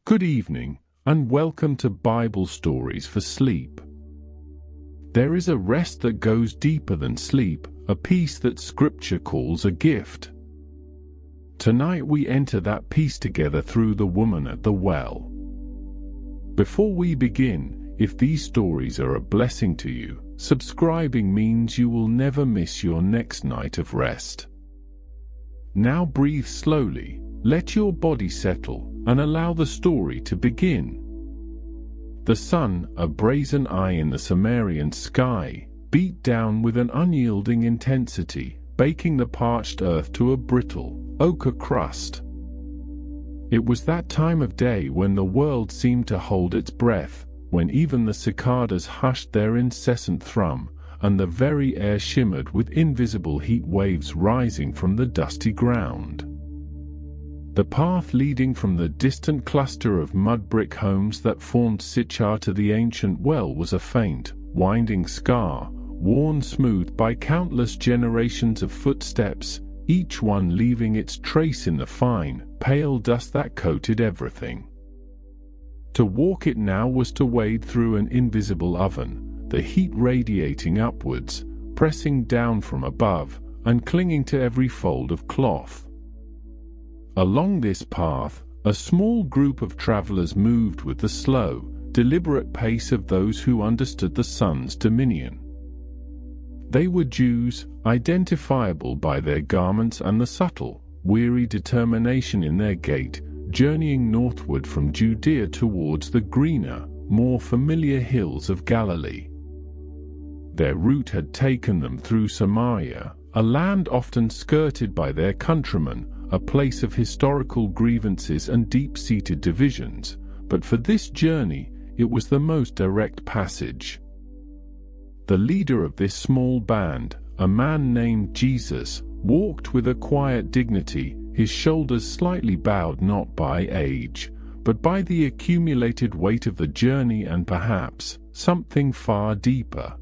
Good evening, and welcome to Bible Stories for Sleep. There is a rest that goes deeper than sleep, a peace that Scripture calls a gift. Tonight we enter that peace together through the woman at the well. Before we begin, if these stories are a blessing to you, subscribing means you will never miss your next night of rest. Now breathe slowly, let your body settle, and allow the story to begin. The sun, a brazen eye in the Samaritan sky, beat down with an unyielding intensity, baking the parched earth to a brittle, ochre crust. It was that time of day when the world seemed to hold its breath, when even the cicadas hushed their incessant thrum, and the very air shimmered with invisible heat waves rising from the dusty ground. The path leading from the distant cluster of mud brick homes that formed Sichar to the ancient well was a faint, winding scar, worn smooth by countless generations of footsteps, each one leaving its trace in the fine, pale dust that coated everything. To walk it now was to wade through an invisible oven, the heat radiating upwards, pressing down from above, and clinging to every fold of cloth. Along this path, a small group of travelers moved with the slow, deliberate pace of those who understood the sun's dominion. They were Jews, identifiable by their garments and the subtle, weary determination in their gait, journeying northward from Judea towards the greener, more familiar hills of Galilee. Their route had taken them through Samaria, a land often skirted by their countrymen, a place of historical grievances and deep-seated divisions, but for this journey it was the most direct passage. The leader of this small band, a man named Jesus, walked with a quiet dignity, his shoulders slightly bowed not by age, but by the accumulated weight of the journey and perhaps something far deeper.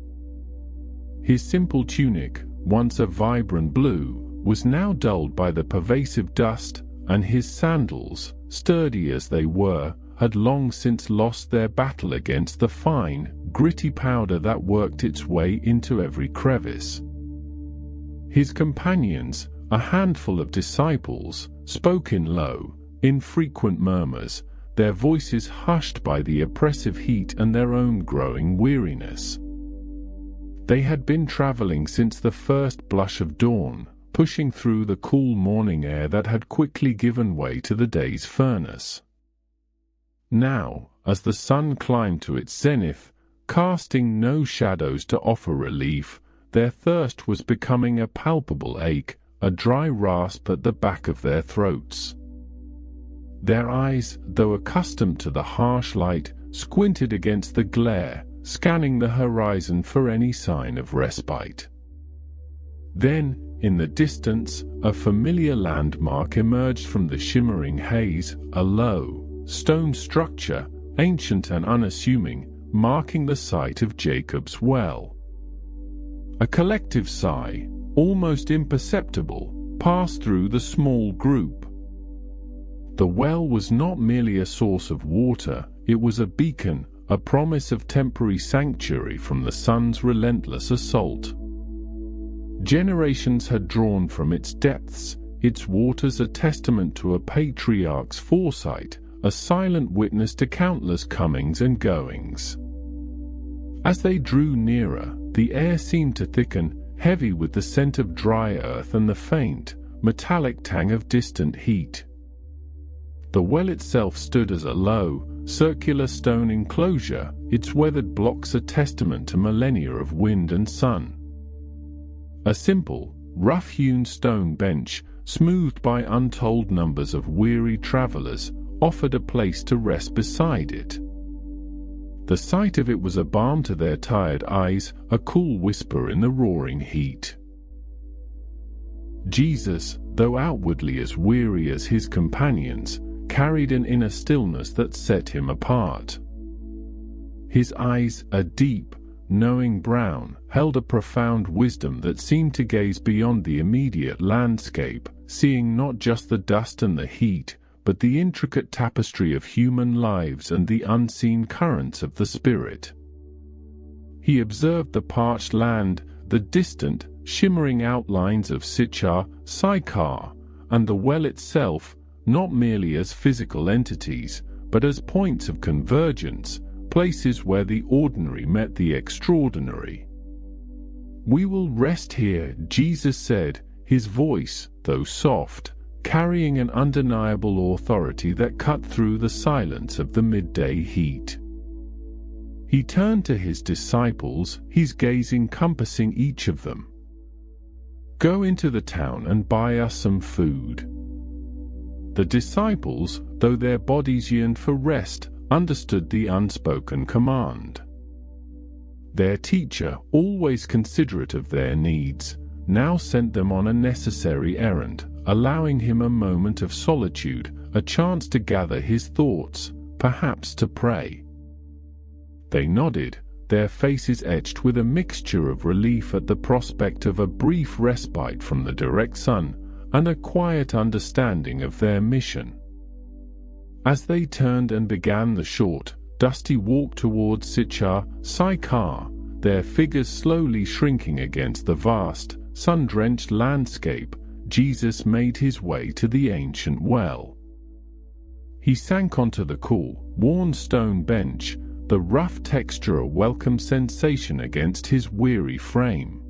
His simple tunic, once a vibrant blue, was now dulled by the pervasive dust, and his sandals, sturdy as they were, had long since lost their battle against the fine, gritty powder that worked its way into every crevice. His companions, a handful of disciples, spoke in low, infrequent murmurs, their voices hushed by the oppressive heat and their own growing weariness. They had been traveling since the first blush of dawn, pushing through the cool morning air that had quickly given way to the day's furnace. Now, as the sun climbed to its zenith, casting no shadows to offer relief, their thirst was becoming a palpable ache, a dry rasp at the back of their throats. Their eyes, though accustomed to the harsh light, squinted against the glare, scanning the horizon for any sign of respite. Then, in the distance, a familiar landmark emerged from the shimmering haze, a low, stone structure, ancient and unassuming, marking the site of Jacob's well. A collective sigh, almost imperceptible, passed through the small group. The well was not merely a source of water, it was a beacon, a promise of temporary sanctuary from the sun's relentless assault. Generations had drawn from its depths, its waters a testament to a patriarch's foresight, a silent witness to countless comings and goings. As they drew nearer, the air seemed to thicken, heavy with the scent of dry earth and the faint, metallic tang of distant heat. The well itself stood as a low, circular stone enclosure, its weathered blocks a testament to millennia of wind and sun. A simple, rough-hewn stone bench, smoothed by untold numbers of weary travelers, offered a place to rest beside it. The sight of it was a balm to their tired eyes, a cool whisper in the roaring heat. Jesus, though outwardly as weary as his companions, carried an inner stillness that set him apart. His eyes, a deep, knowing brown, held a profound wisdom that seemed to gaze beyond the immediate landscape, seeing not just the dust and the heat, but the intricate tapestry of human lives and the unseen currents of the spirit. He observed the parched land, the distant, shimmering outlines of Sychar, and the well itself, not merely as physical entities, but as points of convergence, places where the ordinary met the extraordinary. "We will rest here," Jesus said, his voice, though soft, carrying an undeniable authority that cut through the silence of the midday heat. He turned to his disciples, his gaze encompassing each of them. "Go into the town and buy us some food." The disciples, though their bodies yearned for rest, understood the unspoken command. Their teacher, always considerate of their needs, now sent them on a necessary errand, allowing him a moment of solitude, a chance to gather his thoughts, perhaps to pray. They nodded, their faces etched with a mixture of relief at the prospect of a brief respite from the direct sun, and a quiet understanding of their mission. As they turned and began the short, dusty walk towards Sychar, their figures slowly shrinking against the vast, sun-drenched landscape, Jesus made his way to the ancient well. He sank onto the cool, worn stone bench, the rough texture a welcome sensation against his weary frame.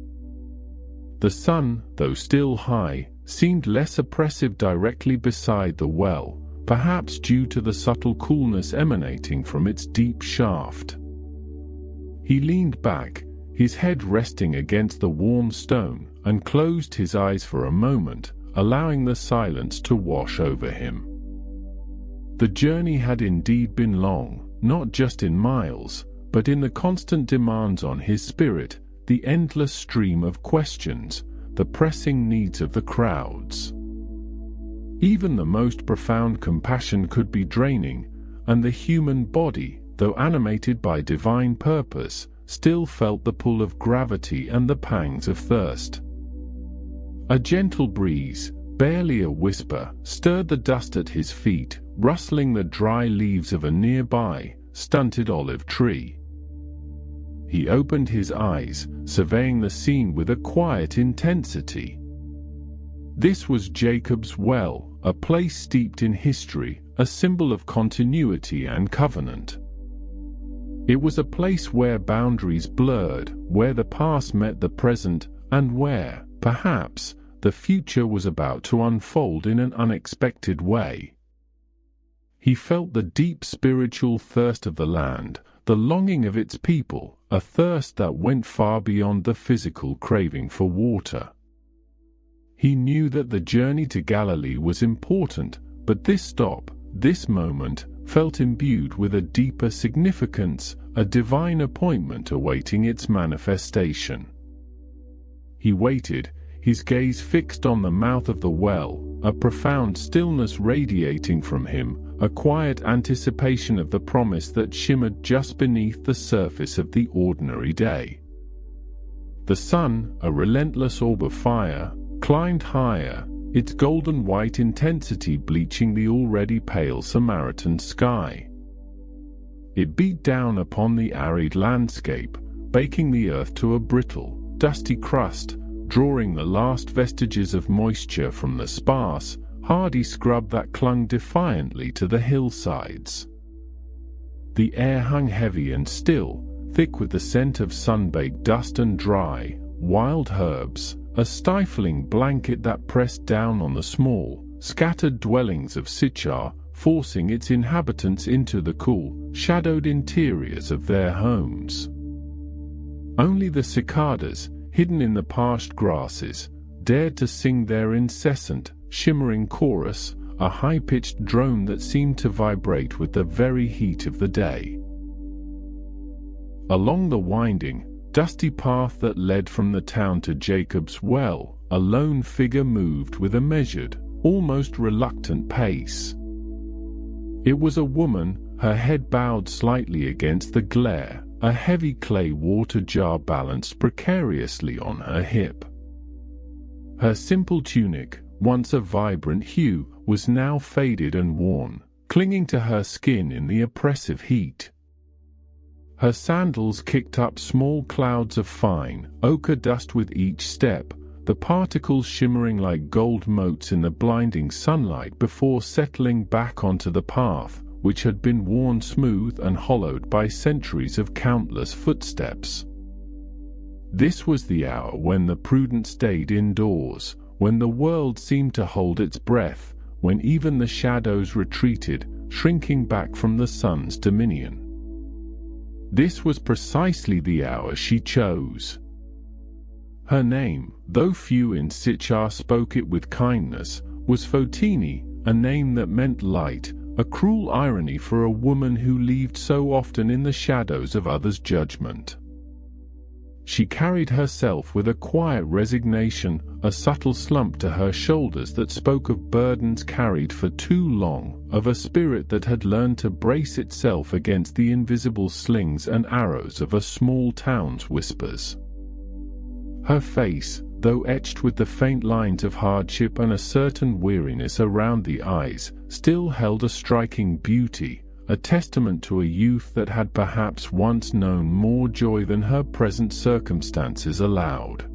The sun, though still high, seemed less oppressive directly beside the well, perhaps due to the subtle coolness emanating from its deep shaft. He leaned back, his head resting against the warm stone, and closed his eyes for a moment, allowing the silence to wash over him. The journey had indeed been long, not just in miles, but in the constant demands on his spirit, the endless stream of questions, the pressing needs of the crowds. Even the most profound compassion could be draining, and the human body, though animated by divine purpose, still felt the pull of gravity and the pangs of thirst. A gentle breeze, barely a whisper, stirred the dust at his feet, rustling the dry leaves of a nearby, stunted olive tree. He opened his eyes, surveying the scene with a quiet intensity. This was Jacob's well, a place steeped in history, a symbol of continuity and covenant. It was a place where boundaries blurred, where the past met the present, and where, perhaps, the future was about to unfold in an unexpected way. He felt the deep spiritual thirst of the land, the longing of its people, a thirst that went far beyond the physical craving for water. He knew that the journey to Galilee was important, but this stop, this moment, felt imbued with a deeper significance, a divine appointment awaiting its manifestation. He waited, his gaze fixed on the mouth of the well, a profound stillness radiating from him, a quiet anticipation of the promise that shimmered just beneath the surface of the ordinary day. The sun, a relentless orb of fire, climbed higher, its golden white intensity bleaching the already pale Samaritan sky. It beat down upon the arid landscape, baking the earth to a brittle, dusty crust, drawing the last vestiges of moisture from the sparse, hardy scrub that clung defiantly to the hillsides. The air hung heavy and still, thick with the scent of sun-baked dust and dry, wild herbs, a stifling blanket that pressed down on the small, scattered dwellings of Sychar, forcing its inhabitants into the cool, shadowed interiors of their homes. Only the cicadas, hidden in the parched grasses, dared to sing their incessant, shimmering chorus, a high-pitched drone that seemed to vibrate with the very heat of the day. Along the winding, dusty path that led from the town to Jacob's well, a lone figure moved with a measured, almost reluctant pace. It was a woman, her head bowed slightly against the glare, a heavy clay water jar balanced precariously on her hip. Her simple tunic, once a vibrant hue, was now faded and worn, clinging to her skin in the oppressive heat. Her sandals kicked up small clouds of fine, ochre dust with each step, the particles shimmering like gold motes in the blinding sunlight before settling back onto the path, which had been worn smooth and hollowed by centuries of countless footsteps. This was the hour when the prudent stayed indoors, when the world seemed to hold its breath, when even the shadows retreated, shrinking back from the sun's dominion. This was precisely the hour she chose. Her name, though few in Sichar spoke it with kindness, was Fotini, a name that meant light, a cruel irony for a woman who lived so often in the shadows of others' judgment. She carried herself with a quiet resignation, a subtle slump to her shoulders that spoke of burdens carried for too long, of a spirit that had learned to brace itself against the invisible slings and arrows of a small town's whispers. Her face, though etched with the faint lines of hardship and a certain weariness around the eyes, still held a striking beauty, a testament to a youth that had perhaps once known more joy than her present circumstances allowed.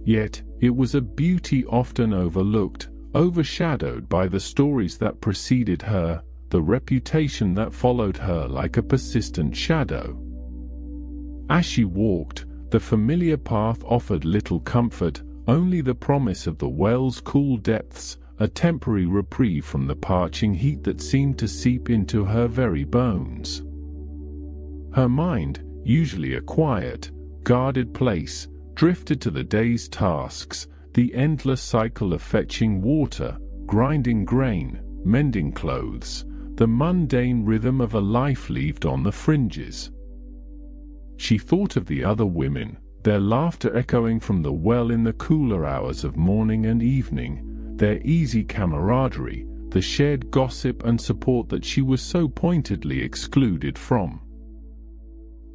Yet, it was a beauty often overlooked, overshadowed by the stories that preceded her, the reputation that followed her like a persistent shadow. As she walked, the familiar path offered little comfort, only the promise of the well's cool depths, a temporary reprieve from the parching heat that seemed to seep into her very bones. Her mind, usually a quiet, guarded place, drifted to the day's tasks, the endless cycle of fetching water, grinding grain, mending clothes, the mundane rhythm of a life lived on the fringes. She thought of the other women, their laughter echoing from the well in the cooler hours of morning and evening, their easy camaraderie, the shared gossip and support that she was so pointedly excluded from.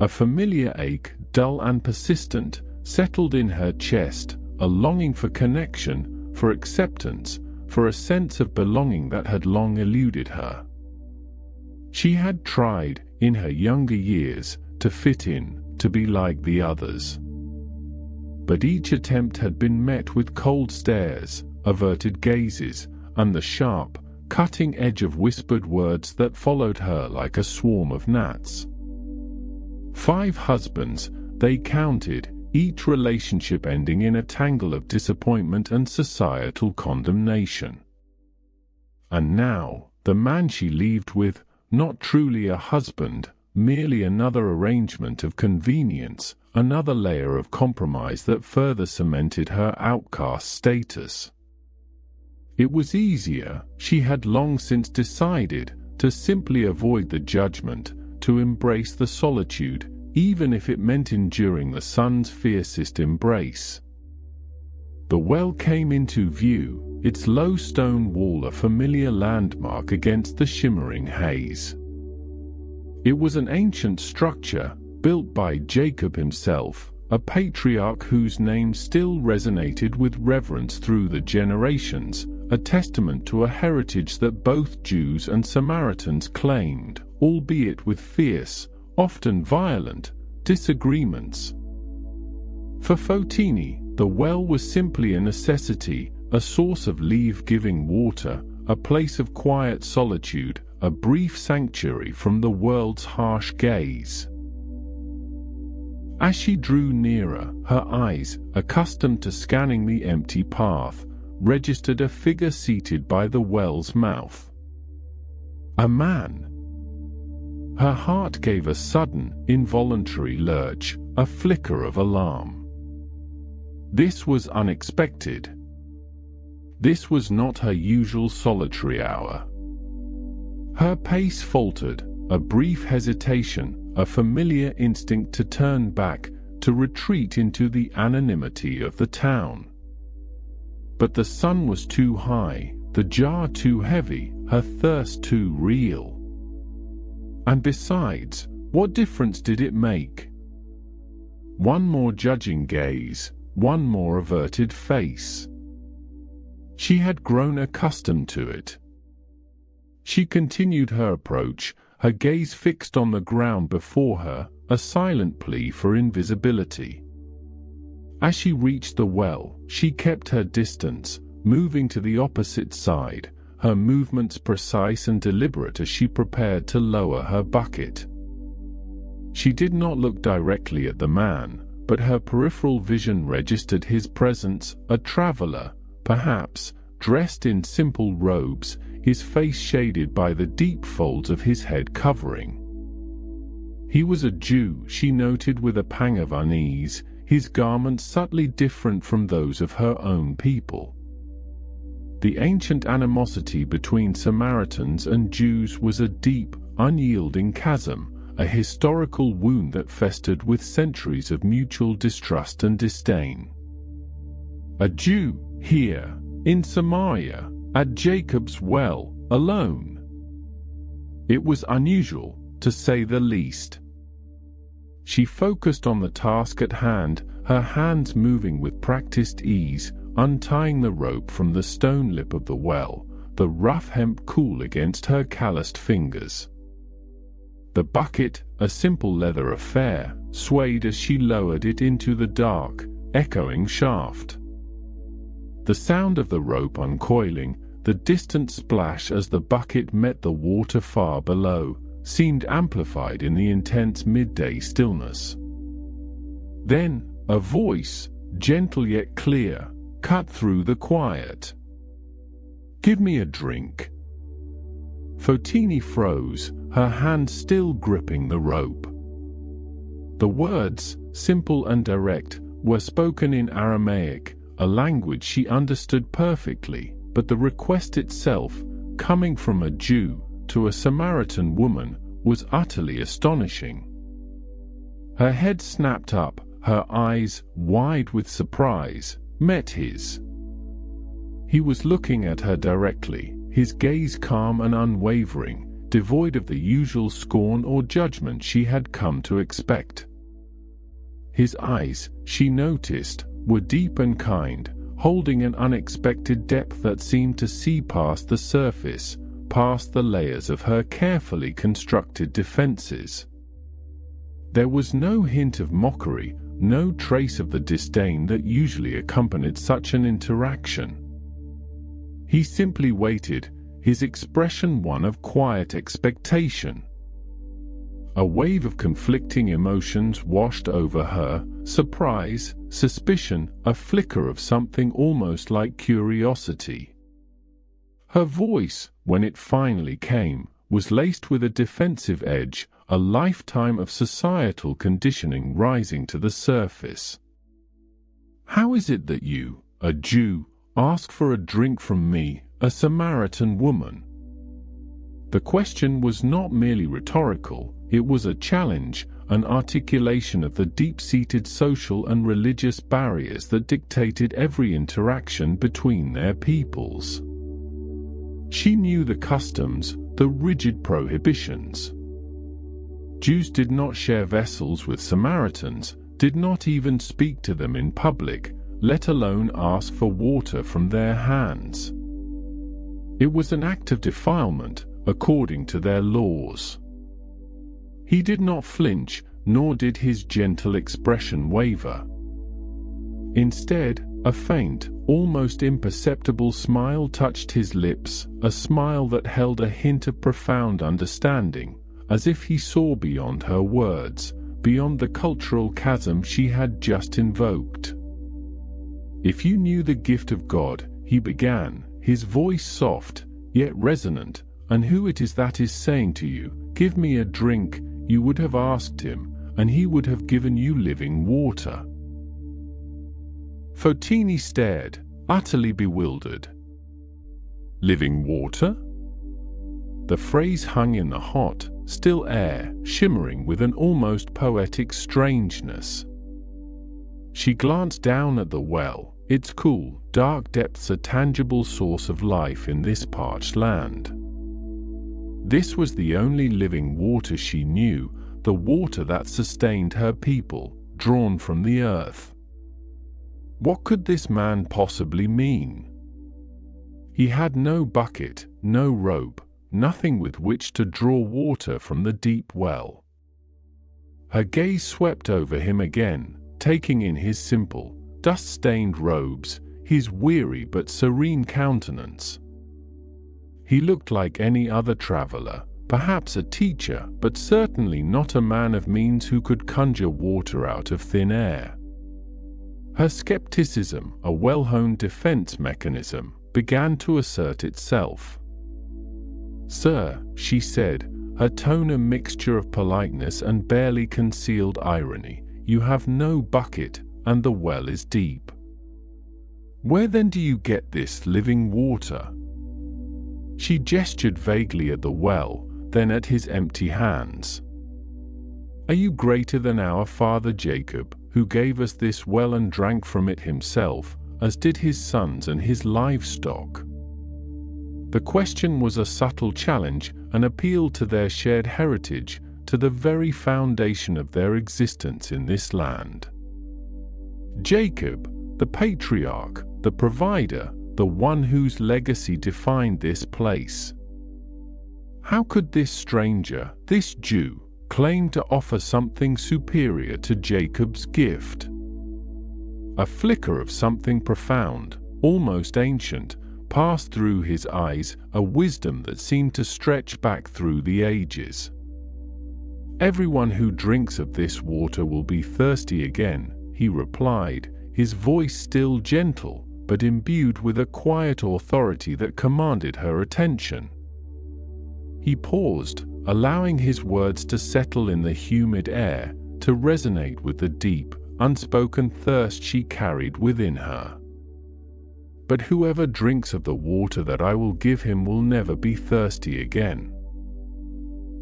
A familiar ache, dull and persistent, settled in her chest, a longing for connection, for acceptance, for a sense of belonging that had long eluded her. She had tried, in her younger years, to fit in, to be like the others. But each attempt had been met with cold stares, averted gazes, and the sharp, cutting edge of whispered words that followed her like a swarm of gnats. 5 husbands, they counted, each relationship ending in a tangle of disappointment and societal condemnation. And now, the man she lived with, not truly a husband, merely another arrangement of convenience, another layer of compromise that further cemented her outcast status. It was easier, she had long since decided, to simply avoid the judgment, to embrace the solitude, even if it meant enduring the sun's fiercest embrace. The well came into view, its low stone wall a familiar landmark against the shimmering haze. It was an ancient structure, built by Jacob himself, a patriarch whose name still resonated with reverence through the generations, a testament to a heritage that both Jews and Samaritans claimed, albeit with fierce, often violent, disagreements. For Fotini, the well was simply a necessity, a source of life-giving water, a place of quiet solitude, a brief sanctuary from the world's harsh gaze. As she drew nearer, her eyes, accustomed to scanning the empty path, registered a figure seated by the well's mouth. A man. Her heart gave a sudden, involuntary lurch, a flicker of alarm. This was unexpected. This was not her usual solitary hour. Her pace faltered, a brief hesitation, a familiar instinct to turn back, to retreat into the anonymity of the town. But the sun was too high, the jar too heavy, her thirst too real. And besides, what difference did it make? One more judging gaze, one more averted face. She had grown accustomed to it. She continued her approach, her gaze fixed on the ground before her, a silent plea for invisibility. As she reached the well, she kept her distance, moving to the opposite side, her movements precise and deliberate as she prepared to lower her bucket. She did not look directly at the man, but her peripheral vision registered his presence, a traveler, perhaps, dressed in simple robes, his face shaded by the deep folds of his head covering. He was a Jew, she noted with a pang of unease, his garments subtly different from those of her own people. The ancient animosity between Samaritans and Jews was a deep, unyielding chasm, a historical wound that festered with centuries of mutual distrust and disdain. A Jew, here, in Samaria, at Jacob's well, alone. It was unusual, to say the least. She focused on the task at hand, her hands moving with practiced ease, untying the rope from the stone lip of the well, the rough hemp cool against her calloused fingers. The bucket, a simple leather affair, swayed as she lowered it into the dark, echoing shaft. The sound of the rope uncoiling, the distant splash as the bucket met the water far below, seemed amplified in the intense midday stillness. Then, a voice, gentle yet clear, cut through the quiet. "Give me a drink." Fotini froze, her hand still gripping the rope. The words, simple and direct, were spoken in Aramaic, a language she understood perfectly, but the request itself, coming from a Jew to a Samaritan woman, was utterly astonishing. Her head snapped up, her eyes, wide with surprise, met his. He was looking at her directly, his gaze calm and unwavering, devoid of the usual scorn or judgment she had come to expect. His eyes, she noticed, were deep and kind, holding an unexpected depth that seemed to see past the surface, past the layers of her carefully constructed defenses. There was no hint of mockery, no trace of the disdain that usually accompanied such an interaction. He simply waited, his expression one of quiet expectation. A wave of conflicting emotions washed over her, surprise, suspicion, a flicker of something almost like curiosity. Her voice, when it finally came, was laced with a defensive edge, a lifetime of societal conditioning rising to the surface. "How is it that you, a Jew, ask for a drink from me, a Samaritan woman?" The question was not merely rhetorical, it was a challenge, an articulation of the deep-seated social and religious barriers that dictated every interaction between their peoples. She knew the customs, the rigid prohibitions. Jews did not share vessels with Samaritans, did not even speak to them in public, let alone ask for water from their hands. It was an act of defilement, according to their laws. He did not flinch, nor did his gentle expression waver. Instead, a faint, almost imperceptible smile touched his lips, a smile that held a hint of profound understanding, as if he saw beyond her words, beyond the cultural chasm she had just invoked. "If you knew the gift of God," he began, his voice soft, yet resonant, "and who it is that is saying to you, 'Give me a drink,' you would have asked him, and he would have given you living water." Fotini stared, utterly bewildered. Living water? The phrase hung in the hot, still air, shimmering with an almost poetic strangeness. She glanced down at the well, its cool, dark depths a tangible source of life in this parched land. This was the only living water she knew, the water that sustained her people, drawn from the earth. What could this man possibly mean? He had no bucket, no rope, nothing with which to draw water from the deep well. Her gaze swept over him again, taking in his simple, dust-stained robes, his weary but serene countenance. He looked like any other traveler, perhaps a teacher, but certainly not a man of means who could conjure water out of thin air. Her skepticism, a well-honed defense mechanism, began to assert itself. "Sir," she said, her tone a mixture of politeness and barely concealed irony, "you have no bucket, and the well is deep. Where then do you get this living water?" She gestured vaguely at the well, then at his empty hands. "Are you greater than our father Jacob, who gave us this well and drank from it himself, as did his sons and his livestock?" The question was a subtle challenge, an appeal to their shared heritage, to the very foundation of their existence in this land. Jacob, the patriarch, the provider, the one whose legacy defined this place. How could this stranger, this Jew, claim to offer something superior to Jacob's gift? A flicker of something profound, almost ancient, passed through his eyes, a wisdom that seemed to stretch back through the ages. "Everyone who drinks of this water will be thirsty again," he replied, his voice still gentle, but imbued with a quiet authority that commanded her attention. He paused, allowing his words to settle in the humid air, to resonate with the deep, unspoken thirst she carried within her. "But whoever drinks of the water that I will give him will never be thirsty again.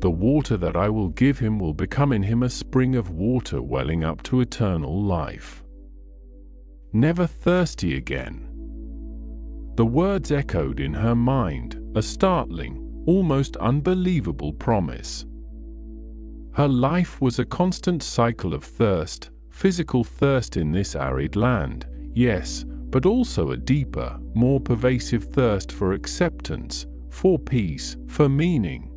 The water that I will give him will become in him a spring of water welling up to eternal life. Never thirsty again." The words echoed in her mind, a startling, almost unbelievable promise. Her life was a constant cycle of thirst, physical thirst in this arid land, yes, but also a deeper, more pervasive thirst for acceptance, for peace, for meaning.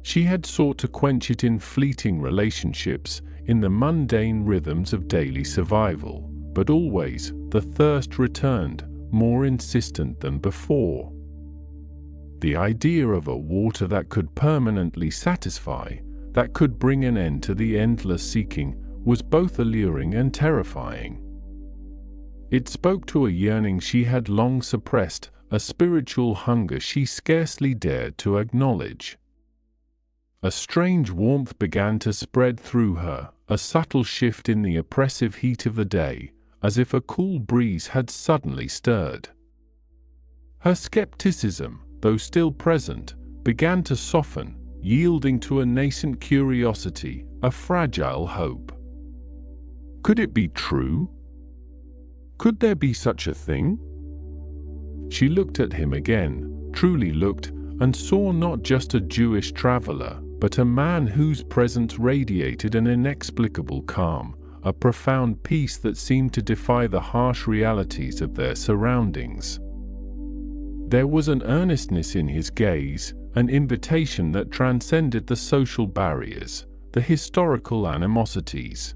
She had sought to quench it in fleeting relationships, in the mundane rhythms of daily survival, but always the thirst returned, more insistent than before. The idea of a water that could permanently satisfy, that could bring an end to the endless seeking, was both alluring and terrifying. It spoke to a yearning she had long suppressed, a spiritual hunger she scarcely dared to acknowledge. A strange warmth began to spread through her, a subtle shift in the oppressive heat of the day, as if a cool breeze had suddenly stirred. Her skepticism, though still present, began to soften, yielding to a nascent curiosity, a fragile hope. Could it be true? Could there be such a thing? She looked at him again, truly looked, and saw not just a Jewish traveler, but a man whose presence radiated an inexplicable calm, a profound peace that seemed to defy the harsh realities of their surroundings. There was an earnestness in his gaze, an invitation that transcended the social barriers, the historical animosities.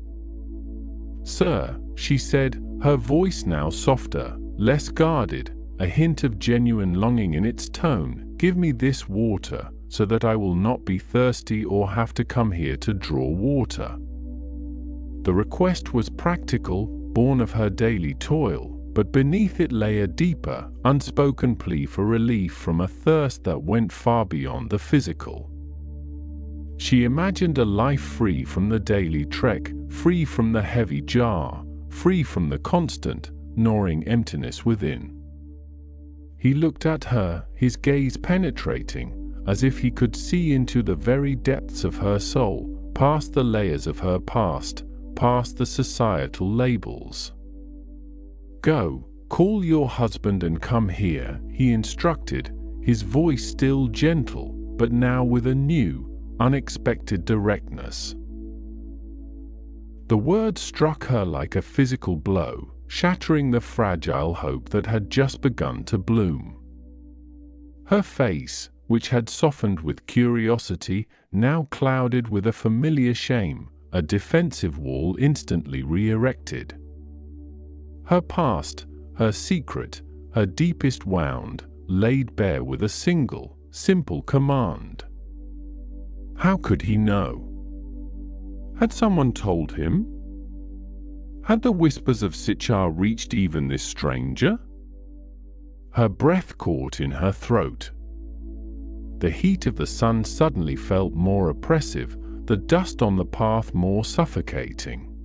"Sir," she said, her voice now softer, less guarded, a hint of genuine longing in its tone, "give me this water, so that I will not be thirsty or have to come here to draw water." The request was practical, born of her daily toil, but beneath it lay a deeper, unspoken plea for relief from a thirst that went far beyond the physical. She imagined a life free from the daily trek, free from the heavy jar, free from the constant, gnawing emptiness within. He looked at her, his gaze penetrating, as if he could see into the very depths of her soul, past the layers of her past, past the societal labels. "Go, call your husband and come here," he instructed, his voice still gentle, but now with a new, unexpected directness. The word struck her like a physical blow, shattering the fragile hope that had just begun to bloom. Her face, which had softened with curiosity, now clouded with a familiar shame, a defensive wall instantly re-erected. Her past, her secret, her deepest wound, laid bare with a single, simple command. How could he know? Had someone told him? Had the whispers of Sichar reached even this stranger? Her breath caught in her throat. The heat of the sun suddenly felt more oppressive, the dust on the path more suffocating.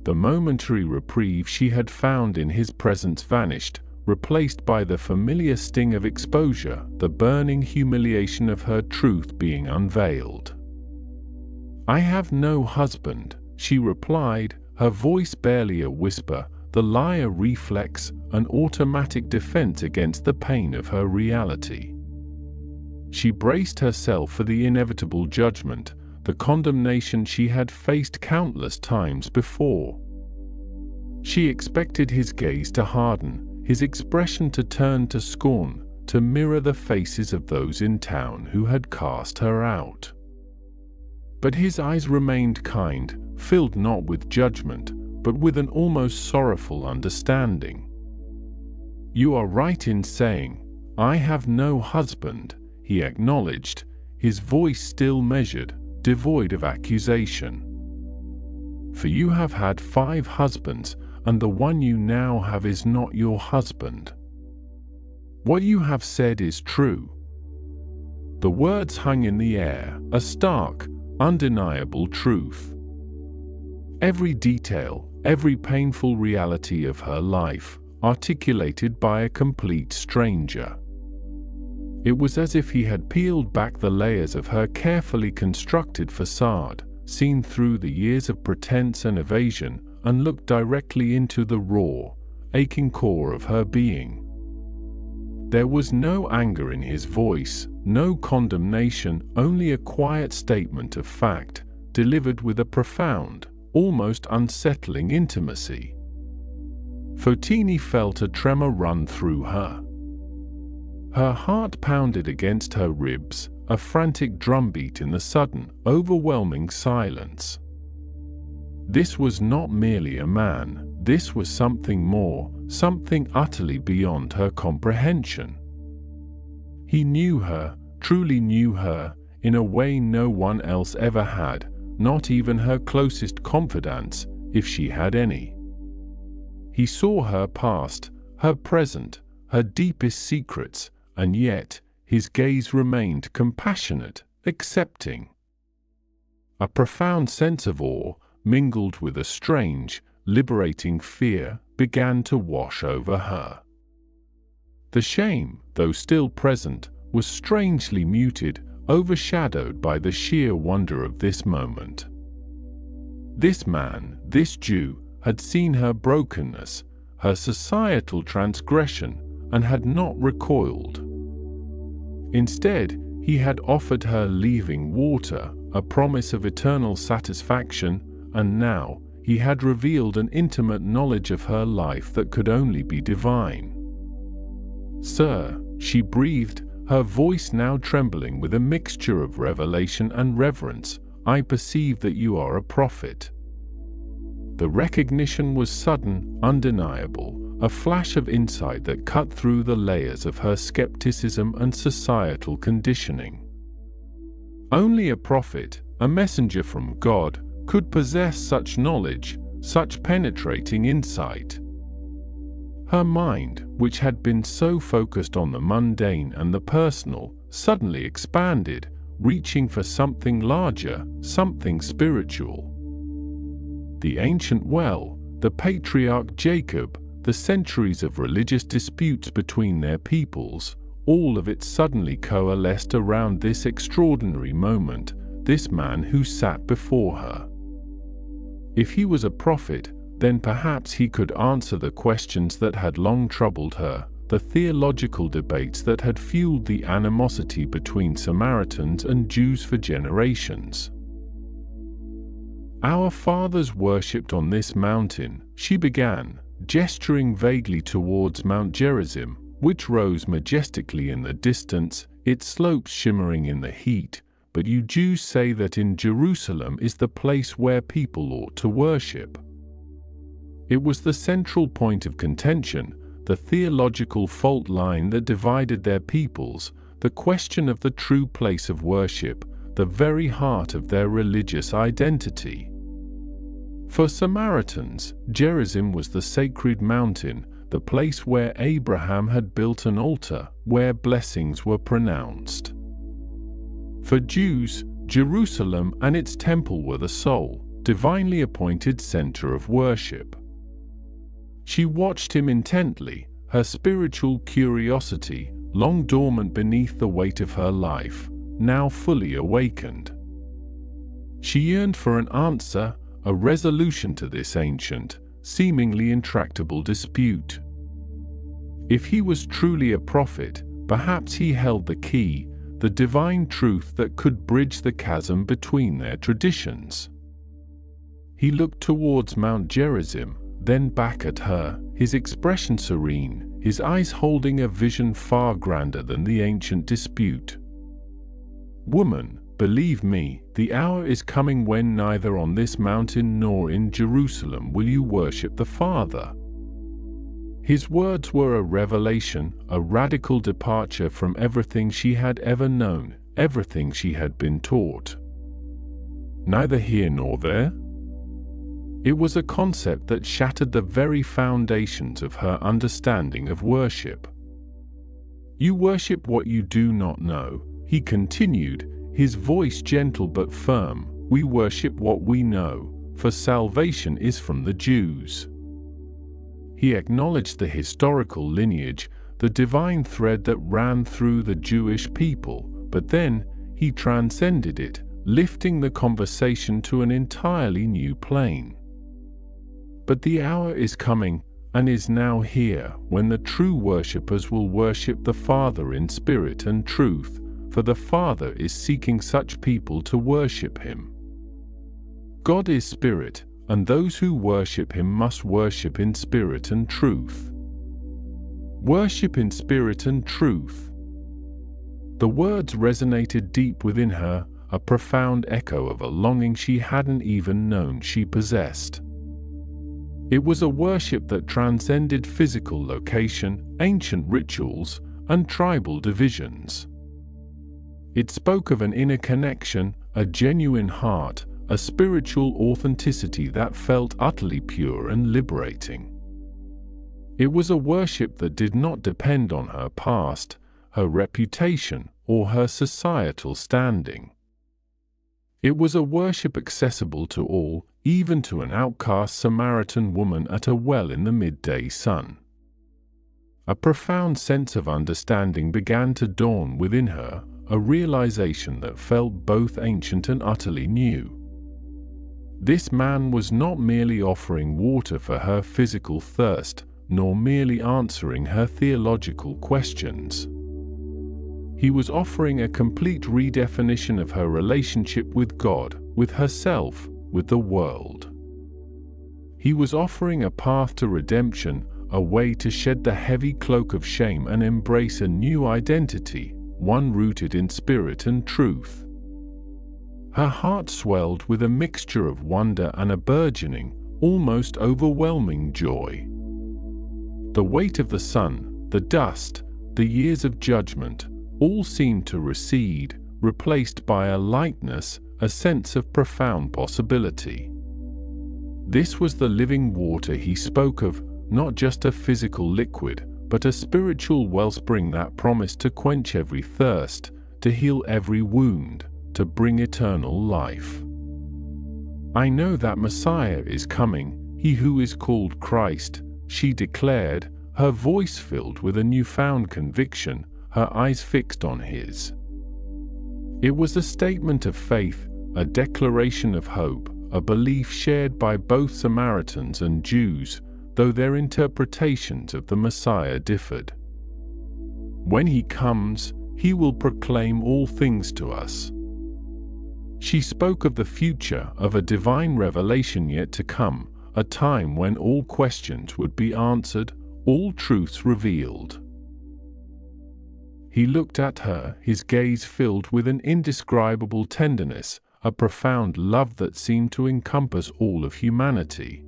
The momentary reprieve she had found in his presence vanished, replaced by the familiar sting of exposure, the burning humiliation of her truth being unveiled. "I have no husband," she replied, her voice barely a whisper, the lie a reflex, an automatic defense against the pain of her reality. She braced herself for the inevitable judgment, the condemnation she had faced countless times before. She expected his gaze to harden, his expression to turn to scorn, to mirror the faces of those in town who had cast her out. But his eyes remained kind, filled not with judgment, but with an almost sorrowful understanding. "You are right in saying, 'I have no husband,'" he acknowledged, his voice still measured, devoid of accusation. "For you have had 5 husbands, and the one you now have is not your husband. What you have said is true." The words hung in the air, a stark, undeniable truth. Every detail, every painful reality of her life, articulated by a complete stranger. It was as if he had peeled back the layers of her carefully constructed facade, seen through the years of pretense and evasion, and looked directly into the raw, aching core of her being. There was no anger in his voice, no condemnation, only a quiet statement of fact, delivered with a profound, almost unsettling intimacy. Fotini felt a tremor run through her. Her heart pounded against her ribs, a frantic drumbeat in the sudden, overwhelming silence. This was not merely a man, this was something more, something utterly beyond her comprehension. He knew her, truly knew her, in a way no one else ever had, not even her closest confidants, if she had any. He saw her past, her present, her deepest secrets, and yet his gaze remained compassionate, accepting. A profound sense of awe, mingled with a strange, liberating fear, began to wash over her. The shame, though still present, was strangely muted, overshadowed by the sheer wonder of this moment. This man, this Jew, had seen her brokenness, her societal transgression, and had not recoiled. Instead, he had offered her living water, a promise of eternal satisfaction, and now he had revealed an intimate knowledge of her life that could only be divine. "Sir," she breathed, her voice now trembling with a mixture of revelation and reverence, "I perceive that you are a prophet." The recognition was sudden, undeniable, a flash of insight that cut through the layers of her skepticism and societal conditioning. Only a prophet, a messenger from God, could possess such knowledge, such penetrating insight. Her mind, which had been so focused on the mundane and the personal, suddenly expanded, reaching for something larger, something spiritual. The ancient well, the patriarch Jacob, the centuries of religious disputes between their peoples, all of it suddenly coalesced around this extraordinary moment, this man who sat before her. If he was a prophet, then perhaps he could answer the questions that had long troubled her, the theological debates that had fueled the animosity between Samaritans and Jews for generations. "Our fathers worshipped on this mountain," she began, gesturing vaguely towards Mount Gerizim, which rose majestically in the distance, its slopes shimmering in the heat. But you Jews say that in Jerusalem is the place where people ought to worship. It was the central point of contention, the theological fault line that divided their peoples, the question of the true place of worship, the very heart of their religious identity. For Samaritans, Gerizim was the sacred mountain, the place where Abraham had built an altar, where blessings were pronounced. For Jews, Jerusalem and its temple were the sole, divinely appointed center of worship. She watched him intently, her spiritual curiosity, long dormant beneath the weight of her life, now fully awakened. She yearned for an answer, a resolution to this ancient, seemingly intractable dispute. If he was truly a prophet, perhaps he held the key, the divine truth that could bridge the chasm between their traditions. He looked towards Mount Gerizim, then back at her, his expression serene, his eyes holding a vision far grander than the ancient dispute. "Woman, believe me, the hour is coming when neither on this mountain nor in Jerusalem will you worship the Father." His words were a revelation, a radical departure from everything she had ever known, everything she had been taught. Neither here nor there? It was a concept that shattered the very foundations of her understanding of worship. "You worship what you do not know," he continued, his voice gentle but firm. "We worship what we know, for salvation is from the Jews." He acknowledged the historical lineage, the divine thread that ran through the Jewish people, but then he transcended it, lifting the conversation to an entirely new plane. "But the hour is coming, and is now here, when the true worshippers will worship the Father in spirit and truth, for the Father is seeking such people to worship him. God is spirit, and those who worship him must worship in spirit and truth." Worship in spirit and truth. The words resonated deep within her, a profound echo of a longing she hadn't even known she possessed. It was a worship that transcended physical location, ancient rituals, and tribal divisions. It spoke of an inner connection, a genuine heart, a spiritual authenticity that felt utterly pure and liberating. It was a worship that did not depend on her past, her reputation, or her societal standing. It was a worship accessible to all, even to an outcast Samaritan woman at a well in the midday sun. A profound sense of understanding began to dawn within her, a realization that felt both ancient and utterly new. This man was not merely offering water for her physical thirst, nor merely answering her theological questions. He was offering a complete redefinition of her relationship with God, with herself, with the world. He was offering a path to redemption, a way to shed the heavy cloak of shame and embrace a new identity, one rooted in spirit and truth. Her heart swelled with a mixture of wonder and a burgeoning, almost overwhelming joy. The weight of the sun, the dust, the years of judgment, all seemed to recede, replaced by a lightness, a sense of profound possibility. This was the living water he spoke of, not just a physical liquid, but a spiritual wellspring that promised to quench every thirst, to heal every wound, to bring eternal life. "I know that Messiah is coming, he who is called Christ," she declared, her voice filled with a newfound conviction, her eyes fixed on his. It was a statement of faith, a declaration of hope, a belief shared by both Samaritans and Jews, though their interpretations of the Messiah differed. "When he comes, he will proclaim all things to us." She spoke of the future, of a divine revelation yet to come, a time when all questions would be answered, all truths revealed. He looked at her, his gaze filled with an indescribable tenderness, a profound love that seemed to encompass all of humanity.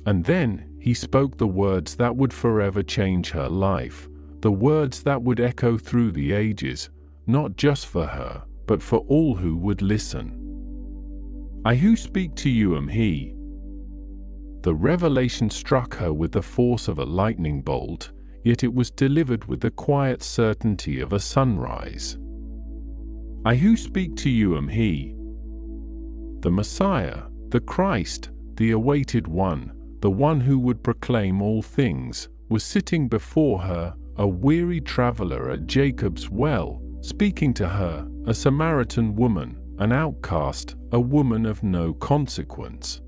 And then he spoke the words that would forever change her life, the words that would echo through the ages, not just for her, but for all who would listen. "I who speak to you am he." The revelation struck her with the force of a lightning bolt, yet it was delivered with the quiet certainty of a sunrise. "I who speak to you am he." The Messiah, the Christ, the awaited one, the one who would proclaim all things, was sitting before her, a weary traveler at Jacob's well, speaking to her, a Samaritan woman, an outcast, a woman of no consequence.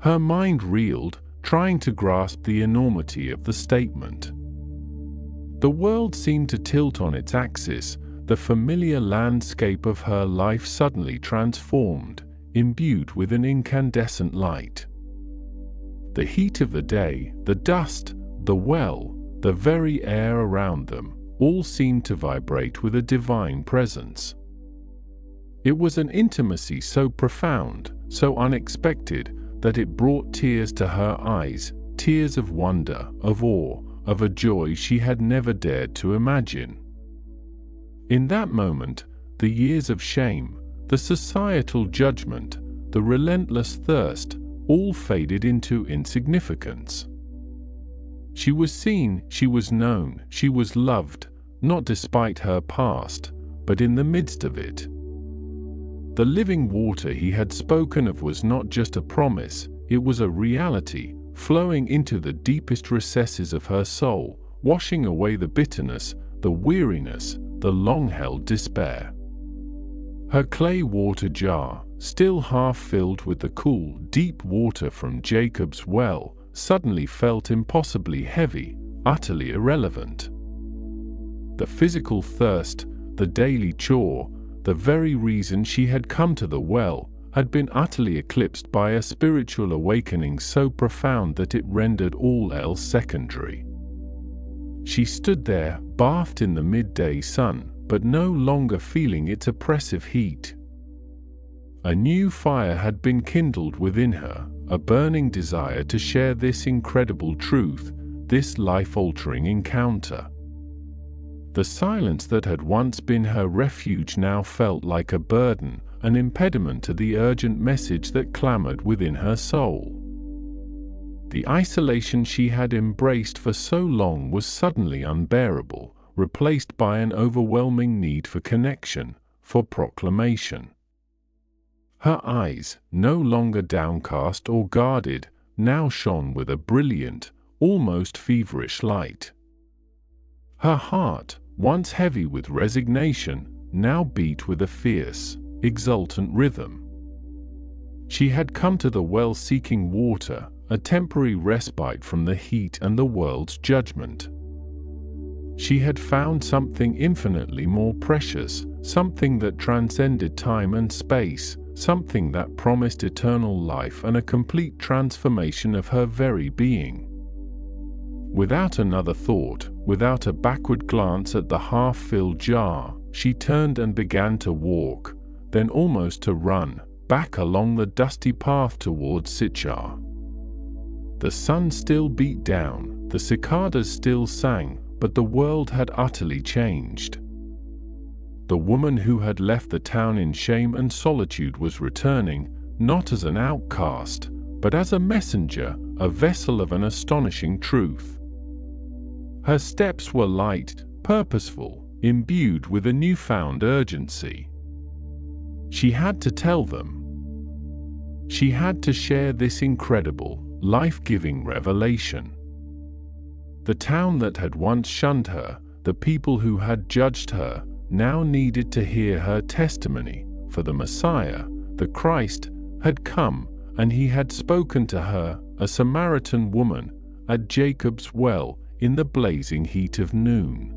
Her mind reeled, trying to grasp the enormity of the statement. The world seemed to tilt on its axis, the familiar landscape of her life suddenly transformed, imbued with an incandescent light. The heat of the day, the dust, the well, the very air around them, all seemed to vibrate with a divine presence. It was an intimacy so profound, so unexpected, that it brought tears to her eyes, tears of wonder, of awe, of a joy she had never dared to imagine. In that moment, the years of shame, the societal judgment, the relentless thirst, all faded into insignificance. She was seen, she was known, she was loved, not despite her past, but in the midst of it. The living water he had spoken of was not just a promise, it was a reality, flowing into the deepest recesses of her soul, washing away the bitterness, the weariness, the long-held despair. Her clay water jar, still half filled with the cool, deep water from Jacob's well, suddenly felt impossibly heavy, utterly irrelevant. The physical thirst, the daily chore, the very reason she had come to the well, had been utterly eclipsed by a spiritual awakening so profound that it rendered all else secondary. She stood there, bathed in the midday sun, but no longer feeling its oppressive heat. A new fire had been kindled within her, a burning desire to share this incredible truth, this life-altering encounter. The silence that had once been her refuge now felt like a burden, an impediment to the urgent message that clamored within her soul. The isolation she had embraced for so long was suddenly unbearable, replaced by an overwhelming need for connection, for proclamation. Her eyes, no longer downcast or guarded, now shone with a brilliant, almost feverish light. Her heart, once heavy with resignation, now beat with a fierce, exultant rhythm. She had come to the well seeking water, a temporary respite from the heat and the world's judgment. She had found something infinitely more precious, something that transcended time and space, something that promised eternal life and a complete transformation of her very being. Without another thought, without a backward glance at the half-filled jar, she turned and began to walk, then almost to run, back along the dusty path towards Sychar. The sun still beat down, the cicadas still sang, but the world had utterly changed. The woman who had left the town in shame and solitude was returning, not as an outcast, but as a messenger, a vessel of an astonishing truth. Her steps were light, purposeful, imbued with a newfound urgency. She had to tell them. She had to share this incredible, life-giving revelation. The town that had once shunned her, the people who had judged her, now needed to hear her testimony, for the Messiah, the Christ, had come, and he had spoken to her, a Samaritan woman, at Jacob's well, in the blazing heat of noon.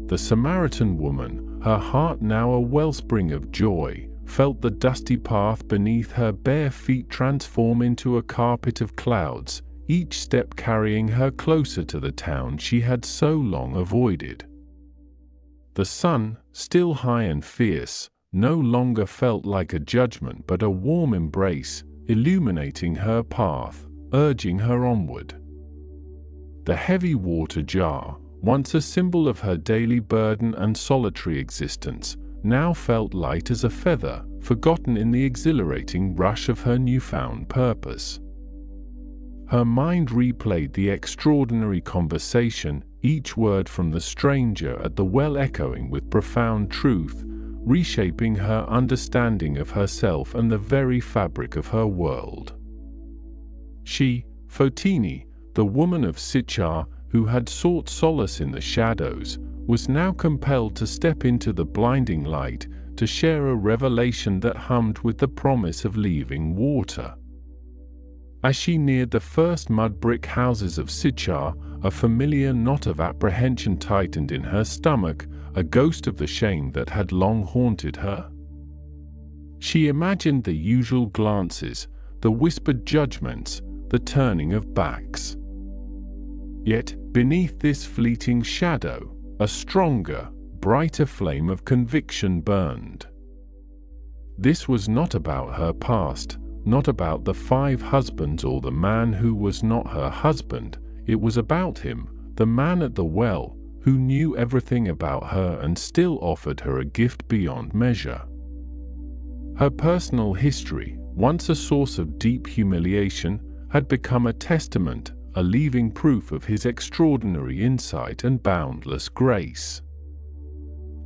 The Samaritan woman, her heart now a wellspring of joy, felt the dusty path beneath her bare feet transform into a carpet of clouds, each step carrying her closer to the town she had so long avoided. The sun, still high and fierce, no longer felt like a judgment but a warm embrace, illuminating her path, urging her onward. The heavy water jar, once a symbol of her daily burden and solitary existence, now felt light as a feather, forgotten in the exhilarating rush of her newfound purpose. Her mind replayed the extraordinary conversation, each word from the stranger at the well echoing with profound truth, reshaping her understanding of herself and the very fabric of her world. She, Fotini, the woman of Sichar, who had sought solace in the shadows, was now compelled to step into the blinding light, to share a revelation that hummed with the promise of leaving water. As she neared the first mud-brick houses of Sichar, a familiar knot of apprehension tightened in her stomach, a ghost of the shame that had long haunted her. She imagined the usual glances, the whispered judgments, the turning of backs. Yet, beneath this fleeting shadow, a stronger, brighter flame of conviction burned. This was not about her past, not about the 5 husbands or the man who was not her husband. It was about him, the man at the well, who knew everything about her and still offered her a gift beyond measure. Her personal history, once a source of deep humiliation, had become a testament, a living proof of his extraordinary insight and boundless grace.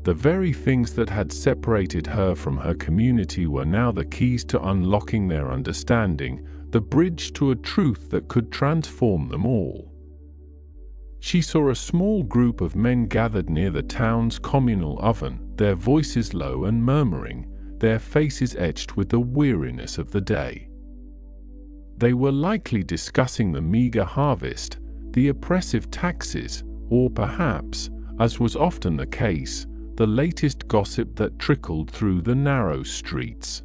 The very things that had separated her from her community were now the keys to unlocking their understanding, the bridge to a truth that could transform them all. She saw a small group of men gathered near the town's communal oven, their voices low and murmuring, their faces etched with the weariness of the day. They were likely discussing the meager harvest, the oppressive taxes, or perhaps, as was often the case, the latest gossip that trickled through the narrow streets.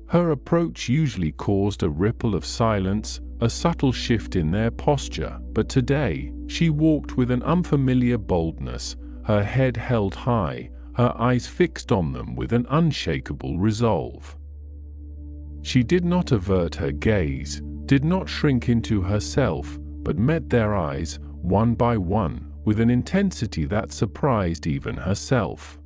Her approach usually caused a ripple of silence, a subtle shift in their posture, but today, she walked with an unfamiliar boldness, her head held high, her eyes fixed on them with an unshakable resolve. She did not avert her gaze, did not shrink into herself, but met their eyes, one by one, with an intensity that surprised even herself.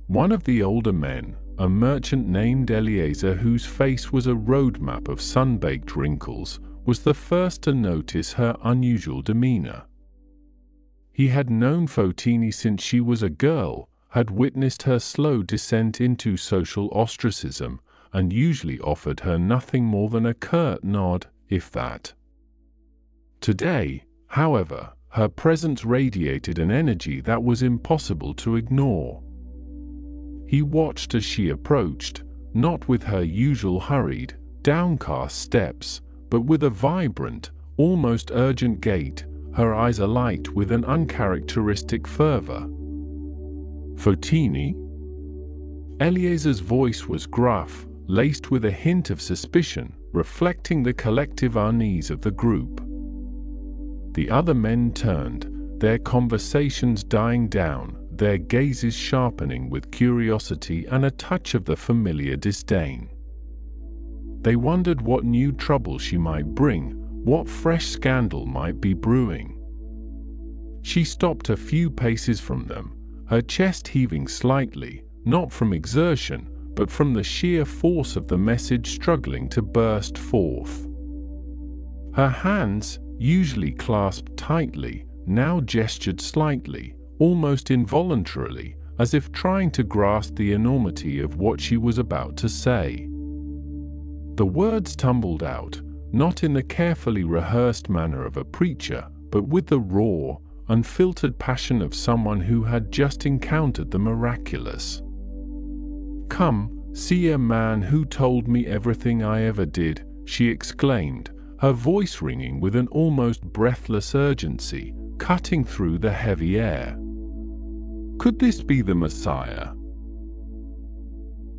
One of the older men, a merchant named Eliezer whose face was a roadmap of sun-baked wrinkles, was the first to notice her unusual demeanor. He had known Fotini since she was a girl, had witnessed her slow descent into social ostracism, and usually offered her nothing more than a curt nod, if that. Today, however, her presence radiated an energy that was impossible to ignore. He watched as she approached, not with her usual hurried, downcast steps, but with a vibrant, almost urgent gait, her eyes alight with an uncharacteristic fervor. "Fotini?" Eliezer's voice was gruff, laced with a hint of suspicion, reflecting the collective unease of the group. The other men turned, their conversations dying down, their gazes sharpening with curiosity and a touch of the familiar disdain. They wondered what new trouble she might bring, what fresh scandal might be brewing. She stopped a few paces from them, her chest heaving slightly, not from exertion, but from the sheer force of the message struggling to burst forth. Her hands, usually clasped tightly, now gestured slightly, almost involuntarily, as if trying to grasp the enormity of what she was about to say. The words tumbled out, not in the carefully rehearsed manner of a preacher, but with the raw, unfiltered passion of someone who had just encountered the miraculous. "Come, see a man who told me everything I ever did," she exclaimed, her voice ringing with an almost breathless urgency, cutting through the heavy air. Could this be the Messiah?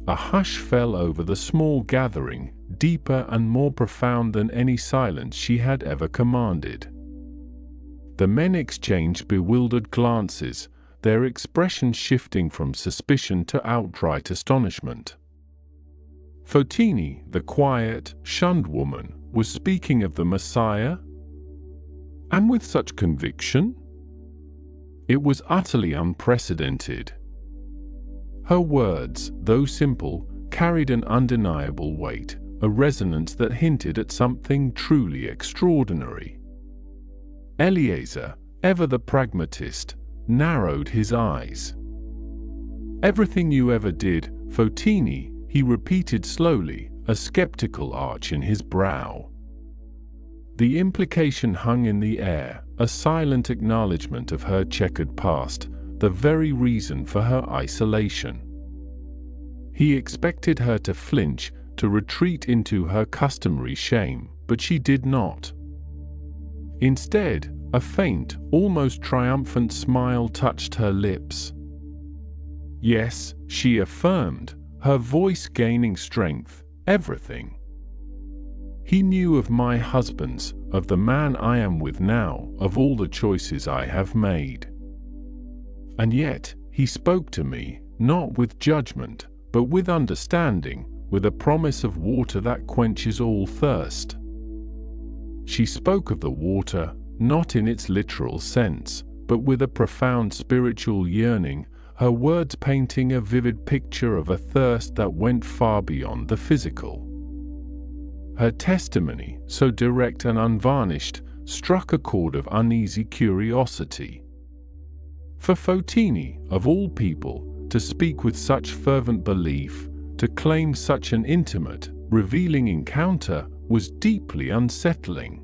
A hush fell over the small gathering, deeper and more profound than any silence she had ever commanded. The men exchanged bewildered glances, their expressions shifting from suspicion to outright astonishment. Fotini, the quiet, shunned woman, was speaking of the Messiah? And with such conviction? It was utterly unprecedented. Her words, though simple, carried an undeniable weight, a resonance that hinted at something truly extraordinary. Eliezer, ever the pragmatist, narrowed his eyes. "Everything you ever did, Fotini," he repeated slowly, a skeptical arch in his brow. The implication hung in the air, a silent acknowledgement of her checkered past, the very reason for her isolation. He expected her to flinch, to retreat into her customary shame, but she did not. Instead, a faint, almost triumphant smile touched her lips. "Yes," she affirmed, her voice gaining strength, "everything. He knew of my husbands, of the man I am with now, of all the choices I have made. And yet, he spoke to me, not with judgment, but with understanding, with a promise of water that quenches all thirst." She spoke of the water, not in its literal sense, but with a profound spiritual yearning, her words painting a vivid picture of a thirst that went far beyond the physical. Her testimony, so direct and unvarnished, struck a chord of uneasy curiosity. For Fotini, of all people, to speak with such fervent belief, to claim such an intimate, revealing encounter, was deeply unsettling.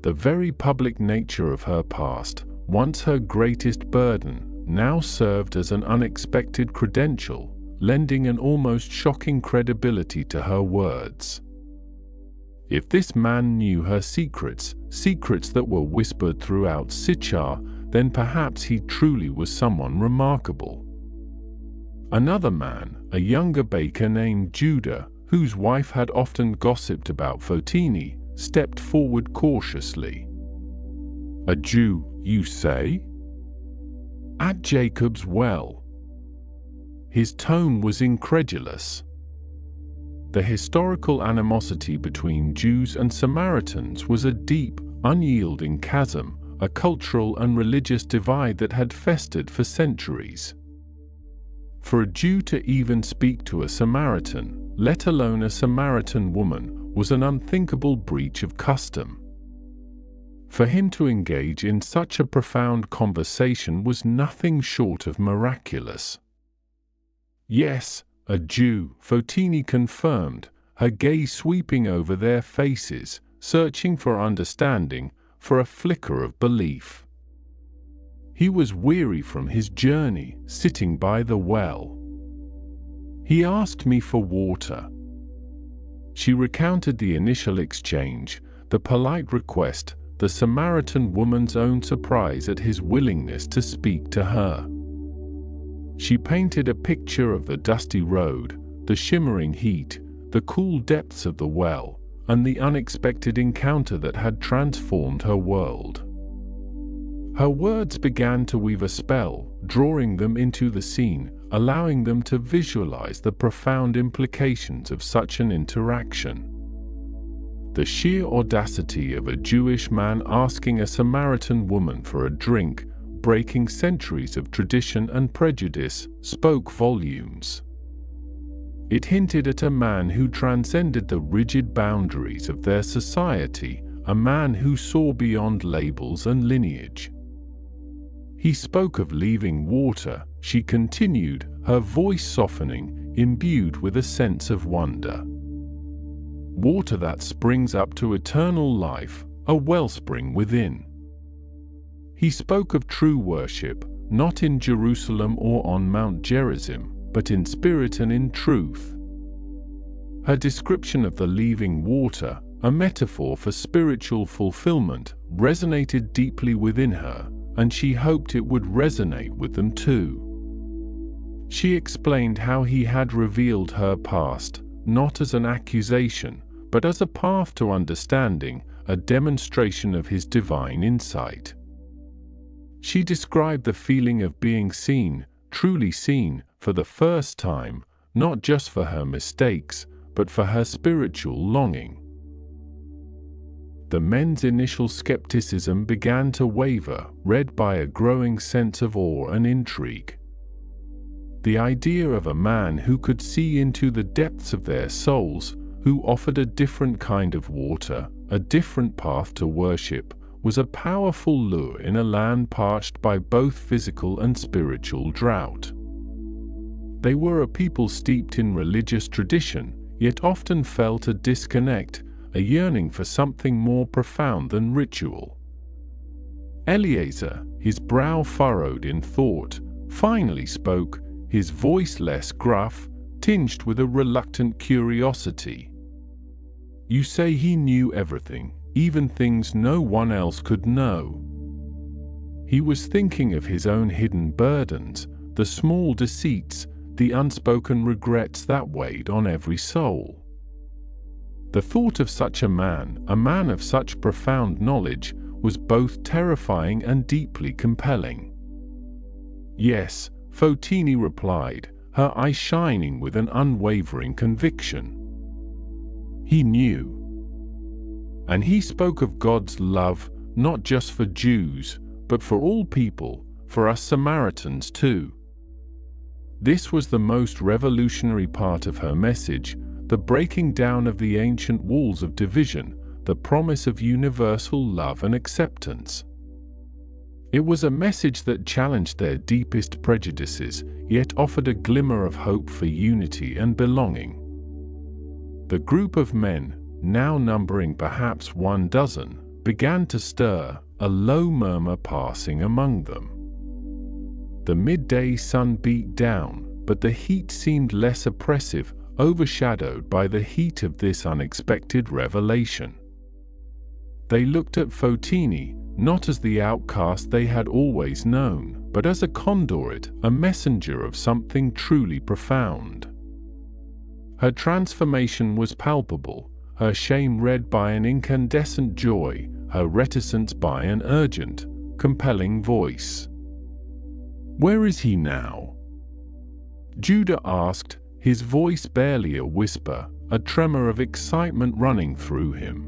The very public nature of her past, once her greatest burden, now served as an unexpected credential, lending an almost shocking credibility to her words. If this man knew her secrets, secrets that were whispered throughout Sichar, then perhaps he truly was someone remarkable. Another man, a younger baker named Judah, whose wife had often gossiped about Fotini, stepped forward cautiously. "A Jew, you say? At Jacob's well?" His tone was incredulous. The historical animosity between Jews and Samaritans was a deep, unyielding chasm, a cultural and religious divide that had festered for centuries. For a Jew to even speak to a Samaritan, let alone a Samaritan woman, was an unthinkable breach of custom. For him to engage in such a profound conversation was nothing short of miraculous. "Yes, a Jew," Fotini confirmed, her gaze sweeping over their faces, searching for understanding, for a flicker of belief. He was weary from his journey, sitting by the well. "He asked me for water." She recounted the initial exchange, the polite request, the Samaritan woman's own surprise at his willingness to speak to her. She painted a picture of the dusty road, the shimmering heat, the cool depths of the well, and the unexpected encounter that had transformed her world. Her words began to weave a spell, drawing them into the scene, allowing them to visualize the profound implications of such an interaction. The sheer audacity of a Jewish man asking a Samaritan woman for a drink, breaking centuries of tradition and prejudice, spoke volumes. It hinted at a man who transcended the rigid boundaries of their society, a man who saw beyond labels and lineage. "He spoke of leaving water," she continued, her voice softening, imbued with a sense of wonder. "Water that springs up to eternal life, a wellspring within. He spoke of true worship, not in Jerusalem or on Mount Gerizim, but in spirit and in truth." Her description of the leaving water, a metaphor for spiritual fulfillment, resonated deeply within her, and she hoped it would resonate with them too. She explained how he had revealed her past, not as an accusation, but as a path to understanding, a demonstration of his divine insight. She described the feeling of being seen, truly seen, for the first time, not just for her mistakes, but for her spiritual longing. The men's initial skepticism began to waver, read by a growing sense of awe and intrigue. The idea of a man who could see into the depths of their souls, who offered a different kind of water, a different path to worship, was a powerful lure in a land parched by both physical and spiritual drought. They were a people steeped in religious tradition, yet often felt a disconnect, a yearning for something more profound than ritual. Eliezer, his brow furrowed in thought, finally spoke, his voice less gruff, tinged with a reluctant curiosity. "You say he knew everything, even things no one else could know." He was thinking of his own hidden burdens, the small deceits, the unspoken regrets that weighed on every soul. The thought of such a man of such profound knowledge, was both terrifying and deeply compelling. "Yes," Fotini replied, her eyes shining with an unwavering conviction. "He knew. And he spoke of God's love, not just for Jews, but for all people, for us Samaritans too." This was the most revolutionary part of her message, the breaking down of the ancient walls of division, the promise of universal love and acceptance. It was a message that challenged their deepest prejudices, yet offered a glimmer of hope for unity and belonging. The group of men, now numbering perhaps 12, began to stir, a low murmur passing among them. The midday sun beat down, but the heat seemed less oppressive, overshadowed by the heat of this unexpected revelation. They looked at Fotini, not as the outcast they had always known, but as a conduit, a messenger of something truly profound. Her transformation was palpable, her shame read by an incandescent joy, her reticence by an urgent, compelling voice. "Where is he now?" Judah asked, his voice barely a whisper, a tremor of excitement running through him.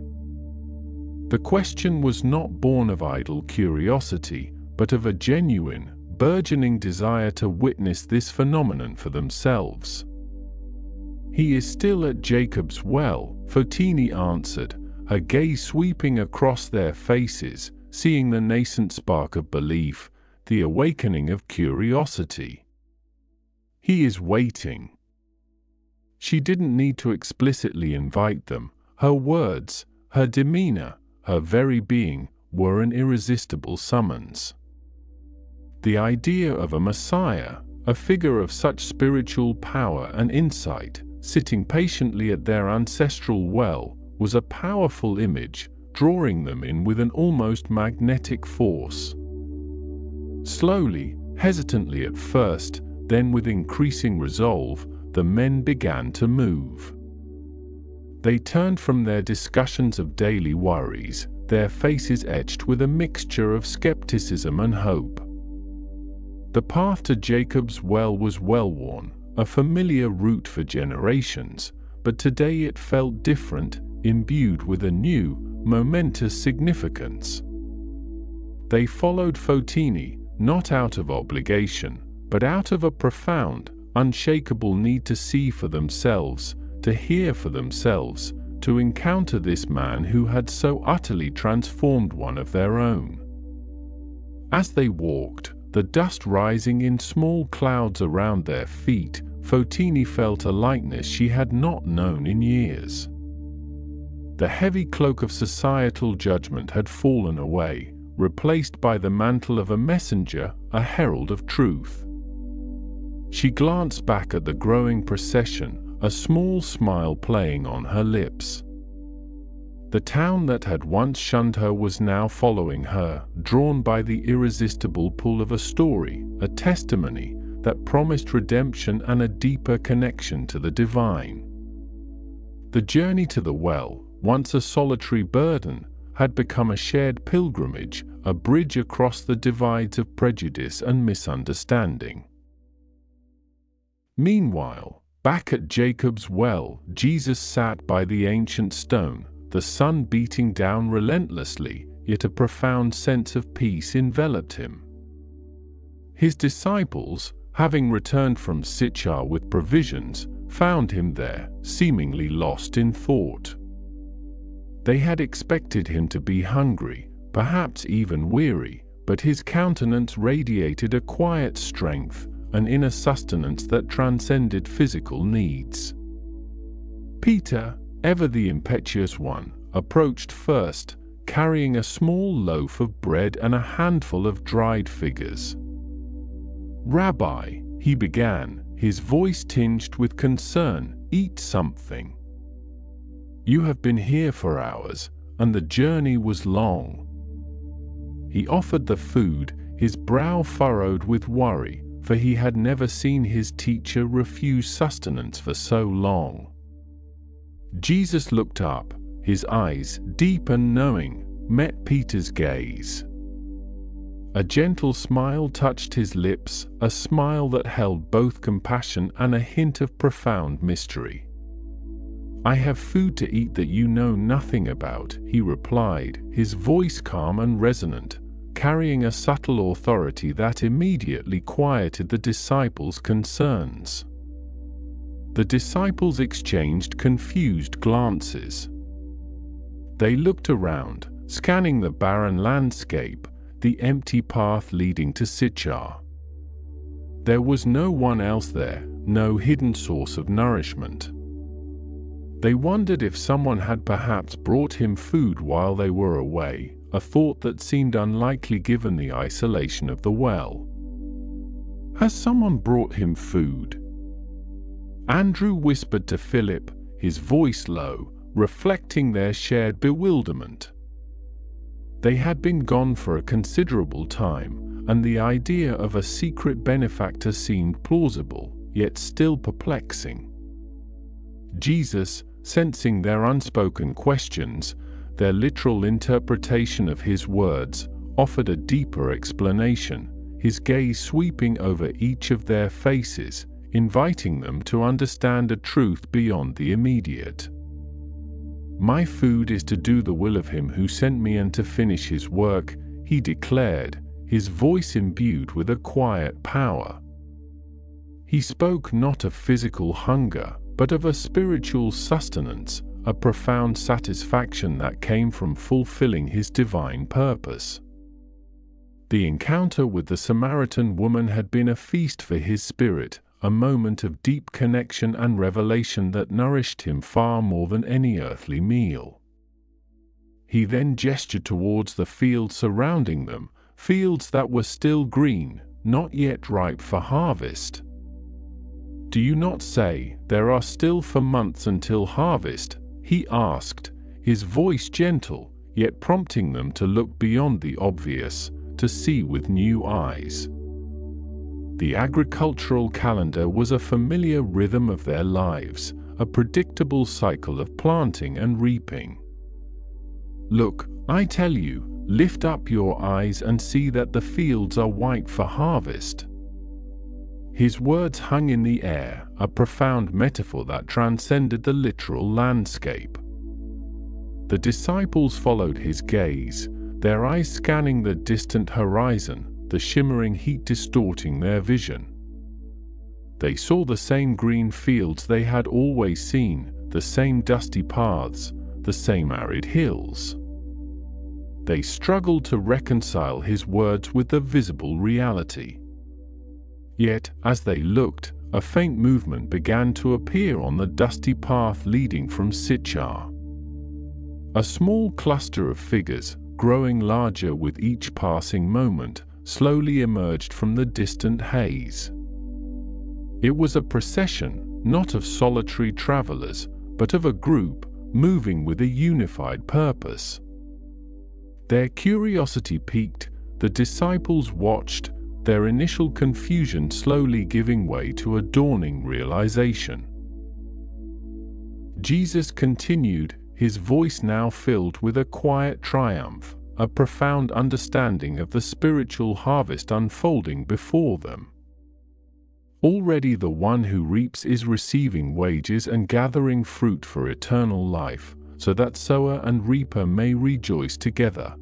The question was not born of idle curiosity, but of a genuine, burgeoning desire to witness this phenomenon for themselves. "He is still at Jacob's well," Fotini answered, her gaze sweeping across their faces, seeing the nascent spark of belief, the awakening of curiosity. "He is waiting." She didn't need to explicitly invite them. Her words, her demeanor, her very being, were an irresistible summons. The idea of a Messiah, a figure of such spiritual power and insight, sitting patiently at their ancestral well, was a powerful image, drawing them in with an almost magnetic force. Slowly, hesitantly at first, then with increasing resolve, the men began to move. They turned from their discussions of daily worries, their faces etched with a mixture of skepticism and hope. The path to Jacob's well was well-worn, a familiar route for generations, but today it felt different, imbued with a new, momentous significance. They followed Fotini, not out of obligation, but out of a profound, unshakable need to see for themselves, to hear for themselves, to encounter this man who had so utterly transformed one of their own. As they walked, the dust rising in small clouds around their feet, Fotini felt a lightness she had not known in years. The heavy cloak of societal judgment had fallen away, replaced by the mantle of a messenger, a herald of truth. She glanced back at the growing procession, a small smile playing on her lips. The town that had once shunned her was now following her, drawn by the irresistible pull of a story, a testimony, that promised redemption and a deeper connection to the divine. The journey to the well, once a solitary burden, had become a shared pilgrimage, a bridge across the divides of prejudice and misunderstanding. Meanwhile, back at Jacob's well, Jesus sat by the ancient stone, the sun beating down relentlessly, yet a profound sense of peace enveloped him. His disciples, having returned from Sychar with provisions, found him there, seemingly lost in thought. They had expected him to be hungry, perhaps even weary, but his countenance radiated a quiet strength, an inner sustenance that transcended physical needs. Peter, ever the impetuous one, approached first, carrying a small loaf of bread and a handful of dried figs. "Rabbi," he began, his voice tinged with concern, "eat something. You have been here for hours, and the journey was long." He offered the food, his brow furrowed with worry, for he had never seen his teacher refuse sustenance for so long. Jesus looked up, his eyes, deep and knowing, met Peter's gaze. A gentle smile touched his lips, a smile that held both compassion and a hint of profound mystery. "I have food to eat that you know nothing about," he replied, his voice calm and resonant, carrying a subtle authority that immediately quieted the disciples' concerns. The disciples exchanged confused glances. They looked around, scanning the barren landscape, the empty path leading to Sychar. There was no one else there, no hidden source of nourishment. They wondered if someone had perhaps brought him food while they were away, a thought that seemed unlikely given the isolation of the well. "Has someone brought him food?" Andrew whispered to Philip, his voice low, reflecting their shared bewilderment. They had been gone for a considerable time, and the idea of a secret benefactor seemed plausible, yet still perplexing. Jesus, sensing their unspoken questions, their literal interpretation of his words, offered a deeper explanation, his gaze sweeping over each of their faces, inviting them to understand a truth beyond the immediate. "My food is to do the will of him who sent me and to finish his work," he declared, his voice imbued with a quiet power. He spoke not of physical hunger, but of a spiritual sustenance, a profound satisfaction that came from fulfilling his divine purpose. The encounter with the Samaritan woman had been a feast for his spirit, a moment of deep connection and revelation that nourished him far more than any earthly meal. He then gestured towards the fields surrounding them, fields that were still green, not yet ripe for harvest. "Do you not say, 'There are still for months until harvest'?" he asked, his voice gentle, yet prompting them to look beyond the obvious, to see with new eyes. The agricultural calendar was a familiar rhythm of their lives, a predictable cycle of planting and reaping. "Look, I tell you, lift up your eyes and see that the fields are white for harvest." His words hung in the air, a profound metaphor that transcended the literal landscape. The disciples followed his gaze, their eyes scanning the distant horizon, the shimmering heat distorting their vision. They saw the same green fields they had always seen, the same dusty paths, the same arid hills. They struggled to reconcile his words with the visible reality. Yet, as they looked, a faint movement began to appear on the dusty path leading from Sychar. A small cluster of figures, growing larger with each passing moment, slowly emerged from the distant haze. It was a procession, not of solitary travelers, but of a group, moving with a unified purpose. Their curiosity piqued, the disciples watched, their initial confusion slowly giving way to a dawning realization. Jesus continued, his voice now filled with a quiet triumph, a profound understanding of the spiritual harvest unfolding before them. Already the one who reaps is receiving wages and gathering fruit for eternal life, so that sower and reaper may rejoice together.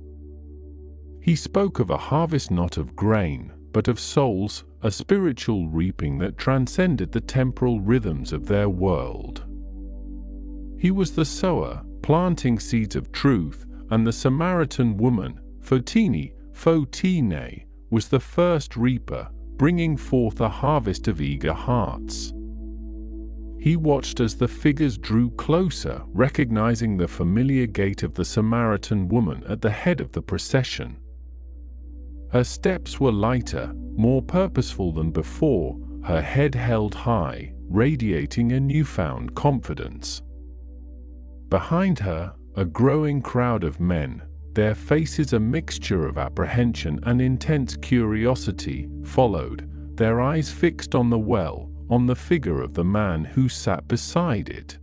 He spoke of a harvest not of grain, but of souls, a spiritual reaping that transcended the temporal rhythms of their world. He was the sower, planting seeds of truth, and the Samaritan woman, Photine, was the first reaper, bringing forth a harvest of eager hearts. He watched as the figures drew closer, recognizing the familiar gait of the Samaritan woman at the head of the procession. Her steps were lighter, more purposeful than before, her head held high, radiating a newfound confidence. Behind her, a growing crowd of men, their faces a mixture of apprehension and intense curiosity, followed, their eyes fixed on the well, on the figure of the man who sat beside it.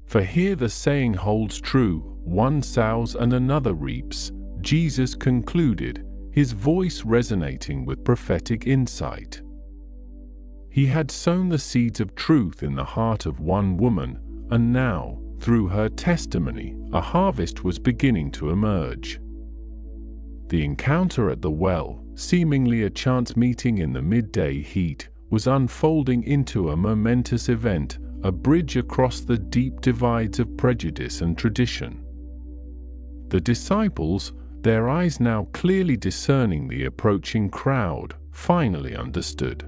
For here the saying holds true, one sows and another reaps, Jesus concluded, his voice resonating with prophetic insight. He had sown the seeds of truth in the heart of one woman, and now, through her testimony, a harvest was beginning to emerge. The encounter at the well, seemingly a chance meeting in the midday heat, was unfolding into a momentous event, a bridge across the deep divides of prejudice and tradition. The disciples, their eyes now clearly discerning the approaching crowd, finally understood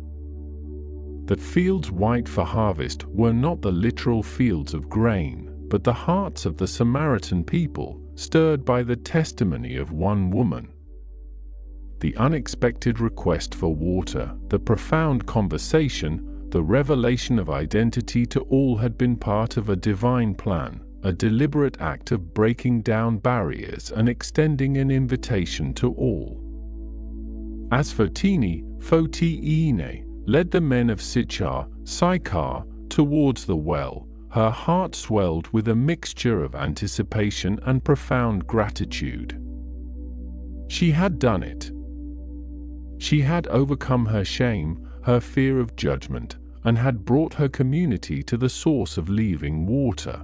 that fields white for harvest were not the literal fields of grain, but the hearts of the Samaritan people, stirred by the testimony of one woman. The unexpected request for water, the profound conversation, the revelation of identity to all had been part of a divine plan, a deliberate act of breaking down barriers and extending an invitation to all. As Photine led the men of Sychar towards the well, her heart swelled with a mixture of anticipation and profound gratitude. She had done it. She had overcome her shame, her fear of judgment, and had brought her community to the source of living water.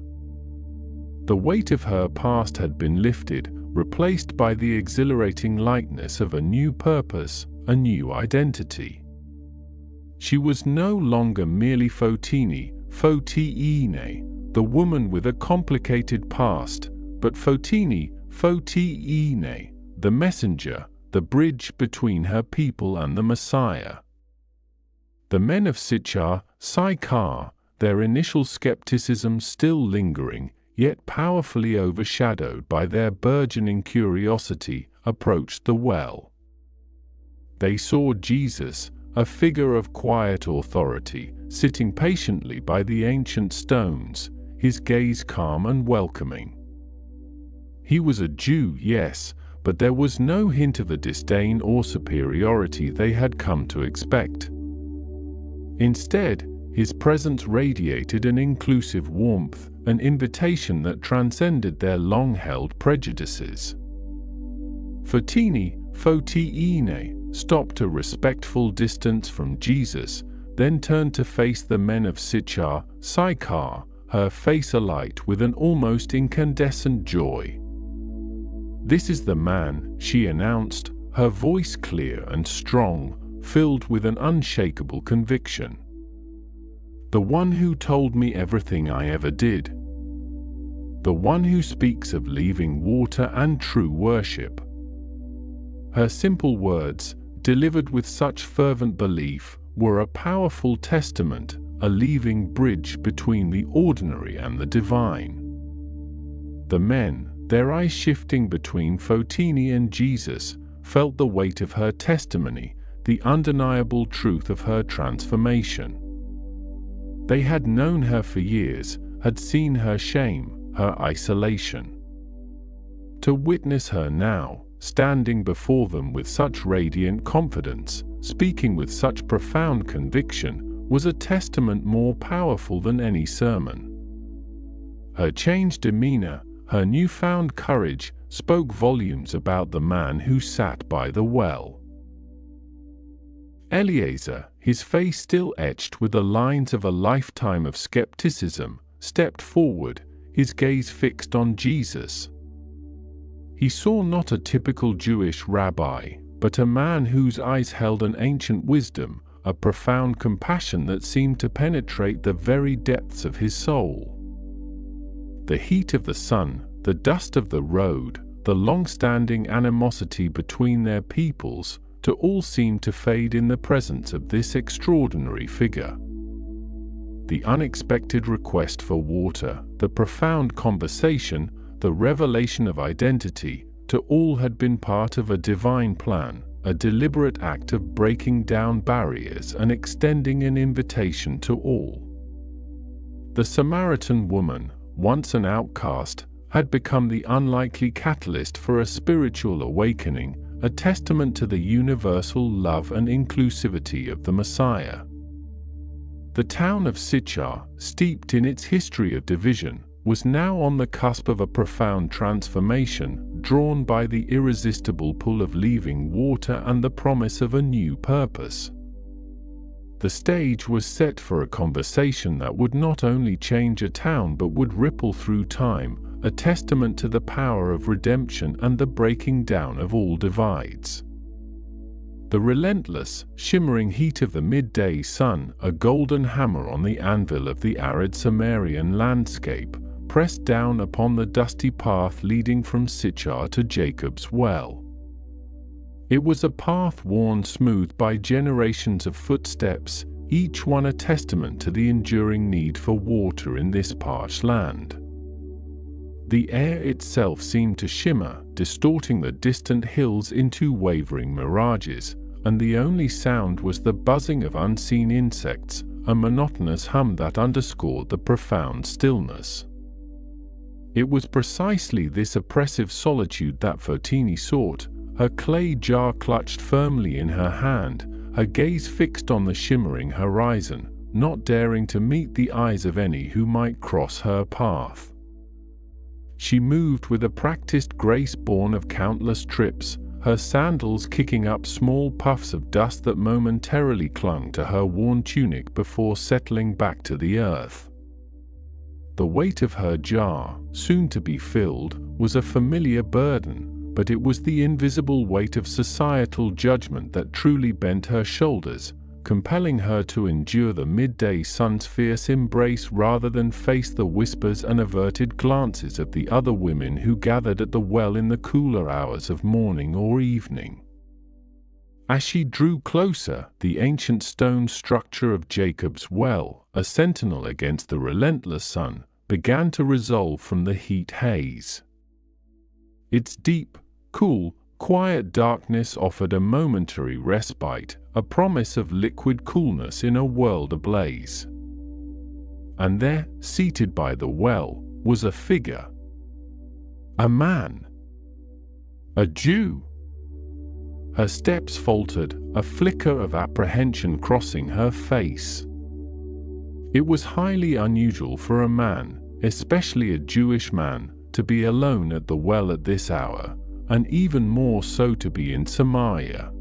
The weight of her past had been lifted, replaced by the exhilarating lightness of a new purpose, a new identity. She was no longer merely Photine, the woman with a complicated past, but Photine, the messenger, the bridge between her people and the Messiah. The men of Sychar, their initial skepticism still lingering, yet powerfully overshadowed by their burgeoning curiosity, approached the well. They saw Jesus, a figure of quiet authority, sitting patiently by the ancient stones, his gaze calm and welcoming. He was a Jew, yes, but there was no hint of the disdain or superiority they had come to expect. Instead, his presence radiated an inclusive warmth, an invitation that transcended their long-held prejudices. Photine stopped a respectful distance from Jesus, then turned to face the men of Sychar, her face alight with an almost incandescent joy. "This is the man," she announced, her voice clear and strong, filled with an unshakable conviction. "The one who told me everything I ever did. The one who speaks of living water and true worship." Her simple words, delivered with such fervent belief, were a powerful testament, a living bridge between the ordinary and the divine. The men, their eyes shifting between Photine and Jesus, felt the weight of her testimony, the undeniable truth of her transformation. They had known her for years, had seen her shame, her isolation. To witness her now, standing before them with such radiant confidence, speaking with such profound conviction, was a testament more powerful than any sermon. Her changed demeanor, her newfound courage, spoke volumes about the man who sat by the well. Eliezer, his face still etched with the lines of a lifetime of skepticism, stepped forward, his gaze fixed on Jesus. He saw not a typical Jewish rabbi, but a man whose eyes held an ancient wisdom, a profound compassion that seemed to penetrate the very depths of his soul. The heat of the sun, the dust of the road, the long-standing animosity between their peoples, to all seemed to fade in the presence of this extraordinary figure. The unexpected request for water, the profound conversation, the revelation of identity, to all had been part of a divine plan, a deliberate act of breaking down barriers and extending an invitation to all. The Samaritan woman, once an outcast, had become the unlikely catalyst for a spiritual awakening, a testament to the universal love and inclusivity of the Messiah. The town of Sychar, steeped in its history of division, was now on the cusp of a profound transformation, drawn by the irresistible pull of living water and the promise of a new purpose. The stage was set for a conversation that would not only change a town but would ripple through time, a testament to the power of redemption and the breaking down of all divides. The relentless, shimmering heat of the midday sun, a golden hammer on the anvil of the arid Samarian landscape, pressed down upon the dusty path leading from Sychar to Jacob's well. It was a path worn smooth by generations of footsteps, each one a testament to the enduring need for water in this parched land. The air itself seemed to shimmer, distorting the distant hills into wavering mirages, and the only sound was the buzzing of unseen insects, a monotonous hum that underscored the profound stillness. It was precisely this oppressive solitude that Fotini sought, her clay jar clutched firmly in her hand, her gaze fixed on the shimmering horizon, not daring to meet the eyes of any who might cross her path. She moved with a practiced grace born of countless trips, her sandals kicking up small puffs of dust that momentarily clung to her worn tunic before settling back to the earth. The weight of her jar, soon to be filled, was a familiar burden, but it was the invisible weight of societal judgment that truly bent her shoulders, compelling her to endure the midday sun's fierce embrace rather than face the whispers and averted glances of the other women who gathered at the well in the cooler hours of morning or evening. As she drew closer, the ancient stone structure of Jacob's well, a sentinel against the relentless sun, began to resolve from the heat haze. Its deep, cool, quiet darkness offered a momentary respite, a promise of liquid coolness in a world ablaze. And there, seated by the well, was a figure. A man. A Jew. Her steps faltered, a flicker of apprehension crossing her face. It was highly unusual for a man, especially a Jewish man, to be alone at the well at this hour, and even more so to be in Samaria.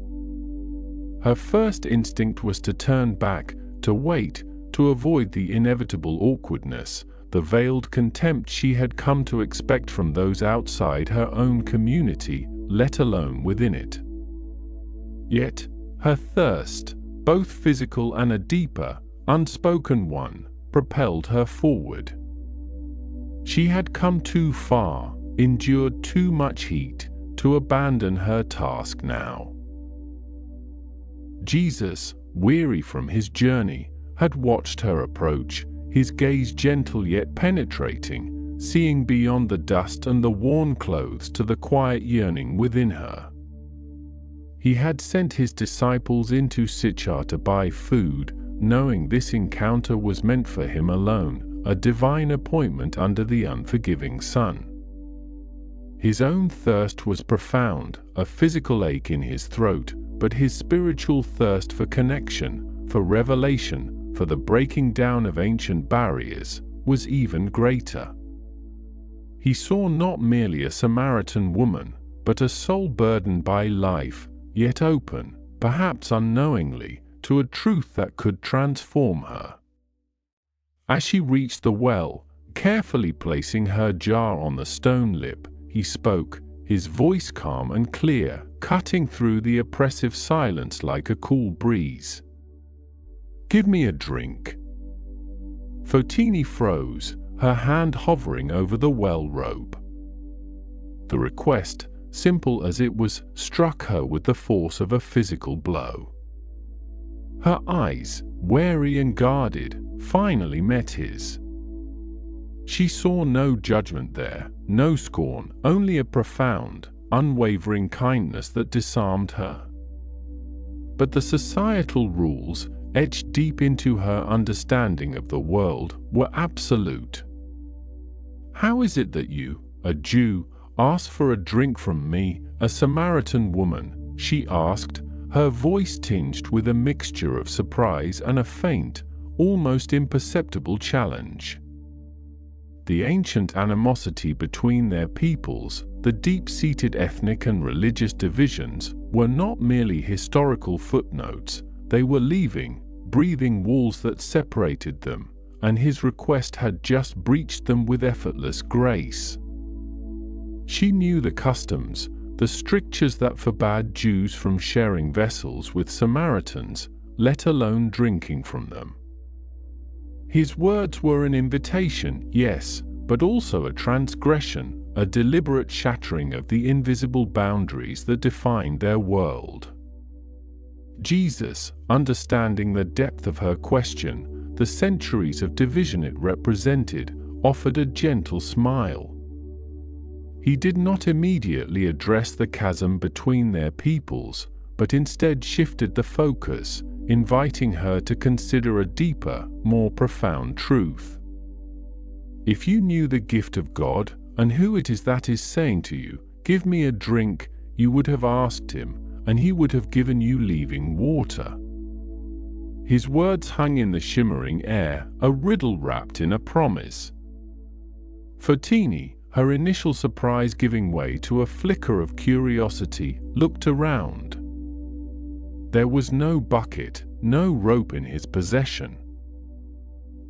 Her first instinct was to turn back, to wait, to avoid the inevitable awkwardness, the veiled contempt she had come to expect from those outside her own community, let alone within it. Yet, her thirst, both physical and a deeper, unspoken one, propelled her forward. She had come too far, endured too much heat, to abandon her task now. Jesus, weary from his journey, had watched her approach, his gaze gentle yet penetrating, seeing beyond the dust and the worn clothes to the quiet yearning within her. He had sent his disciples into Sychar to buy food, knowing this encounter was meant for him alone, a divine appointment under the unforgiving sun. His own thirst was profound, a physical ache in his throat, but his spiritual thirst for connection, for revelation, for the breaking down of ancient barriers, was even greater. He saw not merely a Samaritan woman, but a soul burdened by life, yet open, perhaps unknowingly, to a truth that could transform her. As she reached the well, carefully placing her jar on the stone lip, he spoke, his voice calm and clear, cutting through the oppressive silence like a cool breeze. "Give me a drink." Fotini froze, her hand hovering over the well rope. The request, simple as it was, struck her with the force of a physical blow. Her eyes, wary and guarded, finally met his. She saw no judgment there, no scorn, only a profound, unwavering kindness that disarmed her. But the societal rules, etched deep into her understanding of the world, were absolute. "How is it that you, a Jew, ask for a drink from me, a Samaritan woman?" she asked, her voice tinged with a mixture of surprise and a faint, almost imperceptible challenge. The ancient animosity between their peoples, the deep-seated ethnic and religious divisions, were not merely historical footnotes, they were living, breathing walls that separated them, and his request had just breached them with effortless grace. She knew the customs, the strictures that forbade Jews from sharing vessels with Samaritans, let alone drinking from them. His words were an invitation, yes, but also a transgression, a deliberate shattering of the invisible boundaries that defined their world. Jesus, understanding the depth of her question, the centuries of division it represented, offered a gentle smile. He did not immediately address the chasm between their peoples, but instead shifted the focus, inviting her to consider a deeper, more profound truth. If you knew the gift of God, and who it is that is saying to you, "Give me a drink," you would have asked him, and he would have given you living water. His words hung in the shimmering air, a riddle wrapped in a promise. Fotini, her initial surprise giving way to a flicker of curiosity, looked around. There was no bucket, no rope in his possession.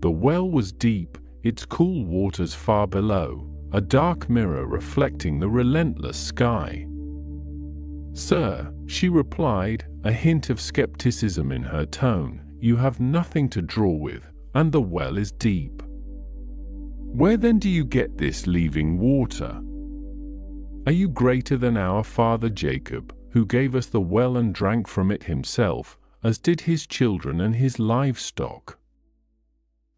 The well was deep, its cool waters far below, a dark mirror reflecting the relentless sky. "Sir," she replied, a hint of skepticism in her tone, "you have nothing to draw with, and the well is deep. Where then do you get this living water? Are you greater than our father Jacob, who gave us the well and drank from it himself, as did his children and his livestock?"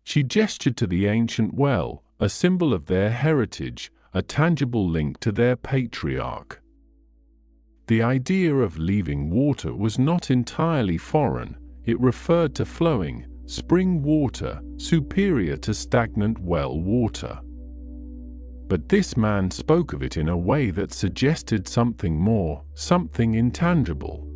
She gestured to the ancient well, a symbol of their heritage, a tangible link to their patriarch. The idea of living water was not entirely foreign. It referred to flowing, spring water, superior to stagnant well water. But this man spoke of it in a way that suggested something more, something intangible.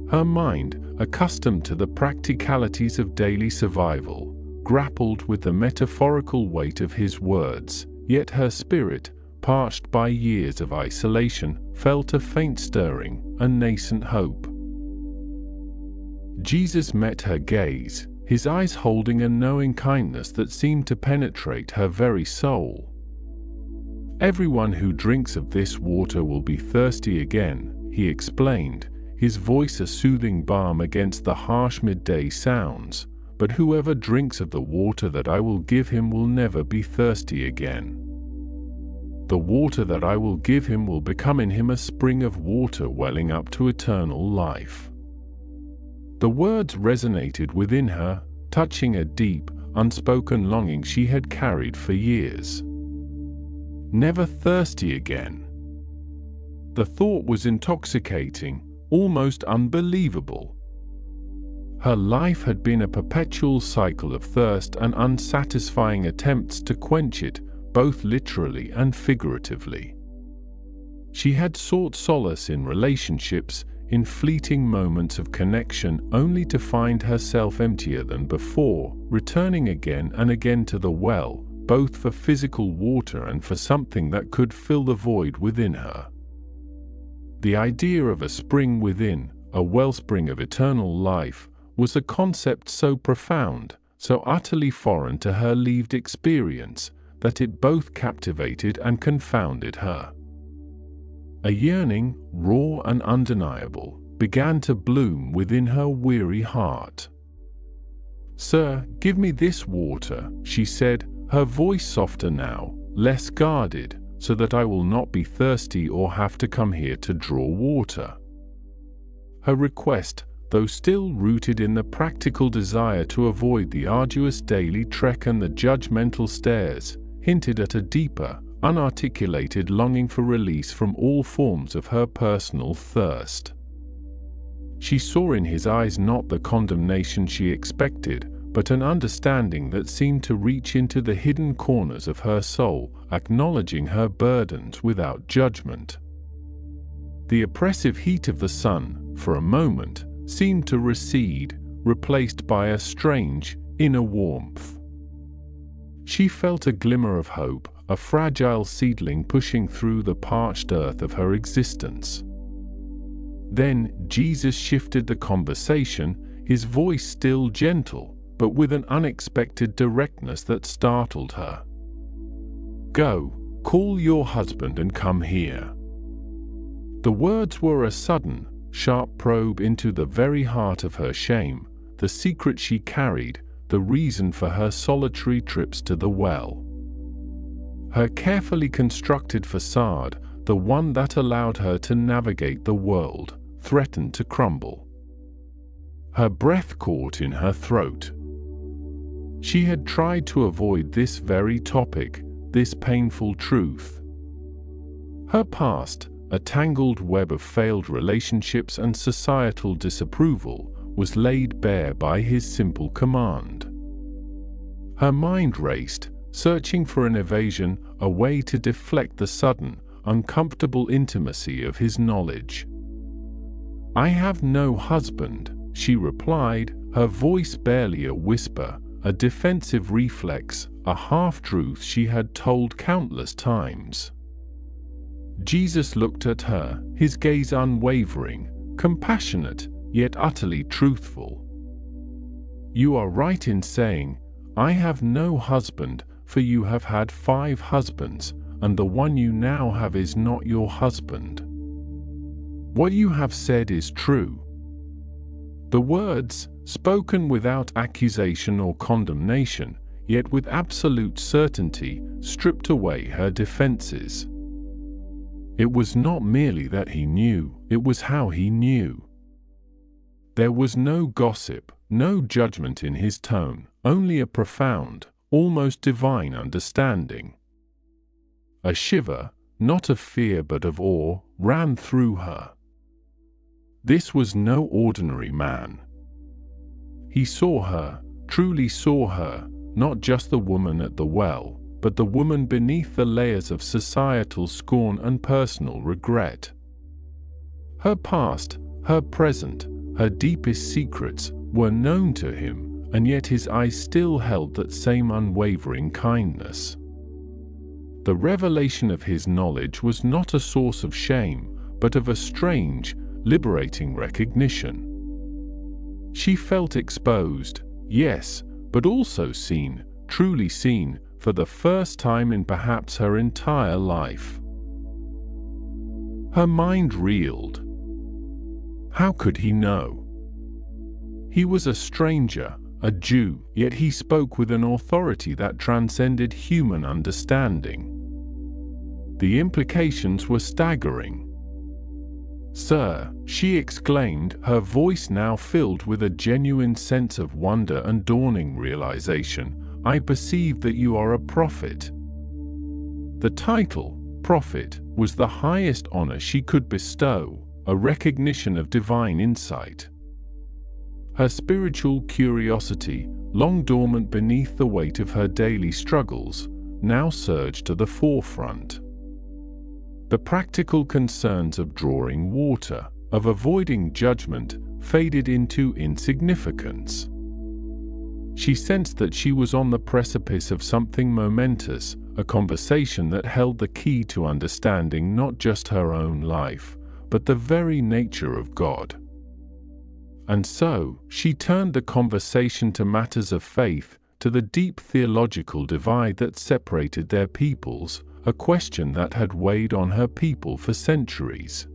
Her mind, accustomed to the practicalities of daily survival, grappled with the metaphorical weight of his words, yet her spirit, parched by years of isolation, felt a faint stirring, a nascent hope. Jesus met her gaze, his eyes holding a knowing kindness that seemed to penetrate her very soul. "Everyone who drinks of this water will be thirsty again," he explained, his voice a soothing balm against the harsh midday sounds. "But whoever drinks of the water that I will give him will never be thirsty again. The water that I will give him will become in him a spring of water welling up to eternal life." The words resonated within her, touching a deep, unspoken longing she had carried for years. Never thirsty again. The thought was intoxicating, almost unbelievable. Her life had been a perpetual cycle of thirst and unsatisfying attempts to quench it, both literally and figuratively. She had sought solace in relationships, in fleeting moments of connection, only to find herself emptier than before, returning again and again to the well, both for physical water and for something that could fill the void within her. The idea of a spring within, a wellspring of eternal life, was a concept so profound, so utterly foreign to her lived experience, that it both captivated and confounded her. A yearning, raw and undeniable, began to bloom within her weary heart. "Sir, give me this water," she said, her voice softer now, less guarded, "so that I will not be thirsty or have to come here to draw water." Her request, though still rooted in the practical desire to avoid the arduous daily trek and the judgmental stares, hinted at a deeper, unarticulated longing for release from all forms of her personal thirst. She saw in his eyes not the condemnation she expected, but an understanding that seemed to reach into the hidden corners of her soul, acknowledging her burdens without judgment. The oppressive heat of the sun, for a moment, seemed to recede, replaced by a strange, inner warmth. She felt a glimmer of hope, a fragile seedling pushing through the parched earth of her existence. Then Jesus shifted the conversation, his voice still gentle, but with an unexpected directness that startled her. "Go, call your husband and come here." The words were a sudden, sharp probe into the very heart of her shame, the secret she carried, the reason for her solitary trips to the well. Her carefully constructed facade, the one that allowed her to navigate the world, threatened to crumble. Her breath caught in her throat. She had tried to avoid this very topic, this painful truth. Her past, a tangled web of failed relationships and societal disapproval, was laid bare by his simple command. Her mind raced, searching for an evasion, a way to deflect the sudden, uncomfortable intimacy of his knowledge. "I have no husband," she replied, her voice barely a whisper, a defensive reflex, a half-truth she had told countless times. Jesus looked at her, his gaze unwavering, compassionate, yet utterly truthful. "You are right in saying, 'I have no husband,' for you have had 5 husbands, and the one you now have is not your husband. What you have said is true." The words, spoken without accusation or condemnation, yet with absolute certainty, stripped away her defenses. It was not merely that he knew, it was how he knew. There was no gossip, no judgment in his tone, only a profound, almost divine understanding. A shiver, not of fear but of awe, ran through her. This was no ordinary man. He saw her, truly saw her, not just the woman at the well, but the woman beneath the layers of societal scorn and personal regret. Her past, her present, her deepest secrets were known to him, and yet his eyes still held that same unwavering kindness. The revelation of his knowledge was not a source of shame, but of a strange, liberating recognition. She felt exposed, yes, but also seen, truly seen, for the first time in perhaps her entire life. Her mind reeled. How could he know? He was a stranger, a Jew, yet he spoke with an authority that transcended human understanding. The implications were staggering. "Sir," she exclaimed, her voice now filled with a genuine sense of wonder and dawning realization, "I perceive that you are a prophet." The title, prophet, was the highest honor she could bestow, a recognition of divine insight. Her spiritual curiosity, long dormant beneath the weight of her daily struggles, now surged to the forefront. The practical concerns of drawing water, of avoiding judgment, faded into insignificance. She sensed that she was on the precipice of something momentous, a conversation that held the key to understanding not just her own life, but the very nature of God. And so, she turned the conversation to matters of faith, to the deep theological divide that separated their peoples, a question that had weighed on her people for centuries.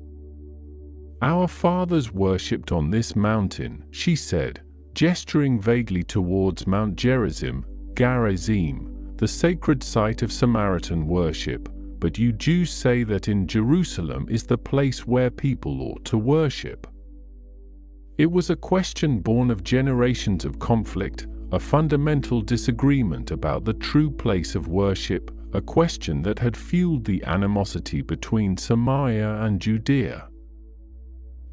"Our fathers worshipped on this mountain," she said, gesturing vaguely towards Mount Gerizim, the sacred site of Samaritan worship, "but you Jews say that in Jerusalem is the place where people ought to worship." It was a question born of generations of conflict, a fundamental disagreement about the true place of worship, a question that had fueled the animosity between Samaria and Judea.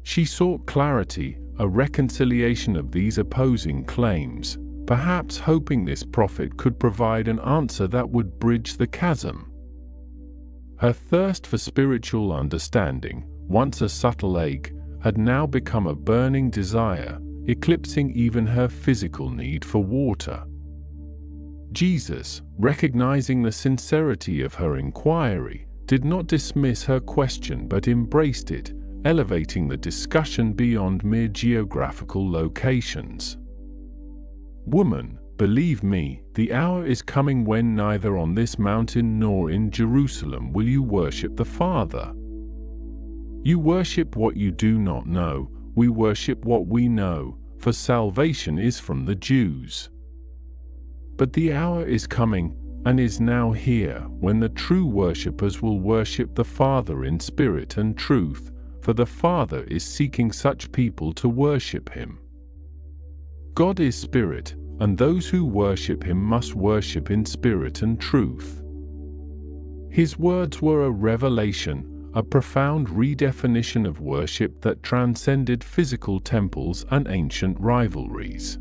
She sought clarity, a reconciliation of these opposing claims, perhaps hoping this prophet could provide an answer that would bridge the chasm. Her thirst for spiritual understanding, once a subtle ache, had now become a burning desire, eclipsing even her physical need for water. Jesus, recognizing the sincerity of her inquiry, did not dismiss her question but embraced it, elevating the discussion beyond mere geographical locations. "Woman, believe me, the hour is coming when neither on this mountain nor in Jerusalem will you worship the Father. You worship what you do not know, we worship what we know, for salvation is from the Jews. But the hour is coming, and is now here, when the true worshippers will worship the Father in spirit and truth, for the Father is seeking such people to worship Him. God is spirit, and those who worship Him must worship in spirit and truth." His words were a revelation, a profound redefinition of worship that transcended physical temples and ancient rivalries.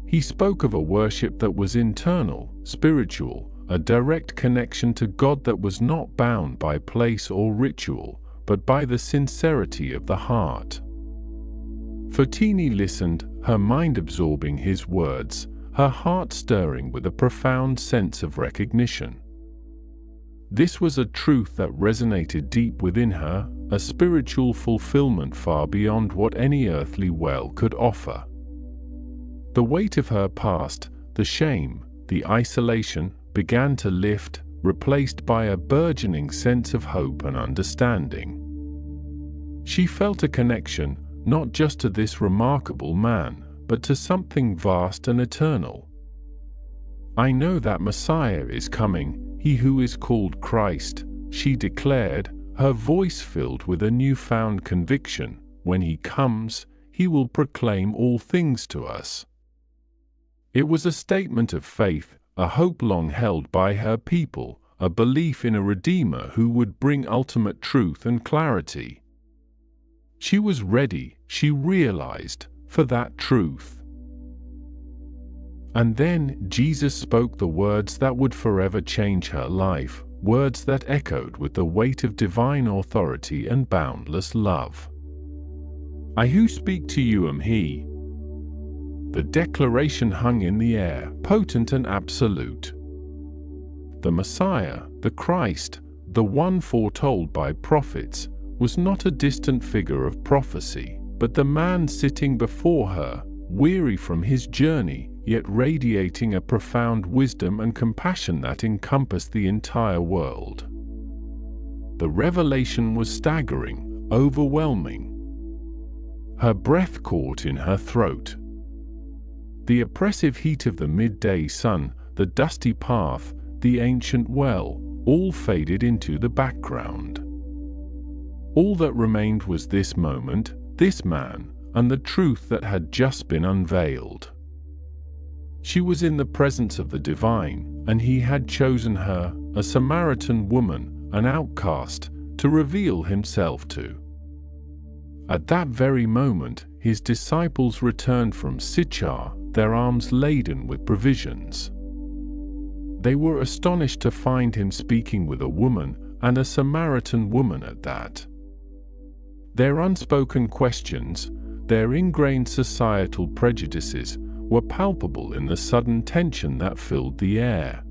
He spoke of a worship that was internal, spiritual, a direct connection to God that was not bound by place or ritual, but by the sincerity of the heart. Fotini listened, her mind absorbing his words, her heart stirring with a profound sense of recognition. This was a truth that resonated deep within her, a spiritual fulfillment far beyond what any earthly well could offer. The weight of her past, the shame, the isolation, began to lift, replaced by a burgeoning sense of hope and understanding. She felt a connection, not just to this remarkable man, but to something vast and eternal. "I know that Messiah is coming, he who is called Christ," she declared, her voice filled with a newfound conviction. "When he comes, he will proclaim all things to us." It was a statement of faith, a hope long held by her people, a belief in a Redeemer who would bring ultimate truth and clarity. She was ready, she realized, for that truth. And then Jesus spoke the words that would forever change her life, words that echoed with the weight of divine authority and boundless love. "I who speak to you am He." The declaration hung in the air, potent and absolute. The Messiah, the Christ, the one foretold by prophets, was not a distant figure of prophecy, but the man sitting before her, weary from his journey, yet radiating a profound wisdom and compassion that encompassed the entire world. The revelation was staggering, overwhelming. Her breath caught in her throat. The oppressive heat of the midday sun, the dusty path, the ancient well, all faded into the background. All that remained was this moment, this man, and the truth that had just been unveiled. She was in the presence of the divine, and he had chosen her, a Samaritan woman, an outcast, to reveal himself to. At that very moment, his disciples returned from Sychar, their arms laden with provisions. They were astonished to find him speaking with a woman, and a Samaritan woman at that. Their unspoken questions, their ingrained societal prejudices, were palpable in the sudden tension that filled the air.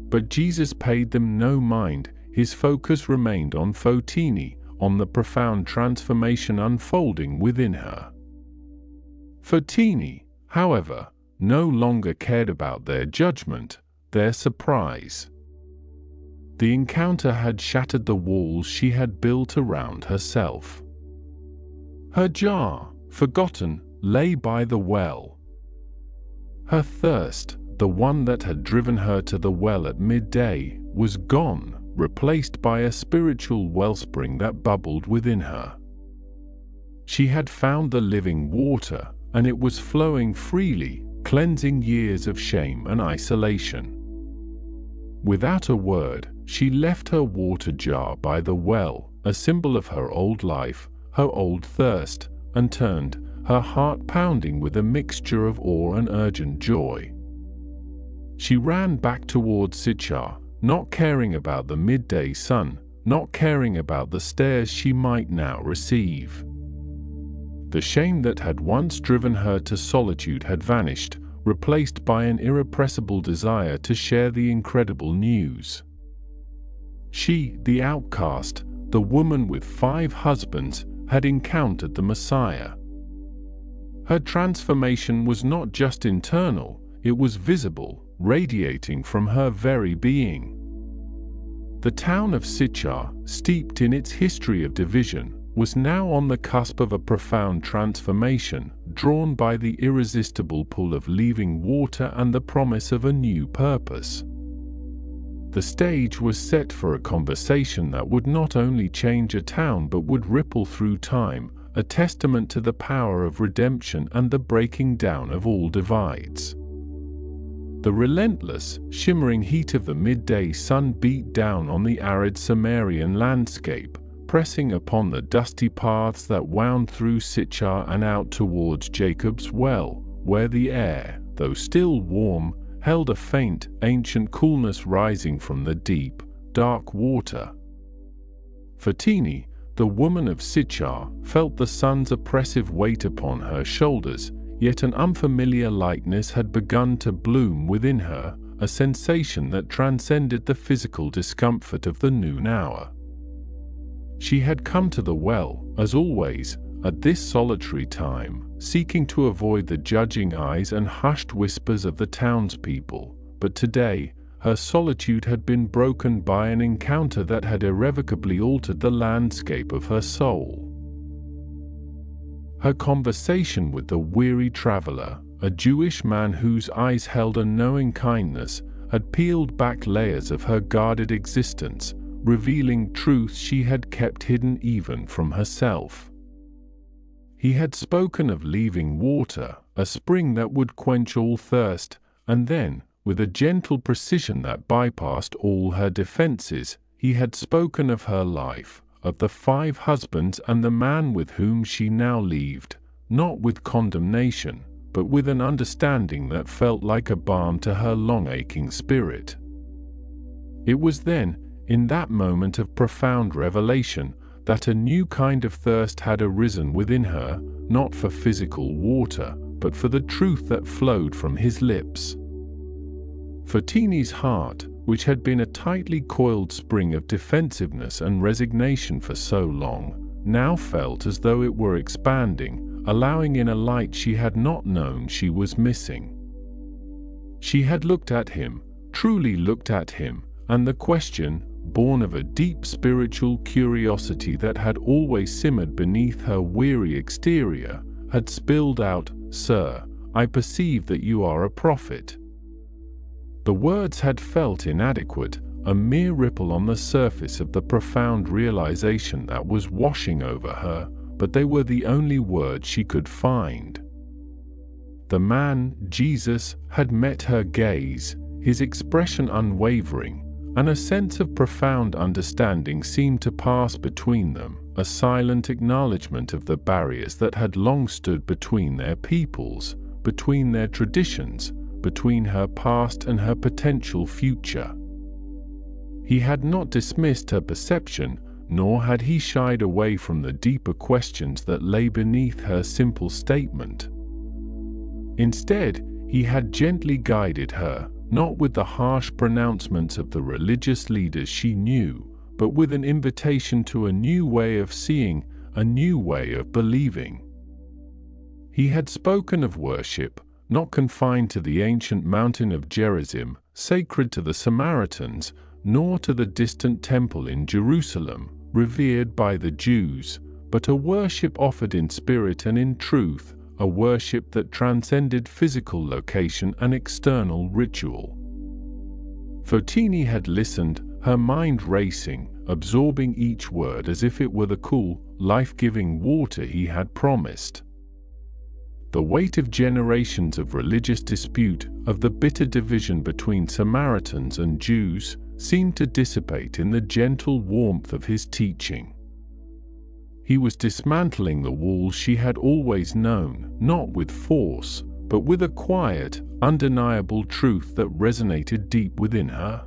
But Jesus paid them no mind. His focus remained on Fotini, on the profound transformation unfolding within her. Fotini, however, no longer cared about their judgment, their surprise. The encounter had shattered the walls she had built around herself. Her jar, forgotten, lay by the well. Her thirst, the one that had driven her to the well at midday, was gone, replaced by a spiritual wellspring that bubbled within her. She had found the living water, and it was flowing freely, cleansing years of shame and isolation. Without a word, she left her water jar by the well, a symbol of her old life, her old thirst, and turned, her heart pounding with a mixture of awe and urgent joy. She ran back towards Sychar, not caring about the midday sun, not caring about the stares she might now receive. The shame that had once driven her to solitude had vanished, replaced by an irrepressible desire to share the incredible news. She, the outcast, the woman with 5 husbands, had encountered the Messiah. Her transformation was not just internal, it was visible, radiating from her very being. The town of Sychar, steeped in its history of division, was now on the cusp of a profound transformation, drawn by the irresistible pull of living water and the promise of a new purpose. The stage was set for a conversation that would not only change a town but would ripple through time, a testament to the power of redemption and the breaking down of all divides. The relentless, shimmering heat of the midday sun beat down on the arid Samarian landscape, pressing upon the dusty paths that wound through Sychar and out towards Jacob's well, where the air, though still warm, held a faint, ancient coolness rising from the deep, dark water. Fotini, the woman of Sychar, felt the sun's oppressive weight upon her shoulders, yet an unfamiliar lightness had begun to bloom within her, a sensation that transcended the physical discomfort of the noon hour. She had come to the well, as always, at this solitary time, seeking to avoid the judging eyes and hushed whispers of the townspeople, but today, her solitude had been broken by an encounter that had irrevocably altered the landscape of her soul. Her conversation with the weary traveler, a Jewish man whose eyes held a knowing kindness, had peeled back layers of her guarded existence, revealing truths she had kept hidden even from herself. He had spoken of living water, a spring that would quench all thirst, and then, with a gentle precision that bypassed all her defenses, he had spoken of her life, of the 5 husbands and the man with whom she now lived, not with condemnation, but with an understanding that felt like a balm to her long-aching spirit. It was then, in that moment of profound revelation, that a new kind of thirst had arisen within her, not for physical water, but for the truth that flowed from his lips. Fotini's heart, which had been a tightly coiled spring of defensiveness and resignation for so long, now felt as though it were expanding, allowing in a light she had not known she was missing. She had looked at him, truly looked at him, and the question, born of a deep spiritual curiosity that had always simmered beneath her weary exterior, had spilled out, "Sir, I perceive that you are a prophet." The words had felt inadequate, a mere ripple on the surface of the profound realization that was washing over her, but they were the only words she could find. The man, Jesus, had met her gaze, his expression unwavering, and a sense of profound understanding seemed to pass between them, a silent acknowledgement of the barriers that had long stood between their peoples, between their traditions, between her past and her potential future. He had not dismissed her perception, nor had he shied away from the deeper questions that lay beneath her simple statement. Instead, he had gently guided her, not with the harsh pronouncements of the religious leaders she knew, but with an invitation to a new way of seeing, a new way of believing. He had spoken of worship, not confined to the ancient mountain of Gerizim, sacred to the Samaritans, nor to the distant temple in Jerusalem, revered by the Jews, but a worship offered in spirit and in truth, a worship that transcended physical location and external ritual. Fotini had listened, her mind racing, absorbing each word as if it were the cool, life-giving water he had promised. The weight of generations of religious dispute, of the bitter division between Samaritans and Jews, seemed to dissipate in the gentle warmth of his teaching. He was dismantling the walls she had always known, not with force, but with a quiet, undeniable truth that resonated deep within her.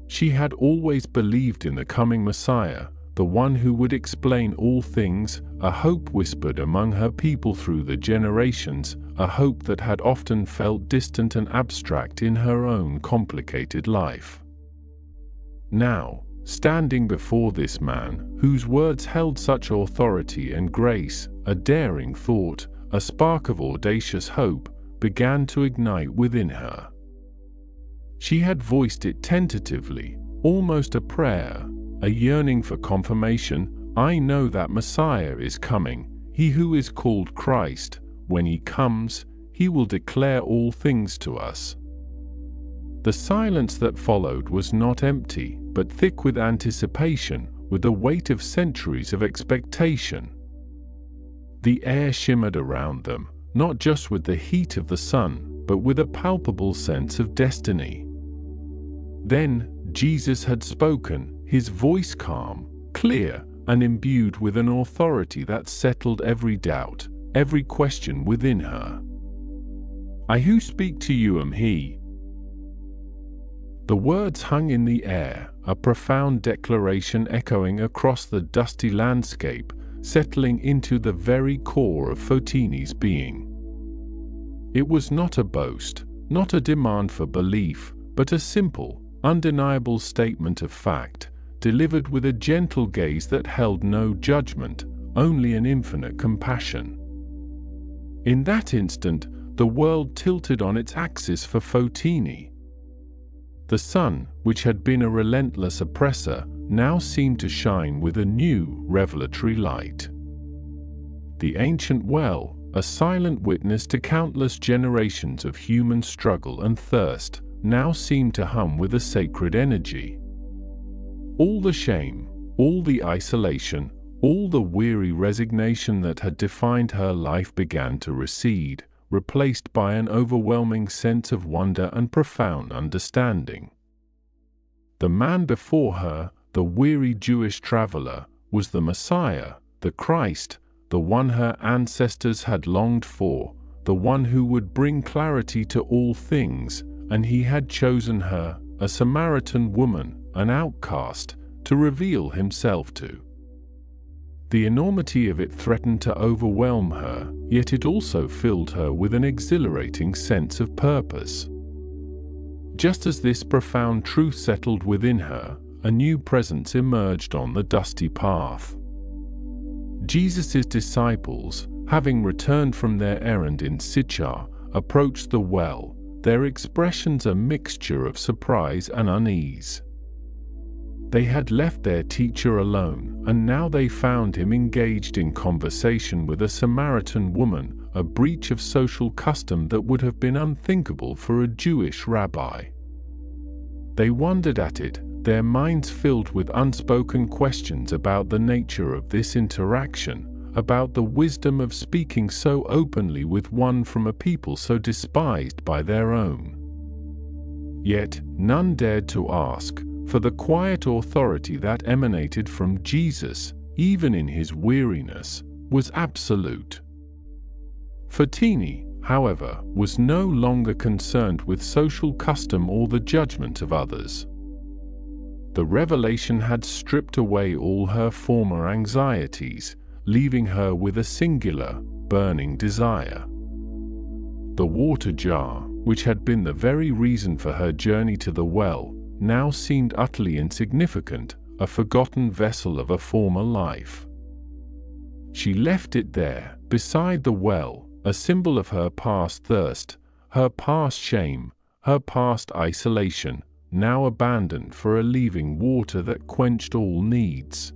She had always believed in the coming Messiah, the one who would explain all things, a hope whispered among her people through the generations, a hope that had often felt distant and abstract in her own complicated life. Now, standing before this man, whose words held such authority and grace, a daring thought, a spark of audacious hope, began to ignite within her. She had voiced it tentatively, almost a prayer, a yearning for confirmation. I know that Messiah is coming, he who is called Christ. When he comes, he will declare all things to us. The silence that followed was not empty, but thick with anticipation, with the weight of centuries of expectation. The air shimmered around them, not just with the heat of the sun, but with a palpable sense of destiny. Then, Jesus had spoken, his voice calm, clear, and imbued with an authority that settled every doubt, every question within her. I who speak to you am he. The words hung in the air, a profound declaration echoing across the dusty landscape, settling into the very core of Fotini's being. It was not a boast, not a demand for belief, but a simple, undeniable statement of fact, delivered with a gentle gaze that held no judgment, only an infinite compassion. In that instant, the world tilted on its axis for Fotini. The sun, which had been a relentless oppressor, now seemed to shine with a new, revelatory light. The ancient well, a silent witness to countless generations of human struggle and thirst, now seemed to hum with a sacred energy. All the shame, all the isolation, all the weary resignation that had defined her life began to recede, replaced by an overwhelming sense of wonder and profound understanding. The man before her, the weary Jewish traveler, was the Messiah, the Christ, the one her ancestors had longed for, the one who would bring clarity to all things, and he had chosen her, a Samaritan woman, an outcast, to reveal himself to. The enormity of it threatened to overwhelm her, yet it also filled her with an exhilarating sense of purpose. Just as this profound truth settled within her, a new presence emerged on the dusty path. Jesus' disciples, having returned from their errand in Sychar, approached the well, their expressions a mixture of surprise and unease. They had left their teacher alone, and now they found him engaged in conversation with a Samaritan woman, a breach of social custom that would have been unthinkable for a Jewish rabbi. They wondered at it, their minds filled with unspoken questions about the nature of this interaction, about the wisdom of speaking so openly with one from a people so despised by their own. Yet, none dared to ask, for the quiet authority that emanated from Jesus, even in his weariness, was absolute. Fotini, however, was no longer concerned with social custom or the judgment of others. The revelation had stripped away all her former anxieties, leaving her with a singular, burning desire. The water jar, which had been the very reason for her journey to the well, now seemed utterly insignificant, a forgotten vessel of a former life. She left it there, beside the well, a symbol of her past thirst, her past shame, her past isolation, now abandoned for a living water that quenched all needs.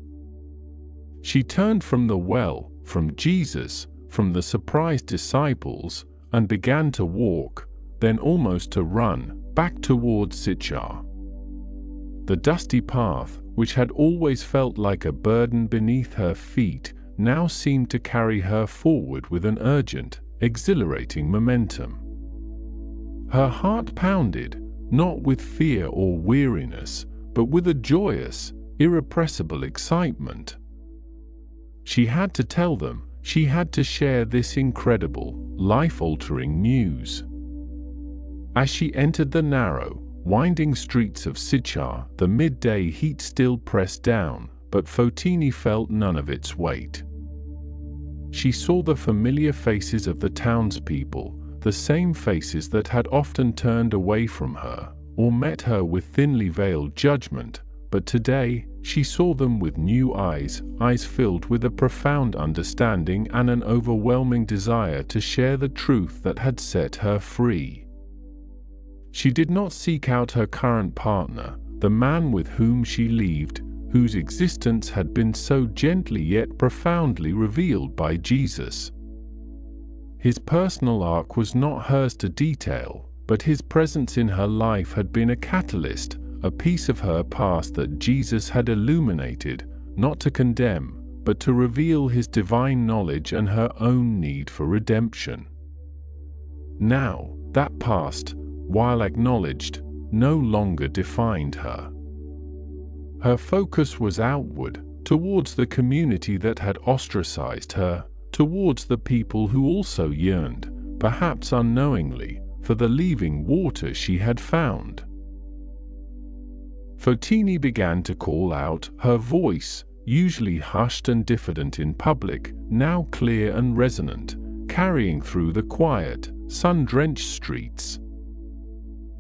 She turned from the well, from Jesus, from the surprised disciples, and began to walk, then almost to run, back towards Sychar. The dusty path, which had always felt like a burden beneath her feet, now seemed to carry her forward with an urgent, exhilarating momentum. Her heart pounded, not with fear or weariness, but with a joyous, irrepressible excitement. She had to tell them, she had to share this incredible, life-altering news. As she entered the narrow, winding streets of Sychar, the midday heat still pressed down, but Fotini felt none of its weight. She saw the familiar faces of the townspeople, the same faces that had often turned away from her, or met her with thinly veiled judgment, but today she saw them with new eyes, eyes filled with a profound understanding and an overwhelming desire to share the truth that had set her free. She did not seek out her current partner, the man with whom she lived, whose existence had been so gently yet profoundly revealed by Jesus. His personal arc was not hers to detail, but his presence in her life had been a catalyst, a piece of her past that Jesus had illuminated, not to condemn, but to reveal his divine knowledge and her own need for redemption. Now, that past, while acknowledged, no longer defined her. Her focus was outward, towards the community that had ostracized her, towards the people who also yearned, perhaps unknowingly, for the living water she had found. Fotini began to call out, her voice, usually hushed and diffident in public, now clear and resonant, carrying through the quiet, sun-drenched streets.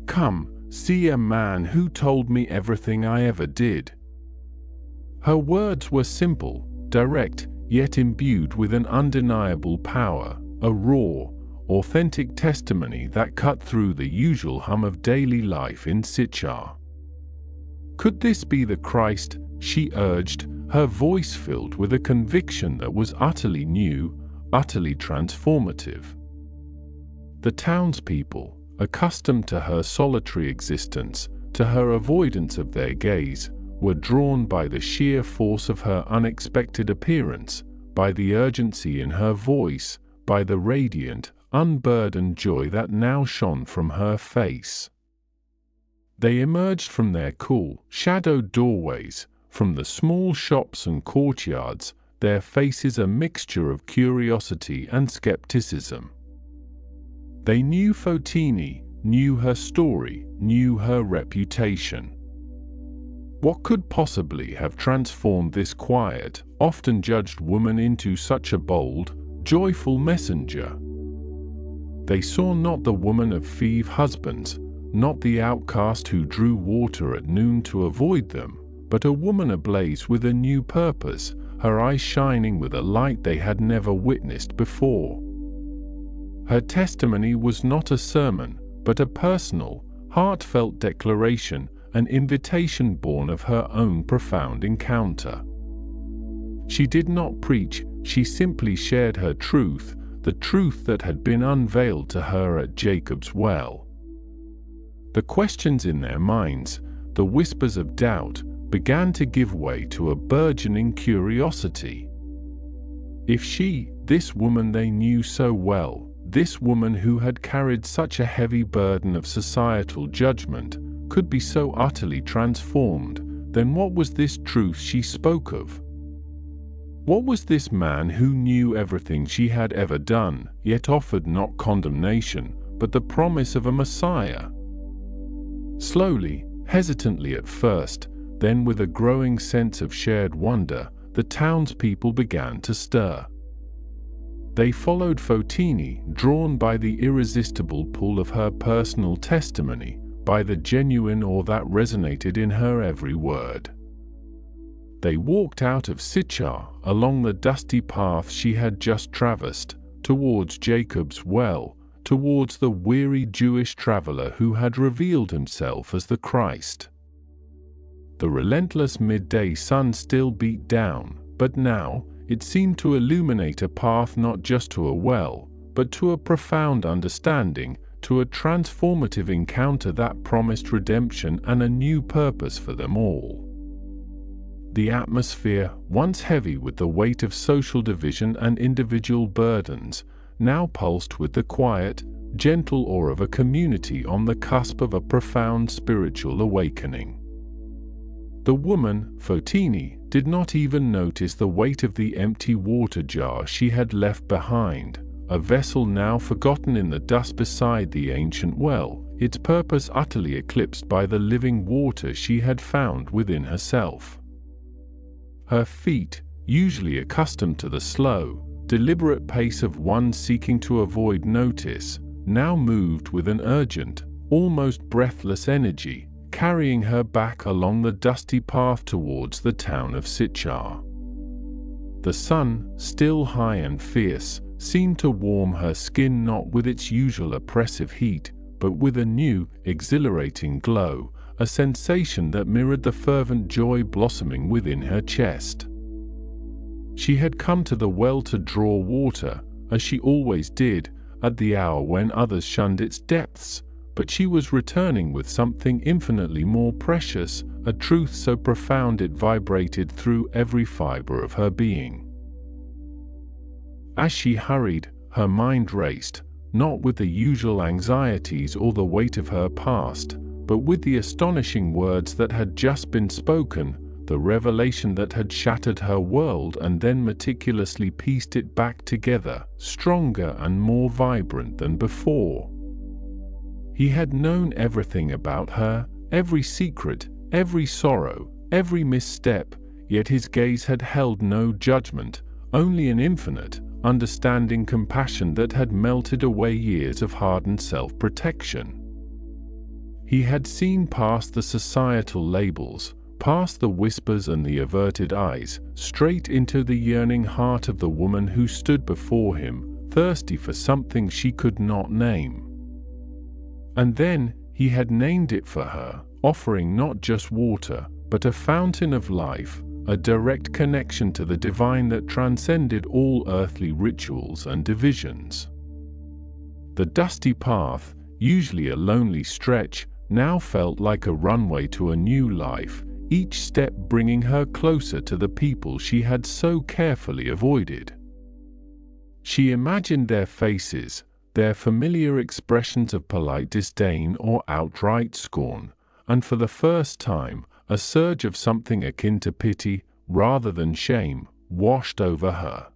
"Come, see a man who told me everything I ever did." Her words were simple, direct, yet imbued with an undeniable power, a raw, authentic testimony that cut through the usual hum of daily life in Sychar. Could this be the Christ, she urged, her voice filled with a conviction that was utterly new, utterly transformative. The townspeople, accustomed to her solitary existence, to her avoidance of their gaze, were drawn by the sheer force of her unexpected appearance, by the urgency in her voice, by the radiant, unburdened joy that now shone from her face. They emerged from their cool, shadowed doorways, from the small shops and courtyards, their faces a mixture of curiosity and skepticism. They knew Fotini, knew her story, knew her reputation. What could possibly have transformed this quiet, often judged woman into such a bold, joyful messenger? They saw not the woman of 5 husbands, not the outcast who drew water at noon to avoid them, but a woman ablaze with a new purpose, her eyes shining with a light they had never witnessed before. Her testimony was not a sermon, but a personal, heartfelt declaration, an invitation born of her own profound encounter. She did not preach, she simply shared her truth, the truth that had been unveiled to her at Jacob's well. The questions in their minds, the whispers of doubt, began to give way to a burgeoning curiosity. If she, this woman they knew so well, this woman who had carried such a heavy burden of societal judgment, could be so utterly transformed, then what was this truth she spoke of? What was this man who knew everything she had ever done, yet offered not condemnation, but the promise of a Messiah? Slowly, hesitantly at first, Then, with a growing sense of shared wonder, the townspeople began to stir. They followed Fotini, drawn by the irresistible pull of her personal testimony, by the genuine awe that resonated in her every word. They walked out of Sychar, along the dusty path she had just traversed, towards Jacob's well, towards the weary Jewish traveler who had revealed himself as the Christ. The relentless midday sun still beat down, but now it seemed to illuminate a path not just to a well, but to a profound understanding, to a transformative encounter that promised redemption and a new purpose for them all. The atmosphere, once heavy with the weight of social division and individual burdens, now pulsed with the quiet, gentle awe of a community on the cusp of a profound spiritual awakening. The woman, Fotini, did not even notice the weight of the empty water jar she had left behind, a vessel now forgotten in the dust beside the ancient well, its purpose utterly eclipsed by the living water she had found within herself. Her feet, usually accustomed to the slow, deliberate pace of one seeking to avoid notice, now moved with an urgent, almost breathless energy, carrying her back along the dusty path towards the town of Sychar. The sun, still high and fierce, seemed to warm her skin not with its usual oppressive heat, but with a new, exhilarating glow, a sensation that mirrored the fervent joy blossoming within her chest. She had come to the well to draw water, as she always did, at the hour when others shunned its depths, but she was returning with something infinitely more precious, a truth so profound it vibrated through every fiber of her being. As she hurried, her mind raced, not with the usual anxieties or the weight of her past, but with the astonishing words that had just been spoken, the revelation that had shattered her world and then meticulously pieced it back together, stronger and more vibrant than before. He had known everything about her, every secret, every sorrow, every misstep, yet his gaze had held no judgment, only an infinite, understanding compassion that had melted away years of hardened self-protection. He had seen past the societal labels, past the whispers and the averted eyes, straight into the yearning heart of the woman who stood before him, thirsty for something she could not name. And then he had named it for her, offering not just water, but a fountain of life, a direct connection to the divine that transcended all earthly rituals and divisions. The dusty path, usually a lonely stretch, now felt like a runway to a new life, each step bringing her closer to the people she had so carefully avoided. She imagined their faces, their familiar expressions of polite disdain or outright scorn, and for the first time, a surge of something akin to pity, rather than shame, washed over her.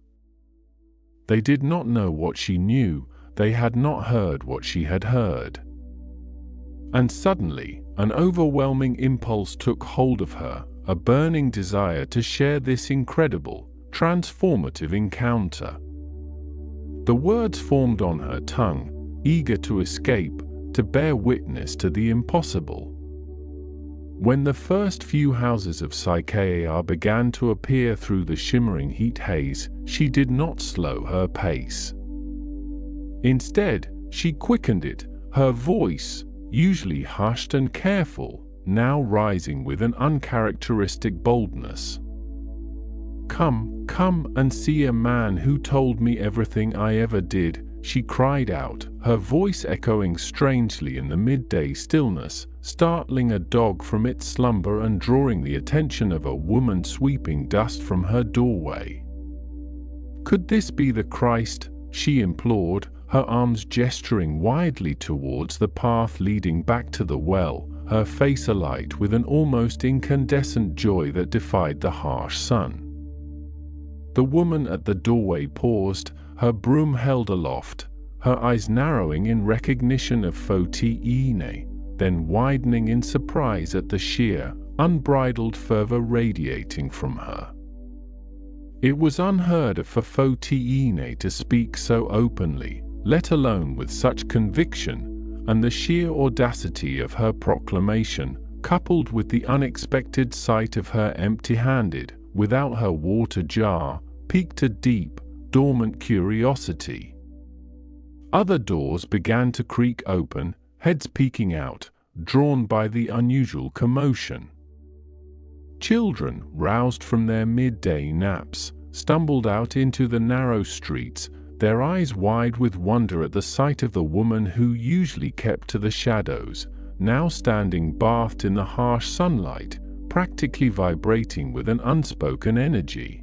They did not know what she knew, they had not heard what she had heard. And suddenly, an overwhelming impulse took hold of her, a burning desire to share this incredible, transformative encounter. The words formed on her tongue, eager to escape, to bear witness to the impossible. When the first few houses of Sychar began to appear through the shimmering heat haze, she did not slow her pace. Instead, she quickened it, her voice, usually hushed and careful, now rising with an uncharacteristic boldness. "Come, come and see a man who told me everything I ever did," she cried out, her voice echoing strangely in the midday stillness, startling a dog from its slumber and drawing the attention of a woman sweeping dust from her doorway. Could this be the Christ? She implored, her arms gesturing widely towards the path leading back to the well, her face alight with an almost incandescent joy that defied the harsh sun. The woman at the doorway paused, her broom held aloft, her eyes narrowing in recognition of Fotini, then widening in surprise at the sheer, unbridled fervor radiating from her. It was unheard of for Fotine to speak so openly, let alone with such conviction, and the sheer audacity of her proclamation, coupled with the unexpected sight of her empty-handed, without her water jar, piqued a deep, dormant curiosity. Other doors began to creak open, heads peeking out, drawn by the unusual commotion. Children, roused from their midday naps, stumbled out into the narrow streets, their eyes wide with wonder at the sight of the woman who usually kept to the shadows, now standing bathed in the harsh sunlight, practically vibrating with an unspoken energy.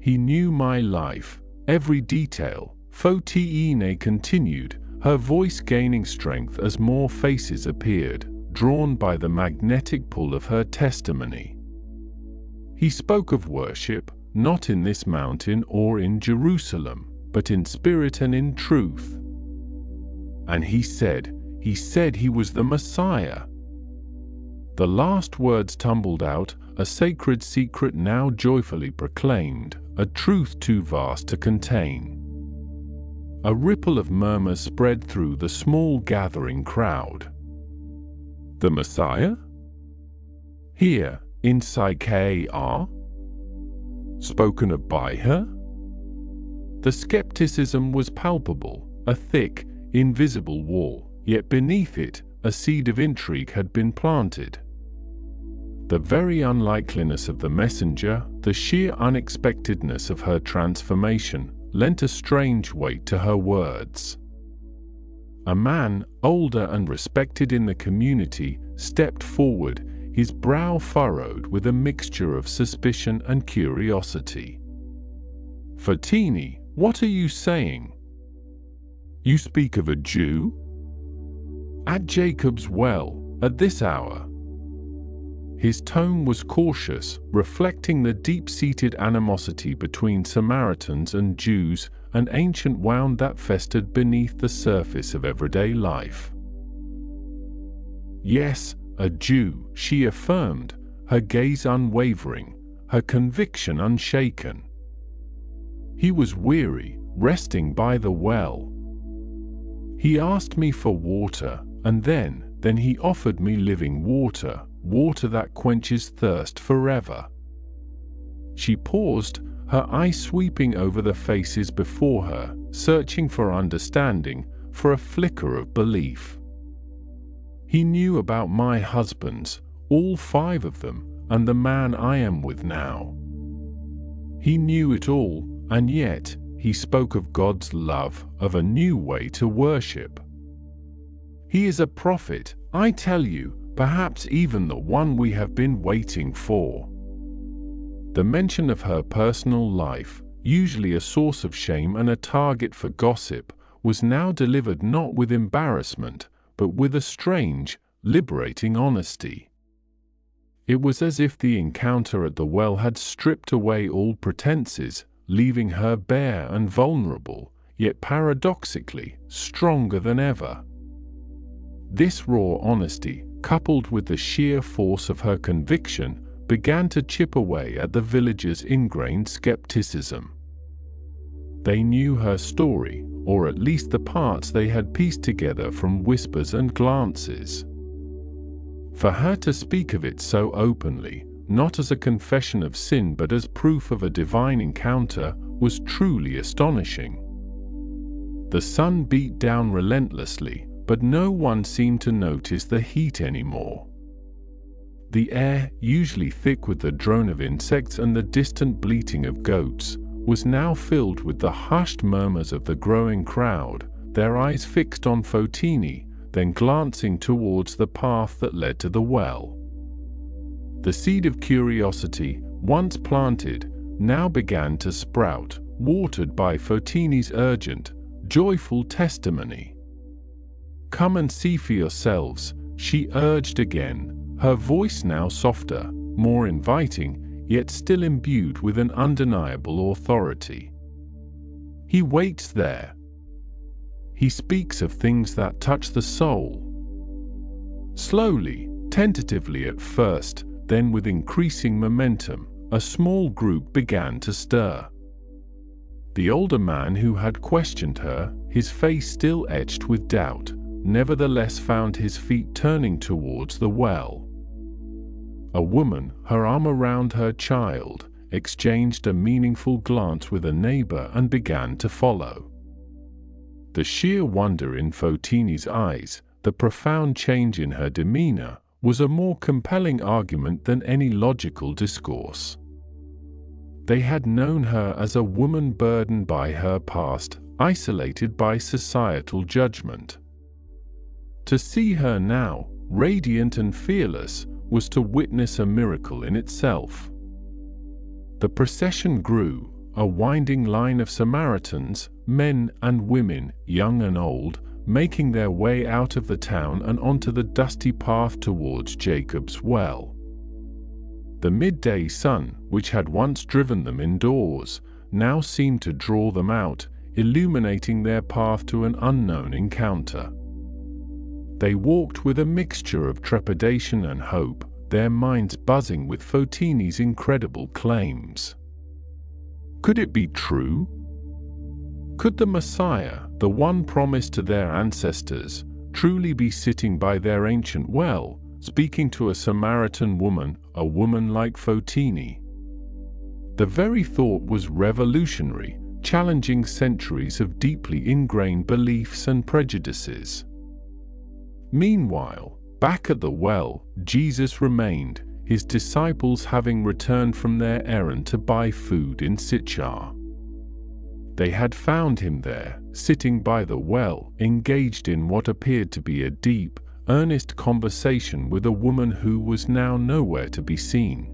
He knew my life, every detail, Fotine continued, her voice gaining strength as more faces appeared, drawn by the magnetic pull of her testimony. He spoke of worship, not in this mountain or in Jerusalem, but in spirit and in truth. And he said he was the Messiah. The last words tumbled out, a sacred secret now joyfully proclaimed, a truth too vast to contain. A ripple of murmurs spread through the small gathering crowd. The Messiah? Here, in Psyche-R? Spoken of by her? The skepticism was palpable, a thick, invisible wall, yet beneath it, a seed of intrigue had been planted. The very unlikeliness of the messenger, the sheer unexpectedness of her transformation, lent a strange weight to her words. A man, older and respected in the community, stepped forward, his brow furrowed with a mixture of suspicion and curiosity. "Fotine, what are you saying? You speak of a Jew? At Jacob's well, at this hour?" His tone was cautious, reflecting the deep-seated animosity between Samaritans and Jews, an ancient wound that festered beneath the surface of everyday life. "Yes, a Jew," she affirmed, her gaze unwavering, her conviction unshaken. "He was weary, resting by the well. He asked me for water, and then he offered me living water, water that quenches thirst forever." She paused, her eyes sweeping over the faces before her, searching for understanding, for a flicker of belief. "He knew about my husbands, all 5 of them, and the man I am with now. He knew it all, and yet he spoke of God's love, of a new way to worship. He is a prophet, I tell you, perhaps even the one we have been waiting for." The mention of her personal life, usually a source of shame and a target for gossip, was now delivered not with embarrassment, but with a strange, liberating honesty. It was as if the encounter at the well had stripped away all pretenses, leaving her bare and vulnerable, yet paradoxically, stronger than ever. This raw honesty, coupled with the sheer force of her conviction, began to chip away at the villagers' ingrained skepticism. They knew her story, or at least the parts they had pieced together from whispers and glances. For her to speak of it so openly, not as a confession of sin but as proof of a divine encounter, was truly astonishing. The sun beat down relentlessly, but no one seemed to notice the heat anymore. The air, usually thick with the drone of insects and the distant bleating of goats, was now filled with the hushed murmurs of the growing crowd, their eyes fixed on Fotine, then glancing towards the path that led to the well. The seed of curiosity, once planted, now began to sprout, watered by Fotine's urgent, joyful testimony. "Come and see for yourselves," she urged again, her voice now softer, more inviting, yet still imbued with an undeniable authority. "He waits there. He speaks of things that touch the soul. Slowly, Tentatively at first, then with increasing momentum, a small group began to stir. The older man who had questioned her, his face still etched with doubt, nevertheless found his feet turning towards the well. A woman, her arm around her child, exchanged a meaningful glance with a neighbor and began to follow. The sheer wonder in Fotini's eyes, the profound change in her demeanor, was a more compelling argument than any logical discourse. They had known her as a woman burdened by her past, isolated by societal judgment. To see her now, radiant and fearless, was to witness a miracle in itself. The procession grew, a winding line of Samaritans, men and women, young and old, making their way out of the town and onto the dusty path towards Jacob's well. The midday sun, which had once driven them indoors, now seemed to draw them out, illuminating their path to an unknown encounter. They walked with a mixture of trepidation and hope, their minds buzzing with Fotini's incredible claims. Could it be true? Could the Messiah, the one promised to their ancestors, truly be sitting by their ancient well, speaking to a Samaritan woman, a woman like Fotini? The very thought was revolutionary, challenging centuries of deeply ingrained beliefs and prejudices. Meanwhile, back at the well, Jesus remained, his disciples having returned from their errand to buy food in Sychar. They had found him there, sitting by the well, engaged in what appeared to be a deep, earnest conversation with a woman who was now nowhere to be seen.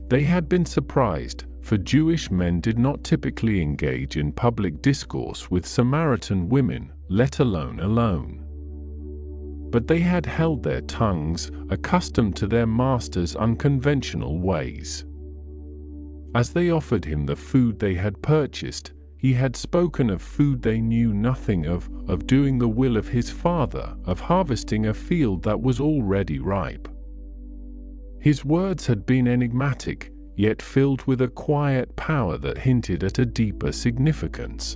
They had been surprised, for Jewish men did not typically engage in public discourse with Samaritan women, let alone. But they had held their tongues, accustomed to their master's unconventional ways. As they offered him the food they had purchased, he had spoken of food they knew nothing of doing the will of his Father, of harvesting a field that was already ripe. His words had been enigmatic, yet filled with a quiet power that hinted at a deeper significance.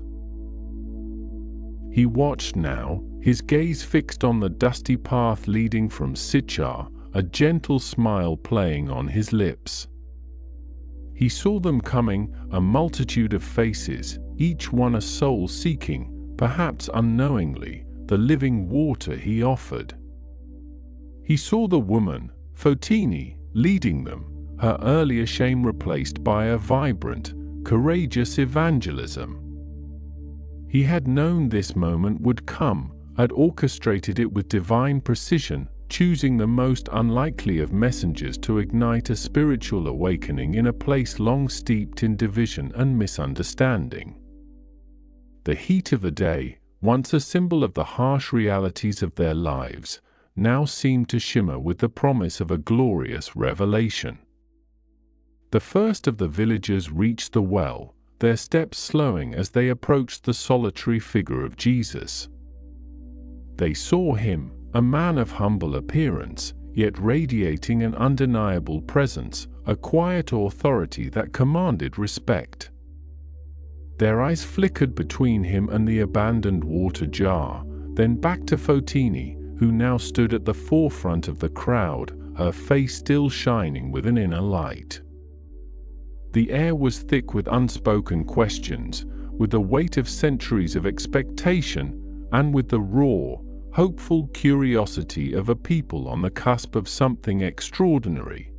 He watched now, his gaze fixed on the dusty path leading from Sychar, a gentle smile playing on his lips. He saw them coming, a multitude of faces, each one a soul seeking, perhaps unknowingly, the living water he offered. He saw the woman, Fotini, leading them, her earlier shame replaced by a vibrant, courageous evangelism. He had known this moment would come, had orchestrated it with divine precision, choosing the most unlikely of messengers to ignite a spiritual awakening in a place long steeped in division and misunderstanding. The heat of the day, once a symbol of the harsh realities of their lives, now seemed to shimmer with the promise of a glorious revelation. The first of the villagers reached the well, their steps slowing as they approached the solitary figure of Jesus. They saw him, a man of humble appearance, yet radiating an undeniable presence, a quiet authority that commanded respect. Their eyes flickered between him and the abandoned water jar, then back to Fotini, who now stood at the forefront of the crowd, her face still shining with an inner light. The air was thick with unspoken questions, with the weight of centuries of expectation, and with the raw, hopeful curiosity of a people on the cusp of something extraordinary.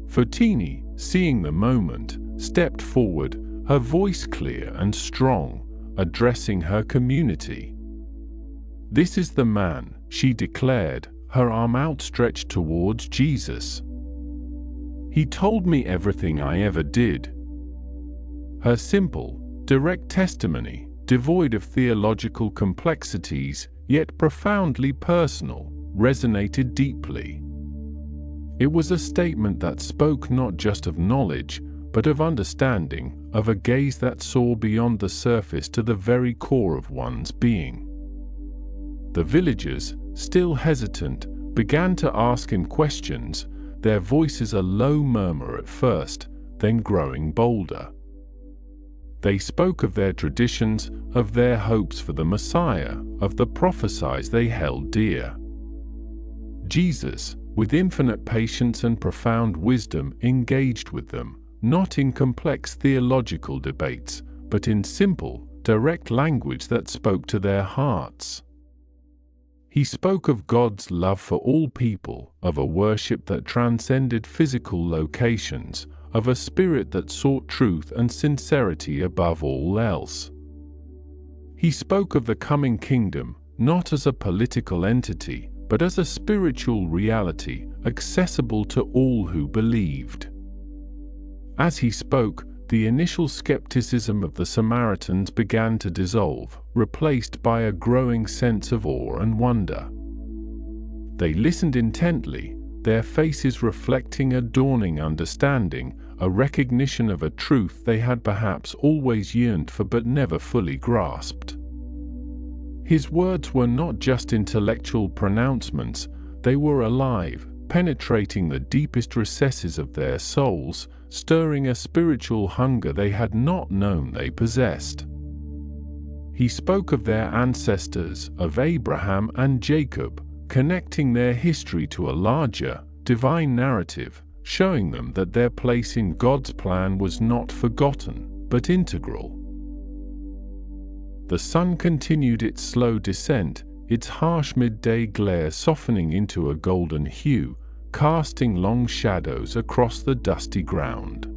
Fotini, seeing the moment, stepped forward, her voice clear and strong, addressing her community. "This is the man," she declared, her arm outstretched towards Jesus. "He told me everything I ever did." Her simple, direct testimony, devoid of theological complexities, yet profoundly personal, resonated deeply. It was a statement that spoke not just of knowledge, but of understanding, of a gaze that saw beyond the surface to the very core of one's being. The villagers, still hesitant, began to ask him questions, their voices a low murmur at first, then growing bolder. They spoke of their traditions, of their hopes for the Messiah, of the prophecies they held dear. Jesus, with infinite patience and profound wisdom, engaged with them, not in complex theological debates, but in simple, direct language that spoke to their hearts. He spoke of God's love for all people, of a worship that transcended physical locations, of a spirit that sought truth and sincerity above all else. He spoke of the coming kingdom, not as a political entity, but as a spiritual reality, accessible to all who believed. As he spoke, the initial skepticism of the Samaritans began to dissolve, replaced by a growing sense of awe and wonder. They listened intently, their faces reflecting a dawning understanding, a recognition of a truth they had perhaps always yearned for but never fully grasped. His words were not just intellectual pronouncements, they were alive, penetrating the deepest recesses of their souls, stirring a spiritual hunger they had not known they possessed. He spoke of their ancestors, of Abraham and Jacob, connecting their history to a larger, divine narrative, showing them that their place in God's plan was not forgotten, but integral. The sun continued its slow descent, its harsh midday glare softening into a golden hue, casting long shadows across the dusty ground.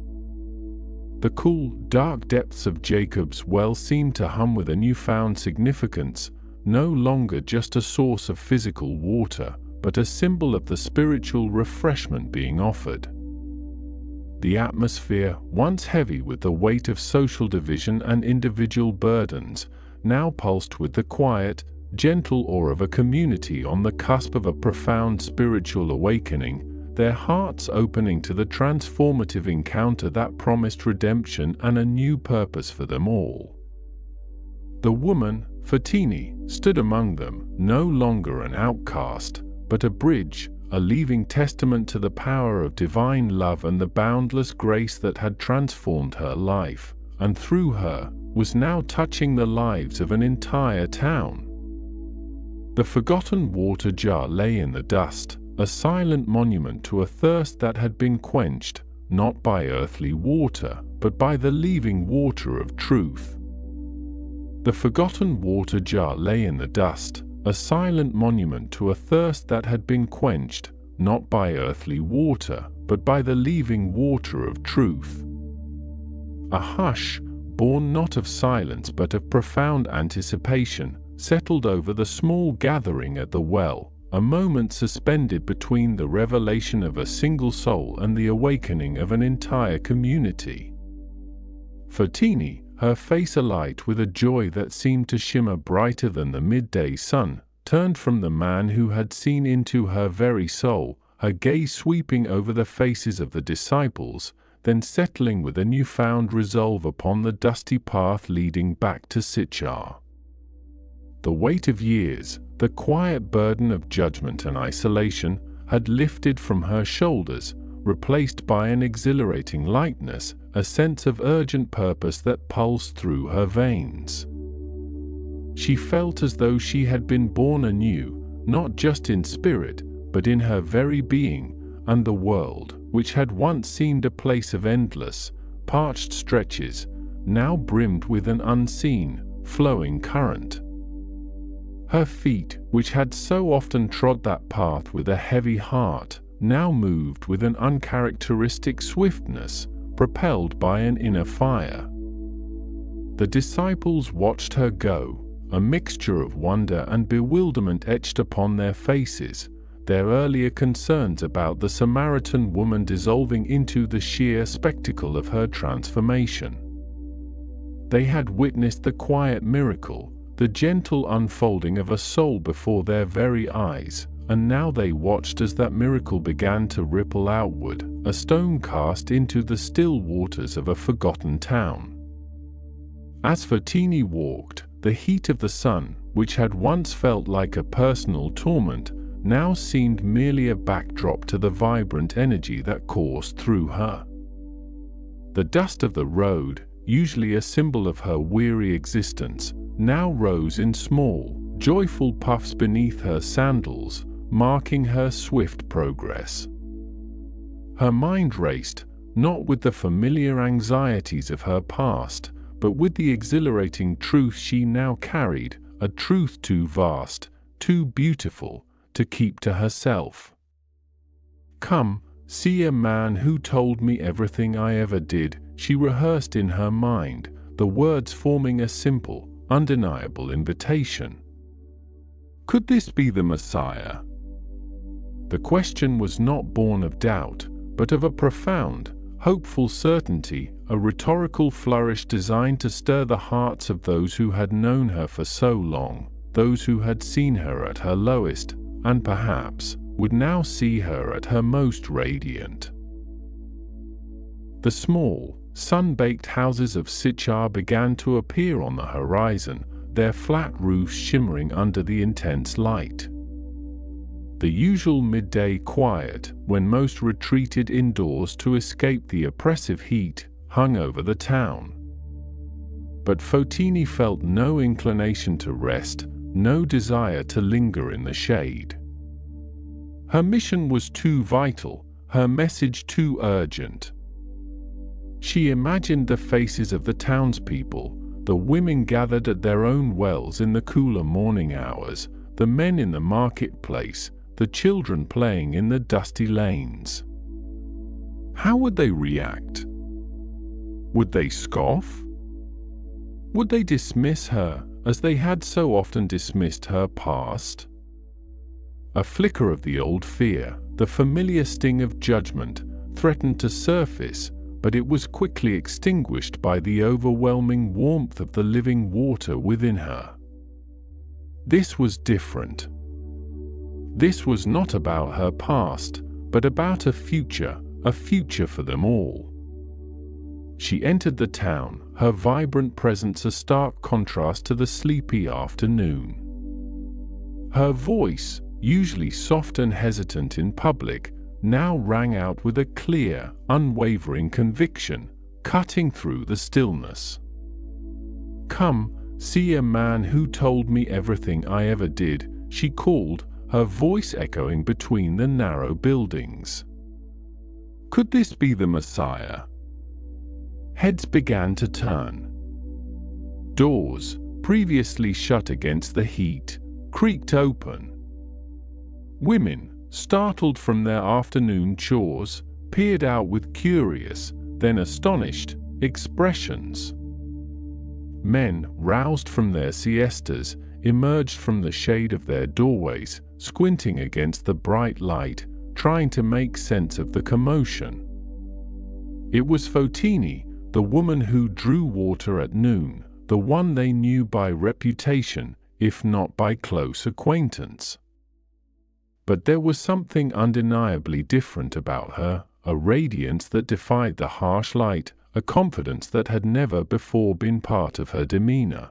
The cool, dark depths of Jacob's well seemed to hum with a newfound significance, no longer just a source of physical water, but a symbol of the spiritual refreshment being offered. The atmosphere, once heavy with the weight of social division and individual burdens, now pulsed with the quiet, gentle awe of a community on the cusp of a profound spiritual awakening, their hearts opening to the transformative encounter that promised redemption and a new purpose for them all. The woman, Fatini, stood among them, no longer an outcast, but a bridge, a living testament to the power of divine love and the boundless grace that had transformed her life, and through her, was now touching the lives of an entire town. The forgotten water jar lay in the dust, a silent monument to a thirst that had been quenched, not by earthly water, but by the living water of truth. The forgotten water jar lay in the dust, a silent monument to a thirst that had been quenched, not by earthly water, but by the living water of truth. A hush, born not of silence but of profound anticipation, settled over the small gathering at the well, a moment suspended between the revelation of a single soul and the awakening of an entire community. Fatini, her face alight with a joy that seemed to shimmer brighter than the midday sun, turned from the man who had seen into her very soul, her gaze sweeping over the faces of the disciples, then settling with a newfound resolve upon the dusty path leading back to Sychar. The weight of years, the quiet burden of judgment and isolation, had lifted from her shoulders, replaced by an exhilarating lightness, a sense of urgent purpose that pulsed through her veins. She felt as though she had been born anew, not just in spirit, but in her very being, and the world, which had once seemed a place of endless, parched stretches, now brimmed with an unseen, flowing current. Her feet, which had so often trod that path with a heavy heart, now moved with an uncharacteristic swiftness, propelled by an inner fire. The disciples watched her go, a mixture of wonder and bewilderment etched upon their faces, their earlier concerns about the Samaritan woman dissolving into the sheer spectacle of her transformation. They had witnessed the quiet miracle, the gentle unfolding of a soul before their very eyes, and now they watched as that miracle began to ripple outward, a stone cast into the still waters of a forgotten town. As Fatini walked, the heat of the sun, which had once felt like a personal torment, now seemed merely a backdrop to the vibrant energy that coursed through her. The dust of the road, usually a symbol of her weary existence, now rose in small, joyful puffs beneath her sandals, marking her swift progress. Her mind raced, not with the familiar anxieties of her past, but with the exhilarating truth she now carried, a truth too vast, too beautiful, to keep to herself. "Come, see a man who told me everything I ever did," she rehearsed in her mind, the words forming a simple, undeniable invitation. Could this be the Messiah? The question was not born of doubt, but of a profound, hopeful certainty, a rhetorical flourish designed to stir the hearts of those who had known her for so long, those who had seen her at her lowest, and perhaps would now see her at her most radiant. The small, sun-baked houses of Sichar began to appear on the horizon, their flat roofs shimmering under the intense light. The usual midday quiet, when most retreated indoors to escape the oppressive heat, hung over the town. But Fotini felt no inclination to rest, no desire to linger in the shade. Her mission was too vital, her message too urgent. She imagined the faces of the townspeople, the women gathered at their own wells in the cooler morning hours, the men in the marketplace, the children playing in the dusty lanes. How would they react? Would they scoff? Would they dismiss her, as they had so often dismissed her past? A flicker of the old fear, the familiar sting of judgment, threatened to surface, but it was quickly extinguished by the overwhelming warmth of the living water within her. This was different. This was not about her past, but about a future for them all. She entered the town, her vibrant presence a stark contrast to the sleepy afternoon. Her voice, usually soft and hesitant in public, now rang out with a clear, unwavering conviction, cutting through the stillness. "Come, see a man who told me everything I ever did," she called, her voice echoing between the narrow buildings. Could this be the Messiah? Heads began to turn. Doors, previously shut against the heat, creaked open. Women, startled from their afternoon chores, peered out with curious, then astonished, expressions. Men, roused from their siestas, emerged from the shade of their doorways, squinting against the bright light, trying to make sense of the commotion. It was Fotini, the woman who drew water at noon, the one they knew by reputation, if not by close acquaintance. But there was something undeniably different about her, a radiance that defied the harsh light, a confidence that had never before been part of her demeanor.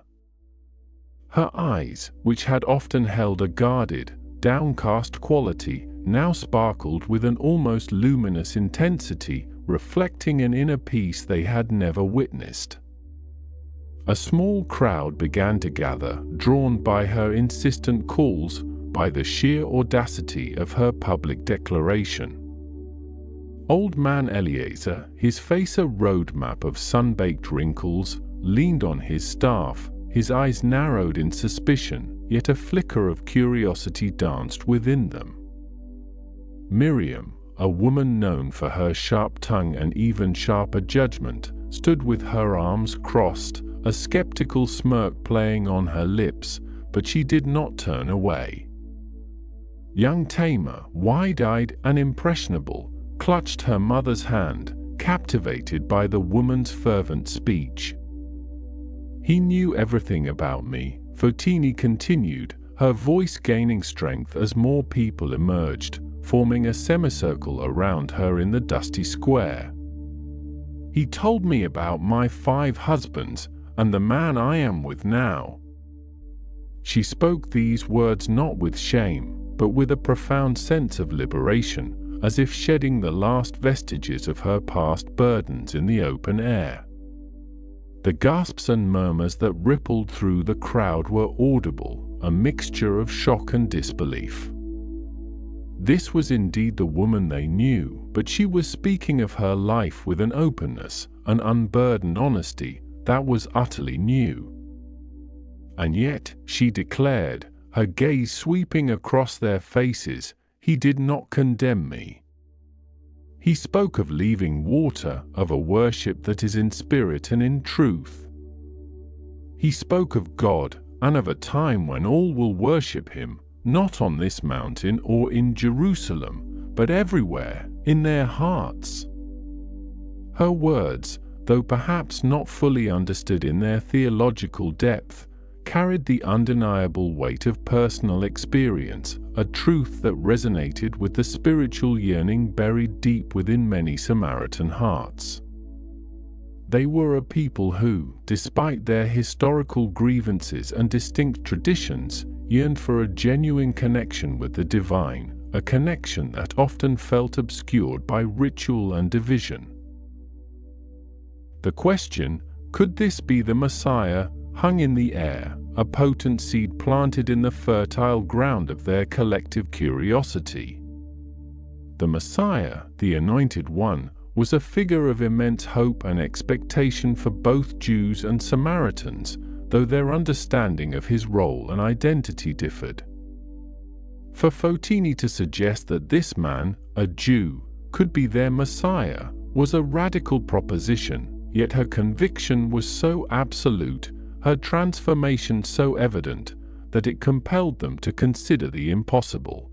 Her eyes, which had often held a guarded, downcast quality, now sparkled with an almost luminous intensity, reflecting an inner peace they had never witnessed. A small crowd began to gather, drawn by her insistent calls, by the sheer audacity of her public declaration. Old man Eliezer, his face a roadmap of sun-baked wrinkles, leaned on his staff, his eyes narrowed in suspicion, yet a flicker of curiosity danced within them. Miriam, a woman known for her sharp tongue and even sharper judgment, stood with her arms crossed, a skeptical smirk playing on her lips, but she did not turn away. Young Tamar, wide-eyed and impressionable, clutched her mother's hand, captivated by the woman's fervent speech. "He knew everything about me," Fotini continued, her voice gaining strength as more people emerged, forming a semicircle around her in the dusty square. "He told me about my 5 husbands, and the man I am with now." She spoke these words not with shame, but with a profound sense of liberation, as if shedding the last vestiges of her past burdens in the open air. The gasps and murmurs that rippled through the crowd were audible, a mixture of shock and disbelief. This was indeed the woman they knew, but she was speaking of her life with an openness, an unburdened honesty that was utterly new. And yet, she declared, her gaze sweeping across their faces, "He did not condemn me." He spoke of living water, of a worship that is in spirit and in truth. He spoke of God, and of a time when all will worship Him, not on this mountain or in Jerusalem, but everywhere, in their hearts. Her words, though perhaps not fully understood in their theological depth, carried the undeniable weight of personal experience, a truth that resonated with the spiritual yearning buried deep within many Samaritan hearts. They were a people who, despite their historical grievances and distinct traditions, yearned for a genuine connection with the divine, a connection that often felt obscured by ritual and division. The question, could this be the Messiah, hung in the air, a potent seed planted in the fertile ground of their collective curiosity. The Messiah, the Anointed One, was a figure of immense hope and expectation for both Jews and Samaritans, though their understanding of his role and identity differed. For Fotini to suggest that this man, a Jew, could be their Messiah was a radical proposition, yet her conviction was so absolute, her transformation so evident, that it compelled them to consider the impossible.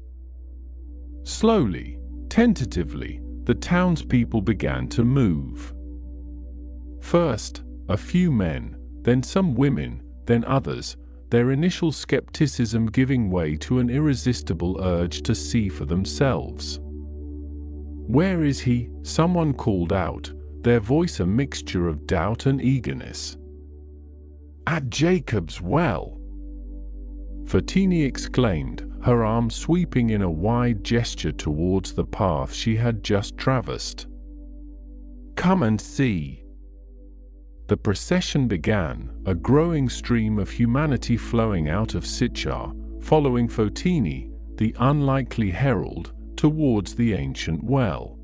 Slowly, tentatively, the townspeople began to move. First, a few men, then some women, then others, their initial skepticism giving way to an irresistible urge to see for themselves. "Where is he?" someone called out, their voice a mixture of doubt and eagerness. "At Jacob's well," Fotini exclaimed, her arm sweeping in a wide gesture towards the path she had just traversed. "Come and see." The procession began, a growing stream of humanity flowing out of Sychar, following Fotini, the unlikely herald, towards the ancient well.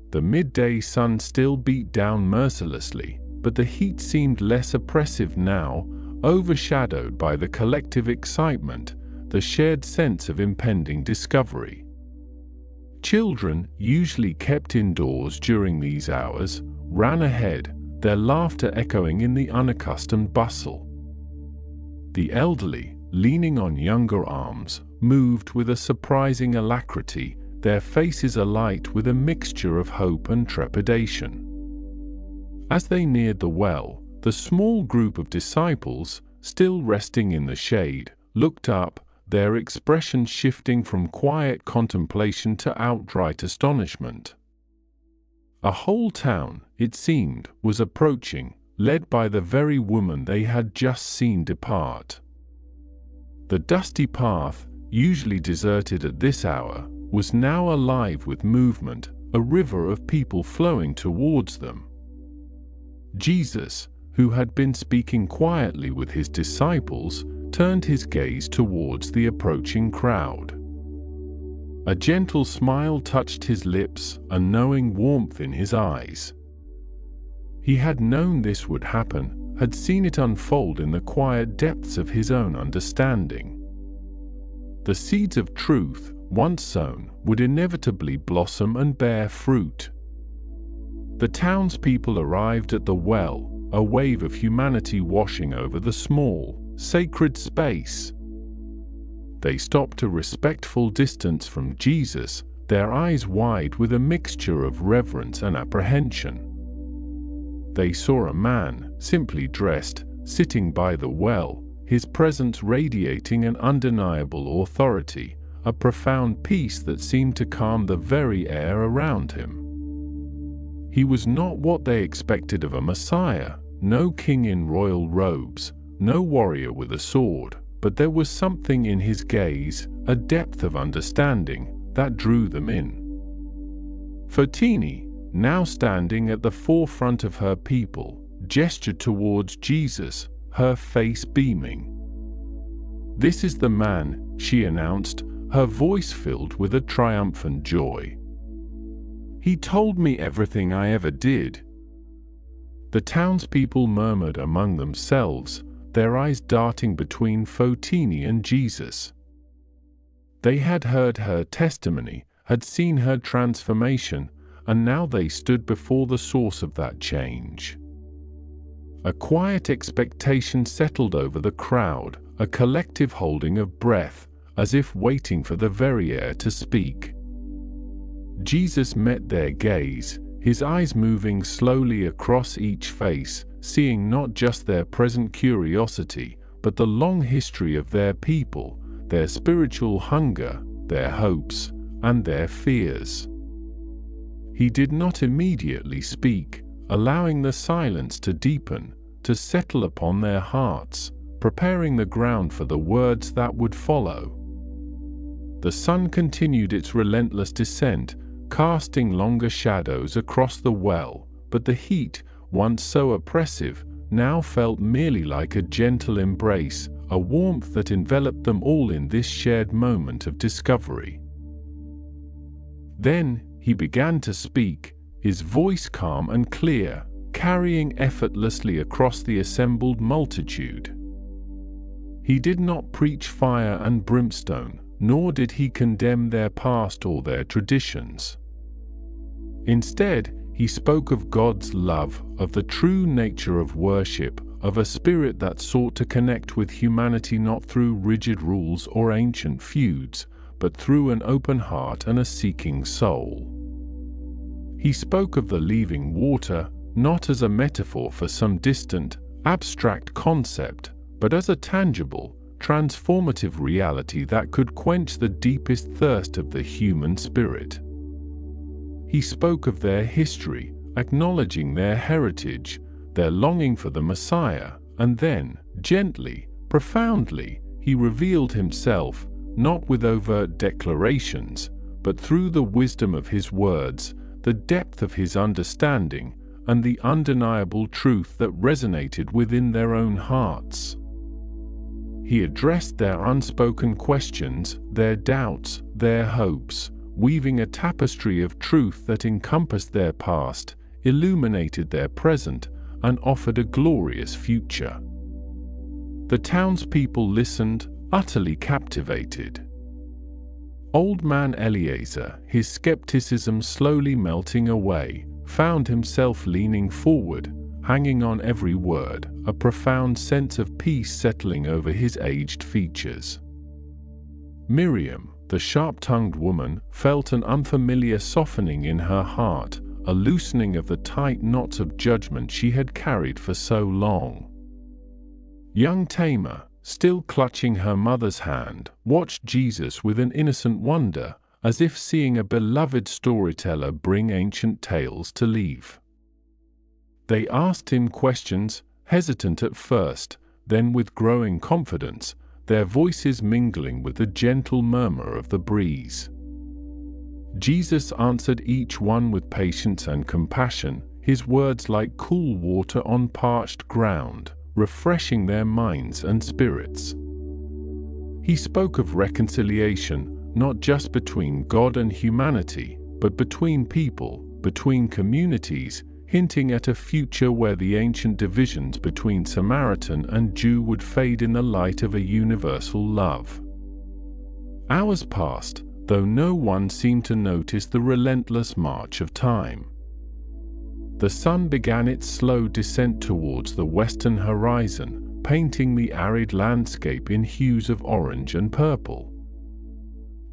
The midday sun still beat down mercilessly, but the heat seemed less oppressive now, overshadowed by the collective excitement, the shared sense of impending discovery. Children, usually kept indoors during these hours, ran ahead, their laughter echoing in the unaccustomed bustle. The elderly, leaning on younger arms, moved with a surprising alacrity, their faces alight with a mixture of hope and trepidation. As they neared the well, the small group of disciples, still resting in the shade, looked up, their expression shifting from quiet contemplation to outright astonishment. A whole town, it seemed, was approaching, led by the very woman they had just seen depart. The dusty path, usually deserted at this hour, was now alive with movement, a river of people flowing towards them. Jesus, who had been speaking quietly with his disciples, turned his gaze towards the approaching crowd. A gentle smile touched his lips, a knowing warmth in his eyes. He had known this would happen, had seen it unfold in the quiet depths of his own understanding. The seeds of truth, once sown, would inevitably blossom and bear fruit. The townspeople arrived at the well, a wave of humanity washing over the small, sacred space. They stopped a respectful distance from Jesus, their eyes wide with a mixture of reverence and apprehension. They saw a man, simply dressed, sitting by the well, his presence radiating an undeniable authority, a profound peace that seemed to calm the very air around him. He was not what they expected of a Messiah, no king in royal robes, no warrior with a sword, but there was something in his gaze, a depth of understanding, that drew them in. Fotini, now standing at the forefront of her people, gestured towards Jesus, her face beaming. "This is the man," she announced, her voice filled with a triumphant joy. "He told me everything I ever did." The townspeople murmured among themselves, their eyes darting between Fotini and Jesus. They had heard her testimony, had seen her transformation, and now they stood before the source of that change. A quiet expectation settled over the crowd, a collective holding of breath, as if waiting for the very air to speak. Jesus met their gaze, his eyes moving slowly across each face, seeing not just their present curiosity, but the long history of their people, their spiritual hunger, their hopes, and their fears. He did not immediately speak, allowing the silence to deepen, to settle upon their hearts, preparing the ground for the words that would follow. The sun continued its relentless descent, casting longer shadows across the well, but the heat, once so oppressive, now felt merely like a gentle embrace, a warmth that enveloped them all in this shared moment of discovery. Then he began to speak, his voice calm and clear, carrying effortlessly across the assembled multitude. He did not preach fire and brimstone, nor did he condemn their past or their traditions. Instead, he spoke of God's love, of the true nature of worship, of a spirit that sought to connect with humanity not through rigid rules or ancient feuds, but through an open heart and a seeking soul. He spoke of the living water, not as a metaphor for some distant, abstract concept, but as a tangible, transformative reality that could quench the deepest thirst of the human spirit. He spoke of their history, acknowledging their heritage, their longing for the Messiah, and then, gently, profoundly, he revealed himself, not with overt declarations, but through the wisdom of his words, the depth of his understanding, and the undeniable truth that resonated within their own hearts. He addressed their unspoken questions, their doubts, their hopes, weaving a tapestry of truth that encompassed their past, illuminated their present, and offered a glorious future. The townspeople listened, utterly captivated. Old man Eliezer, his skepticism slowly melting away, found himself leaning forward, hanging on every word, a profound sense of peace settling over his aged features. Miriam, the sharp-tongued woman, felt an unfamiliar softening in her heart, a loosening of the tight knots of judgment she had carried for so long. Young Tamar, still clutching her mother's hand, watched Jesus with an innocent wonder, as if seeing a beloved storyteller bring ancient tales to life. They asked him questions, hesitant at first, then with growing confidence, their voices mingling with the gentle murmur of the breeze. Jesus answered each one with patience and compassion, his words like cool water on parched ground, refreshing their minds and spirits. He spoke of reconciliation, not just between God and humanity, but between people, between communities, hinting at a future where the ancient divisions between Samaritan and Jew would fade in the light of a universal love. Hours passed, though no one seemed to notice the relentless march of time. The sun began its slow descent towards the western horizon, painting the arid landscape in hues of orange and purple.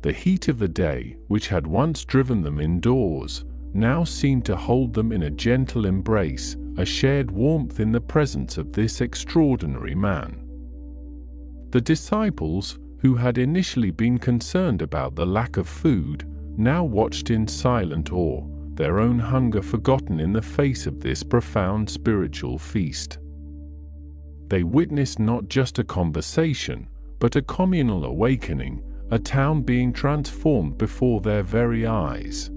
The heat of the day, which had once driven them indoors, now seemed to hold them in a gentle embrace, a shared warmth in the presence of this extraordinary man. The disciples, who had initially been concerned about the lack of food, now watched in silent awe, their own hunger forgotten in the face of this profound spiritual feast. They witnessed not just a conversation, but a communal awakening, a town being transformed before their very eyes.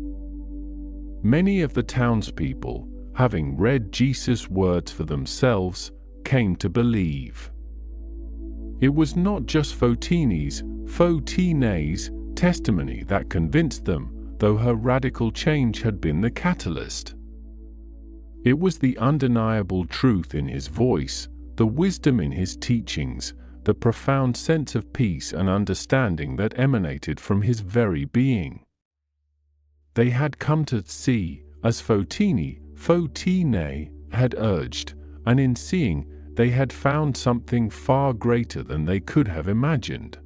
Many of the townspeople, having read Jesus' words for themselves, came to believe. It was not just Fotine's testimony that convinced them, though her radical change had been the catalyst. It was the undeniable truth in his voice, the wisdom in his teachings, the profound sense of peace and understanding that emanated from his very being. They had come to see, as Fotine had urged, and in seeing, they had found something far greater than they could have imagined.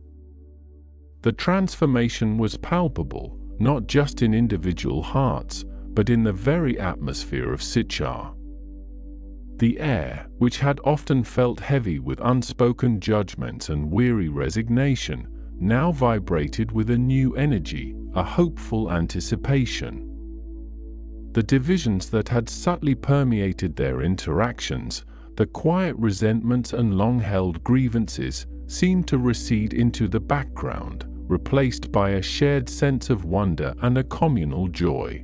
The transformation was palpable, not just in individual hearts, but in the very atmosphere of Sichar. The air, which had often felt heavy with unspoken judgments and weary resignation, now vibrated with a new energy, a hopeful anticipation. The divisions that had subtly permeated their interactions, the quiet resentments and long-held grievances, seemed to recede into the background, replaced by a shared sense of wonder and a communal joy.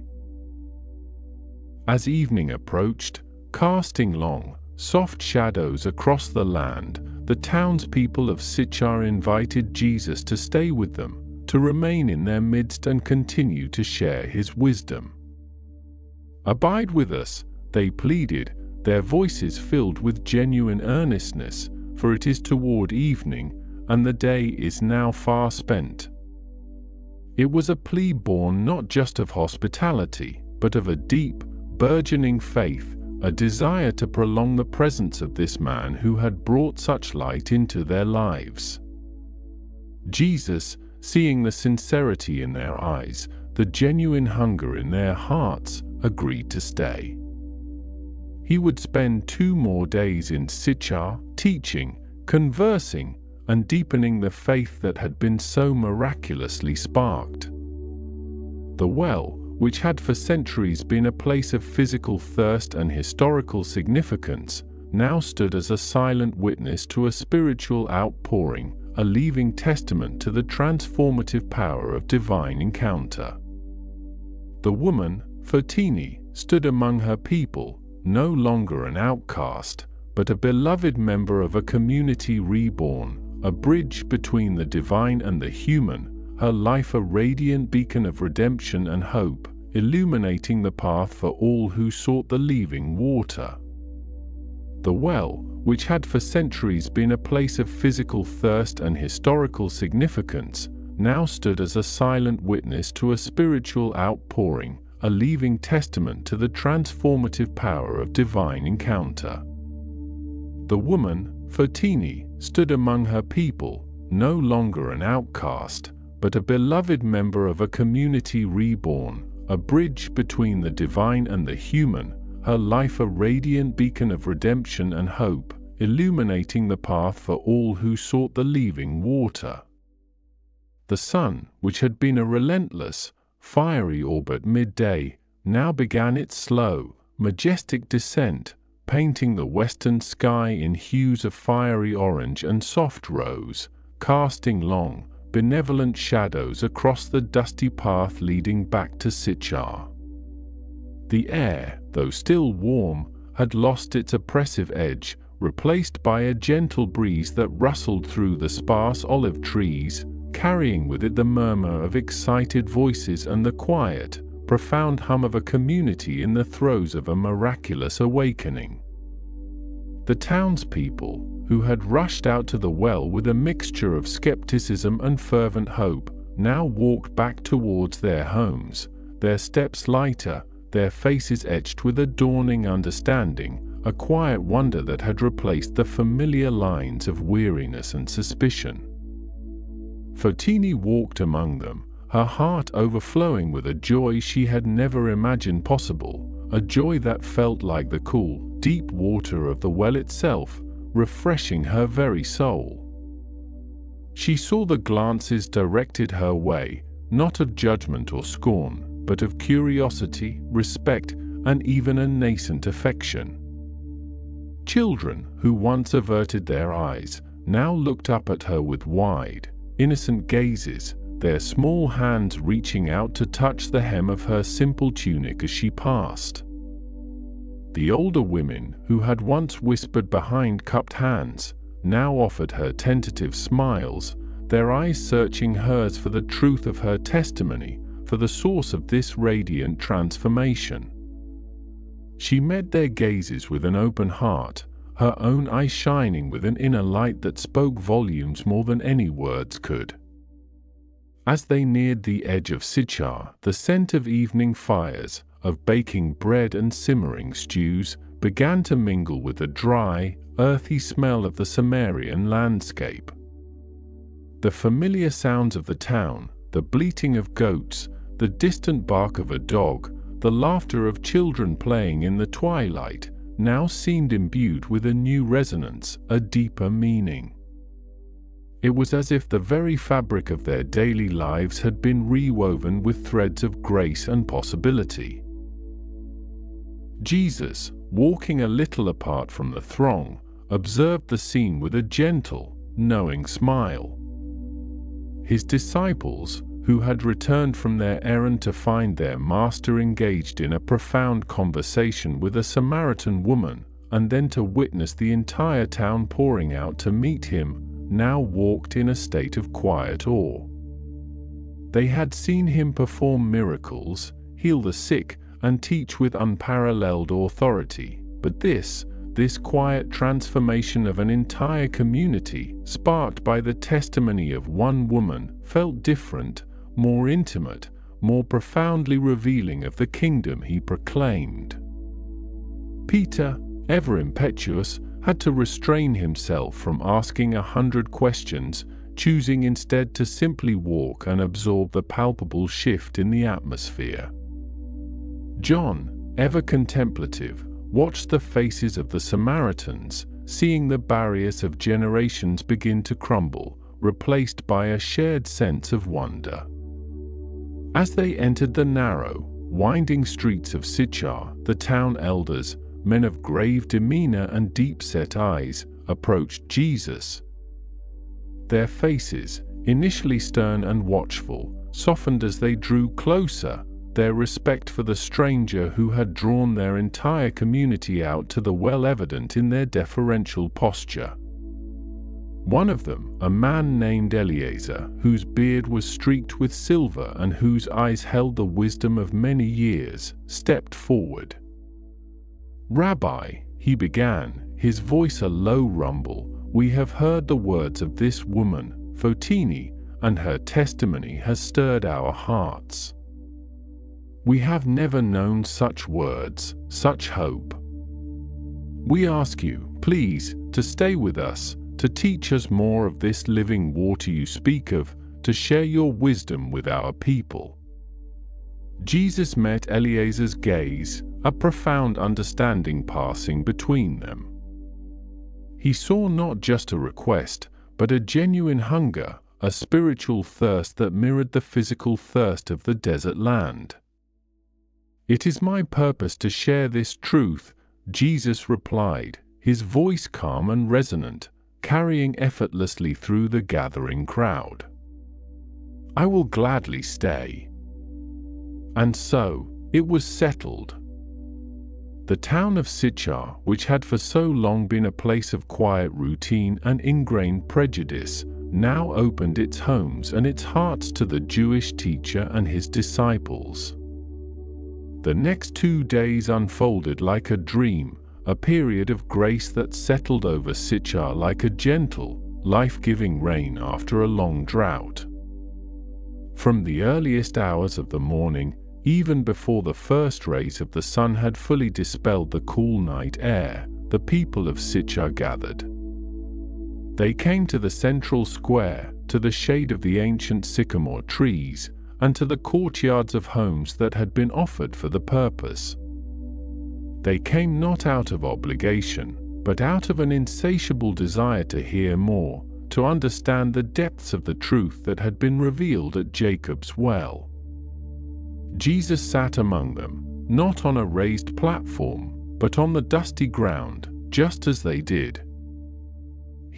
As evening approached, casting long, soft shadows across the land, the townspeople of Sichar invited Jesus to stay with them, to remain in their midst and continue to share his wisdom. "Abide with us," they pleaded, their voices filled with genuine earnestness, "for it is toward evening, and the day is now far spent." It was a plea born not just of hospitality, but of a deep, burgeoning faith, a desire to prolong the presence of this man who had brought such light into their lives. Jesus, seeing the sincerity in their eyes, the genuine hunger in their hearts, agreed to stay. He would spend 2 more days in Sichar, teaching, conversing, and deepening the faith that had been so miraculously sparked. The well, which had for centuries been a place of physical thirst and historical significance, now stood as a silent witness to a spiritual outpouring, a living testament to the transformative power of divine encounter. The woman, Fotine, stood among her people, no longer an outcast, but a beloved member of a community reborn, a bridge between the divine and the human, her life a radiant beacon of redemption and hope, illuminating the path for all who sought the living water. The well, which had for centuries been a place of physical thirst and historical significance, now stood as a silent witness to a spiritual outpouring, a living testament to the transformative power of divine encounter. The woman, Fotine, stood among her people, no longer an outcast, but a beloved member of a community reborn, a bridge between the divine and the human, her life a radiant beacon of redemption and hope, illuminating the path for all who sought the living water. The sun, which had been a relentless, fiery orb at midday, now began its slow, majestic descent, painting the western sky in hues of fiery orange and soft rose, casting long, benevolent shadows across the dusty path leading back to Sichar. The air, though still warm, had lost its oppressive edge, replaced by a gentle breeze that rustled through the sparse olive trees, carrying with it the murmur of excited voices and the quiet, profound hum of a community in the throes of a miraculous awakening. The townspeople, who had rushed out to the well with a mixture of skepticism and fervent hope, now walked back towards their homes, their steps lighter, their faces etched with a dawning understanding, a quiet wonder that had replaced the familiar lines of weariness and suspicion. Fotine walked among them, her heart overflowing with a joy she had never imagined possible, a joy that felt like the cool, deep water of the well itself, refreshing her very soul. She saw the glances directed her way, not of judgment or scorn, but of curiosity, respect, and even a nascent affection. Children, who once averted their eyes, now looked up at her with wide, innocent gazes, their small hands reaching out to touch the hem of her simple tunic as she passed. The older women, who had once whispered behind cupped hands, now offered her tentative smiles, their eyes searching hers for the truth of her testimony, for the source of this radiant transformation. She met their gazes with an open heart, her own eyes shining with an inner light that spoke volumes more than any words could. As they neared the edge of Sychar, the scent of evening fires, of baking bread and simmering stews, began to mingle with the dry, earthy smell of the Samaritan landscape. The familiar sounds of the town, the bleating of goats, the distant bark of a dog, the laughter of children playing in the twilight, now seemed imbued with a new resonance, a deeper meaning. It was as if the very fabric of their daily lives had been rewoven with threads of grace and possibility. Jesus, walking a little apart from the throng, observed the scene with a gentle, knowing smile. His disciples, who had returned from their errand to find their master engaged in a profound conversation with a Samaritan woman, and then to witness the entire town pouring out to meet him, now walked in a state of quiet awe. They had seen him perform miracles, heal the sick, and teach with unparalleled authority, but this quiet transformation of an entire community, sparked by the testimony of one woman, felt different, more intimate, more profoundly revealing of the kingdom he proclaimed. Peter, ever impetuous, had to restrain himself from asking 100 questions, choosing instead to simply walk and absorb the palpable shift in the atmosphere. John, ever contemplative, watched the faces of the Samaritans, seeing the barriers of generations begin to crumble, replaced by a shared sense of wonder. As they entered the narrow, winding streets of Sychar, the town elders, men of grave demeanor and deep-set eyes, approached Jesus. Their faces, initially stern and watchful, softened as they drew closer, their respect for the stranger who had drawn their entire community out to the well evident in their deferential posture. One of them, a man named Eliezer, whose beard was streaked with silver and whose eyes held the wisdom of many years, stepped forward. "Rabbi," he began, his voice a low rumble, "we have heard the words of this woman, Fotini, and her testimony has stirred our hearts. We have never known such words, such hope. We ask you, please, to stay with us, to teach us more of this living water you speak of, to share your wisdom with our people." Jesus met Eliezer's gaze, a profound understanding passing between them. He saw not just a request, but a genuine hunger, a spiritual thirst that mirrored the physical thirst of the desert land. "It is my purpose to share this truth," Jesus replied, his voice calm and resonant, carrying effortlessly through the gathering crowd. "I will gladly stay." And so, it was settled. The town of Sychar, which had for so long been a place of quiet routine and ingrained prejudice, now opened its homes and its hearts to the Jewish teacher and his disciples. The next 2 days unfolded like a dream, a period of grace that settled over Sychar like a gentle, life-giving rain after a long drought. From the earliest hours of the morning, even before the first rays of the sun had fully dispelled the cool night air, the people of Sychar gathered. They came to the central square, to the shade of the ancient sycamore trees, and to the courtyards of homes that had been offered for the purpose. They came not out of obligation, but out of an insatiable desire to hear more, to understand the depths of the truth that had been revealed at Jacob's well. Jesus sat among them, not on a raised platform, but on the dusty ground, just as they did.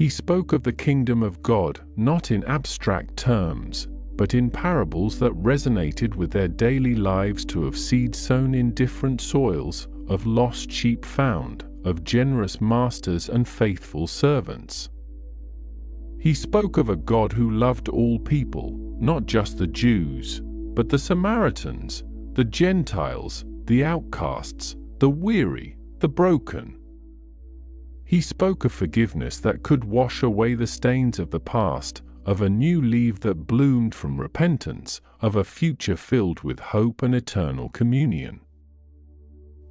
He spoke of the kingdom of God not in abstract terms, but in parables that resonated with their daily lives, to of seed sown in different soils, of lost sheep found, of generous masters and faithful servants. He spoke of a God who loved all people, not just the Jews, but the Samaritans, the Gentiles, the outcasts, the weary, the broken. He spoke of forgiveness that could wash away the stains of the past, of a new leaf that bloomed from repentance, of a future filled with hope and eternal communion.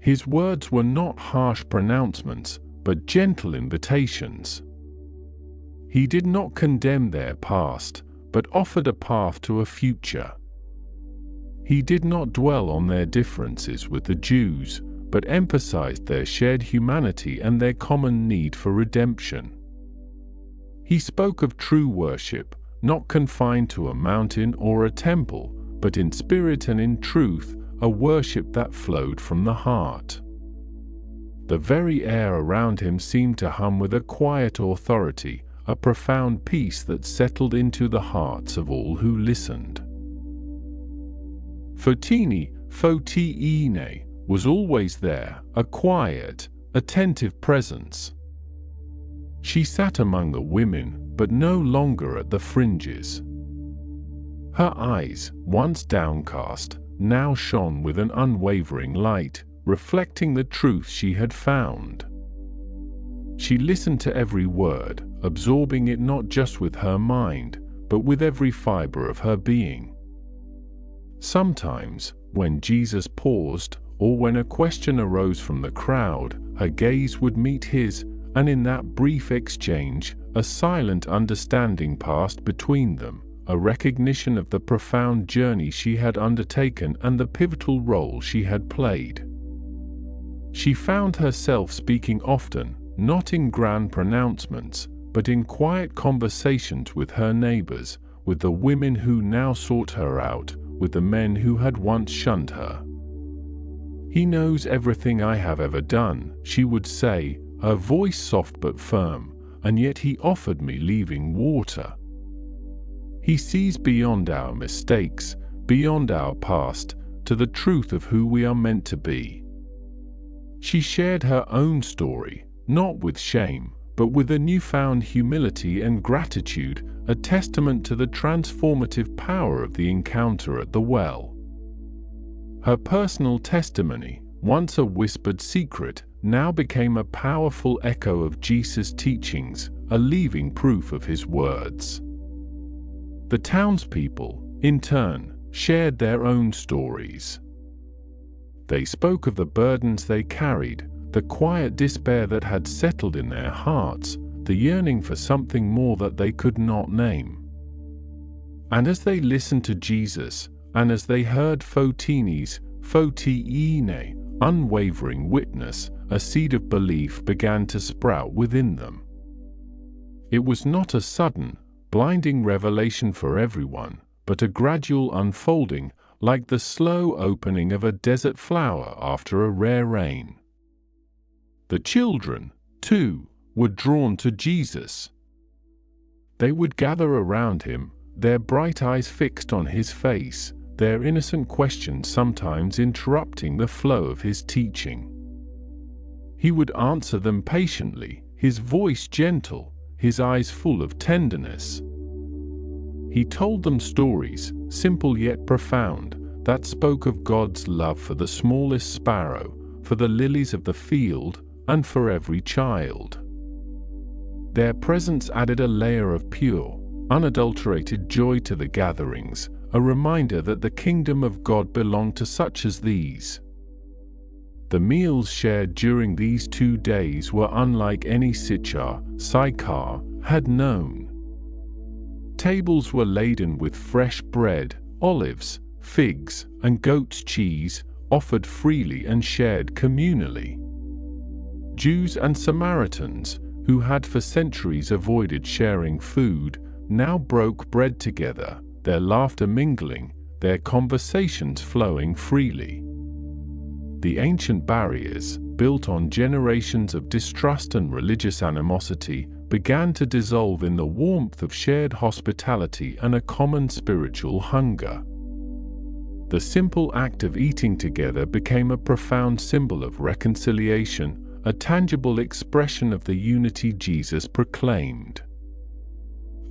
His words were not harsh pronouncements, but gentle invitations. He did not condemn their past, but offered a path to a future. He did not dwell on their differences with the Jews, but emphasized their shared humanity and their common need for redemption. He spoke of true worship, not confined to a mountain or a temple, but in spirit and in truth, a worship that flowed from the heart. The very air around him seemed to hum with a quiet authority, a profound peace that settled into the hearts of all who listened. Fotini was always there, a quiet, attentive presence. She sat among the women, but no longer at the fringes. Her eyes, once downcast, now shone with an unwavering light, reflecting the truth she had found. She listened to every word, absorbing it not just with her mind, but with every fiber of her being. Sometimes, when Jesus paused, or when a question arose from the crowd, her gaze would meet his, and in that brief exchange, a silent understanding passed between them, a recognition of the profound journey she had undertaken and the pivotal role she had played. She found herself speaking often, not in grand pronouncements, but in quiet conversations with her neighbors, with the women who now sought her out, with the men who had once shunned her. "He knows everything I have ever done," she would say, her voice soft but firm, "and yet he offered me living water. He sees beyond our mistakes, beyond our past, to the truth of who we are meant to be." She shared her own story, not with shame, but with a newfound humility and gratitude, a testament to the transformative power of the encounter at the well. Her personal testimony, once a whispered secret, now became a powerful echo of Jesus' teachings, a living proof of his words. The townspeople, in turn, shared their own stories. They spoke of the burdens they carried, the quiet despair that had settled in their hearts, the yearning for something more that they could not name. And as they listened to Jesus, and as they heard Fotini's unwavering witness, a seed of belief began to sprout within them. It was not a sudden, blinding revelation for everyone, but a gradual unfolding, like the slow opening of a desert flower after a rare rain. The children, too, were drawn to Jesus. They would gather around him, their bright eyes fixed on his face, their innocent questions sometimes interrupting the flow of his teaching. He would answer them patiently, his voice gentle, his eyes full of tenderness. He told them stories, simple yet profound, that spoke of God's love for the smallest sparrow, for the lilies of the field, and for every child. Their presence added a layer of pure, unadulterated joy to the gatherings, a reminder that the kingdom of God belonged to such as these. The meals shared during these 2 days were unlike any Sychar had known. Tables were laden with fresh bread, olives, figs, and goat's cheese, offered freely and shared communally. Jews and Samaritans, who had for centuries avoided sharing food, now broke bread together, their laughter mingling, their conversations flowing freely. The ancient barriers, built on generations of distrust and religious animosity, began to dissolve in the warmth of shared hospitality and a common spiritual hunger. The simple act of eating together became a profound symbol of reconciliation, a tangible expression of the unity Jesus proclaimed.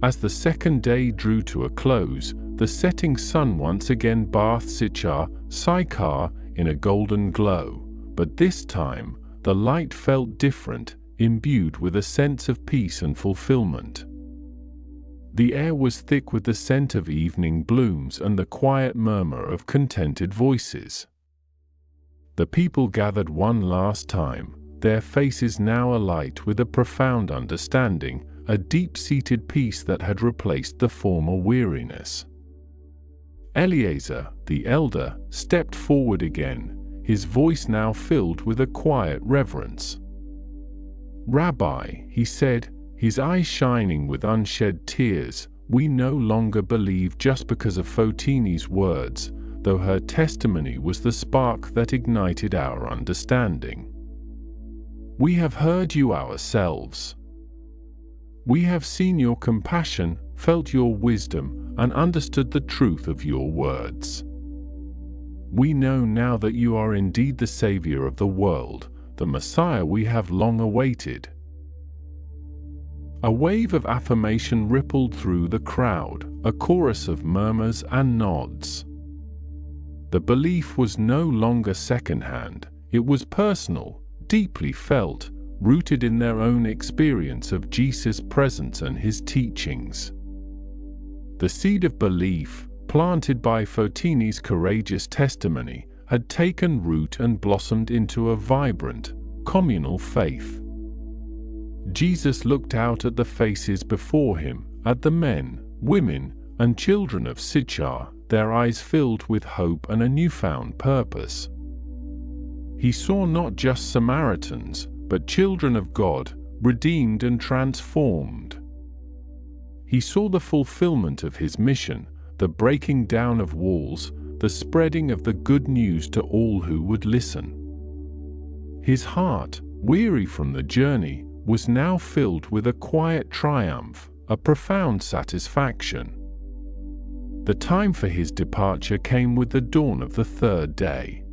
As the second day drew to a close, the setting sun once again bathed Sychar in a golden glow, but this time the light felt different, imbued with a sense of peace and fulfillment. The air was thick with the scent of evening blooms and the quiet murmur of contented voices. The people gathered one last time, their faces now alight with a profound understanding, a deep-seated peace that had replaced the former weariness. Eleazar, the elder, stepped forward again, his voice now filled with a quiet reverence. "Rabbi," he said, his eyes shining with unshed tears, "we no longer believe just because of Fotini's words, though her testimony was the spark that ignited our understanding. We have heard you ourselves. We have seen your compassion, felt your wisdom, and understood the truth of your words. We know now that you are indeed the Savior of the world, the Messiah we have long awaited." A wave of affirmation rippled through the crowd, a chorus of murmurs and nods. The belief was no longer second-hand, it was personal, deeply felt, rooted in their own experience of Jesus' presence and his teachings. The seed of belief, planted by Fotini's courageous testimony, had taken root and blossomed into a vibrant, communal faith. Jesus looked out at the faces before him, at the men, women, and children of Sychar, their eyes filled with hope and a newfound purpose. He saw not just Samaritans, but children of God, redeemed and transformed. He saw the fulfillment of his mission, the breaking down of walls, the spreading of the good news to all who would listen. His heart, weary from the journey, was now filled with a quiet triumph, a profound satisfaction. The time for his departure came with the dawn of the third day.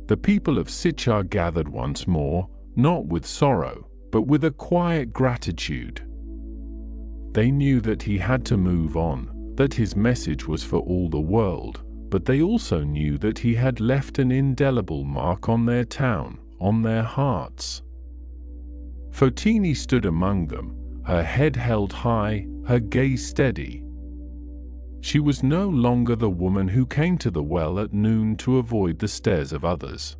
The people of Sychar gathered once more, not with sorrow, but with a quiet gratitude. They knew that he had to move on, that his message was for all the world, but they also knew that he had left an indelible mark on their town, on their hearts. Fotini stood among them, her head held high, her gaze steady. She was no longer the woman who came to the well at noon to avoid the stares of others.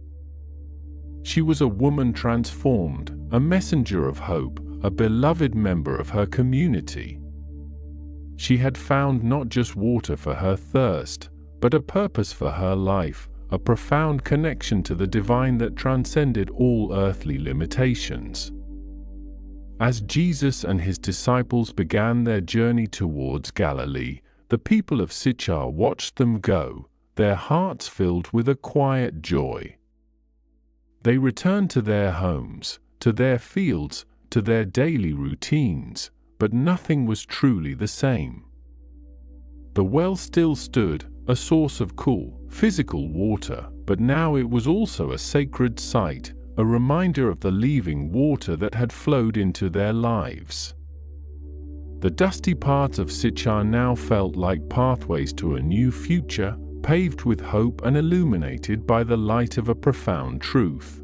She was a woman transformed, a messenger of hope, a beloved member of her community. She had found not just water for her thirst, but a purpose for her life, a profound connection to the divine that transcended all earthly limitations. As Jesus and his disciples began their journey towards Galilee, the people of Sychar watched them go, their hearts filled with a quiet joy. They returned to their homes, to their fields, to their daily routines, but nothing was truly the same. The well still stood, a source of cool, physical water, but now it was also a sacred site, a reminder of the living water that had flowed into their lives. The dusty parts of Sychar now felt like pathways to a new future, paved with hope and illuminated by the light of a profound truth.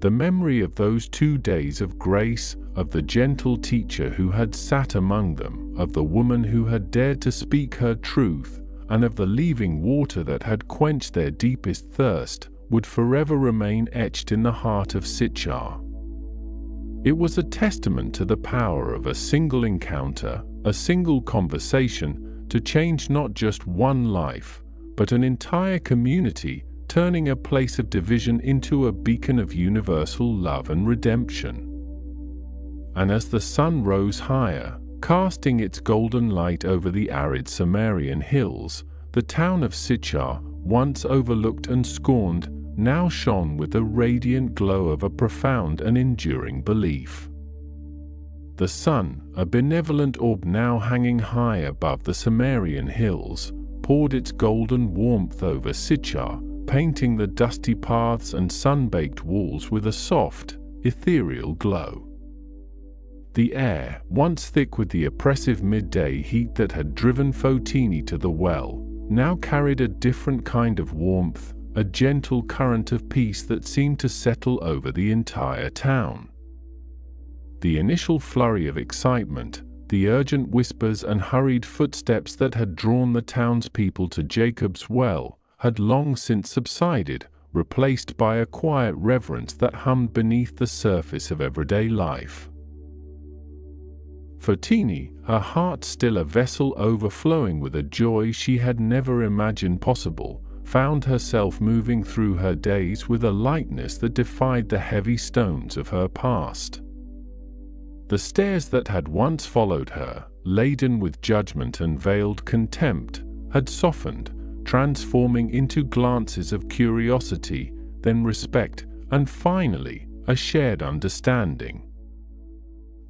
The memory of those 2 days of grace, of the gentle teacher who had sat among them, of the woman who had dared to speak her truth, and of the living water that had quenched their deepest thirst, would forever remain etched in the heart of Sychar. It was a testament to the power of a single encounter, a single conversation, to change not just one life, but an entire community, turning a place of division into a beacon of universal love and redemption. And as the sun rose higher, casting its golden light over the arid Samarian hills, the town of Sychar, once overlooked and scorned, now shone with the radiant glow of a profound and enduring belief. The sun, a benevolent orb now hanging high above the Samaritan hills, poured its golden warmth over Sychar, painting the dusty paths and sun-baked walls with a soft, ethereal glow. The air, once thick with the oppressive midday heat that had driven Fotini to the well, now carried a different kind of warmth, a gentle current of peace that seemed to settle over the entire town. The initial flurry of excitement, the urgent whispers and hurried footsteps that had drawn the townspeople to Jacob's well, had long since subsided, replaced by a quiet reverence that hummed beneath the surface of everyday life. Fotini, her heart still a vessel overflowing with a joy she had never imagined possible, found herself moving through her days with a lightness that defied the heavy stones of her past. The stares that had once followed her, laden with judgment and veiled contempt, had softened, transforming into glances of curiosity, then respect, and finally, a shared understanding.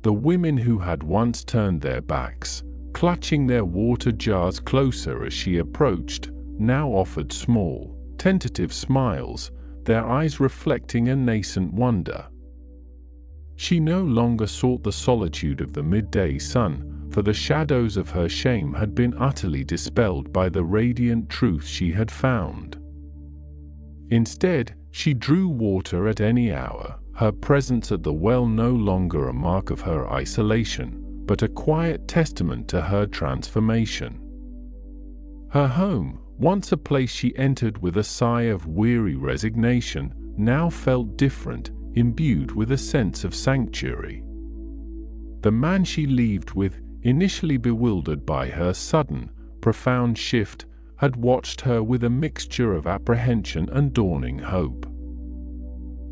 The women who had once turned their backs, clutching their water jars closer as she approached, now offered small, tentative smiles, their eyes reflecting a nascent wonder. She no longer sought the solitude of the midday sun, for the shadows of her shame had been utterly dispelled by the radiant truth she had found. Instead, she drew water at any hour, her presence at the well no longer a mark of her isolation, but a quiet testament to her transformation. Her home, once a place she entered with a sigh of weary resignation, now felt different, imbued with a sense of sanctuary. The man she lived with, initially bewildered by her sudden, profound shift, had watched her with a mixture of apprehension and dawning hope.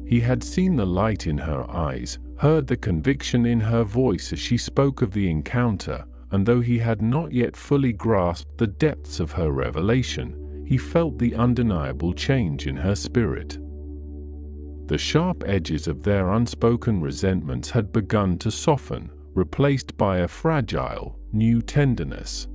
He had seen the light in her eyes, heard the conviction in her voice as she spoke of the encounter, and though he had not yet fully grasped the depths of her revelation, he felt the undeniable change in her spirit. The sharp edges of their unspoken resentments had begun to soften, replaced by a fragile, new tenderness.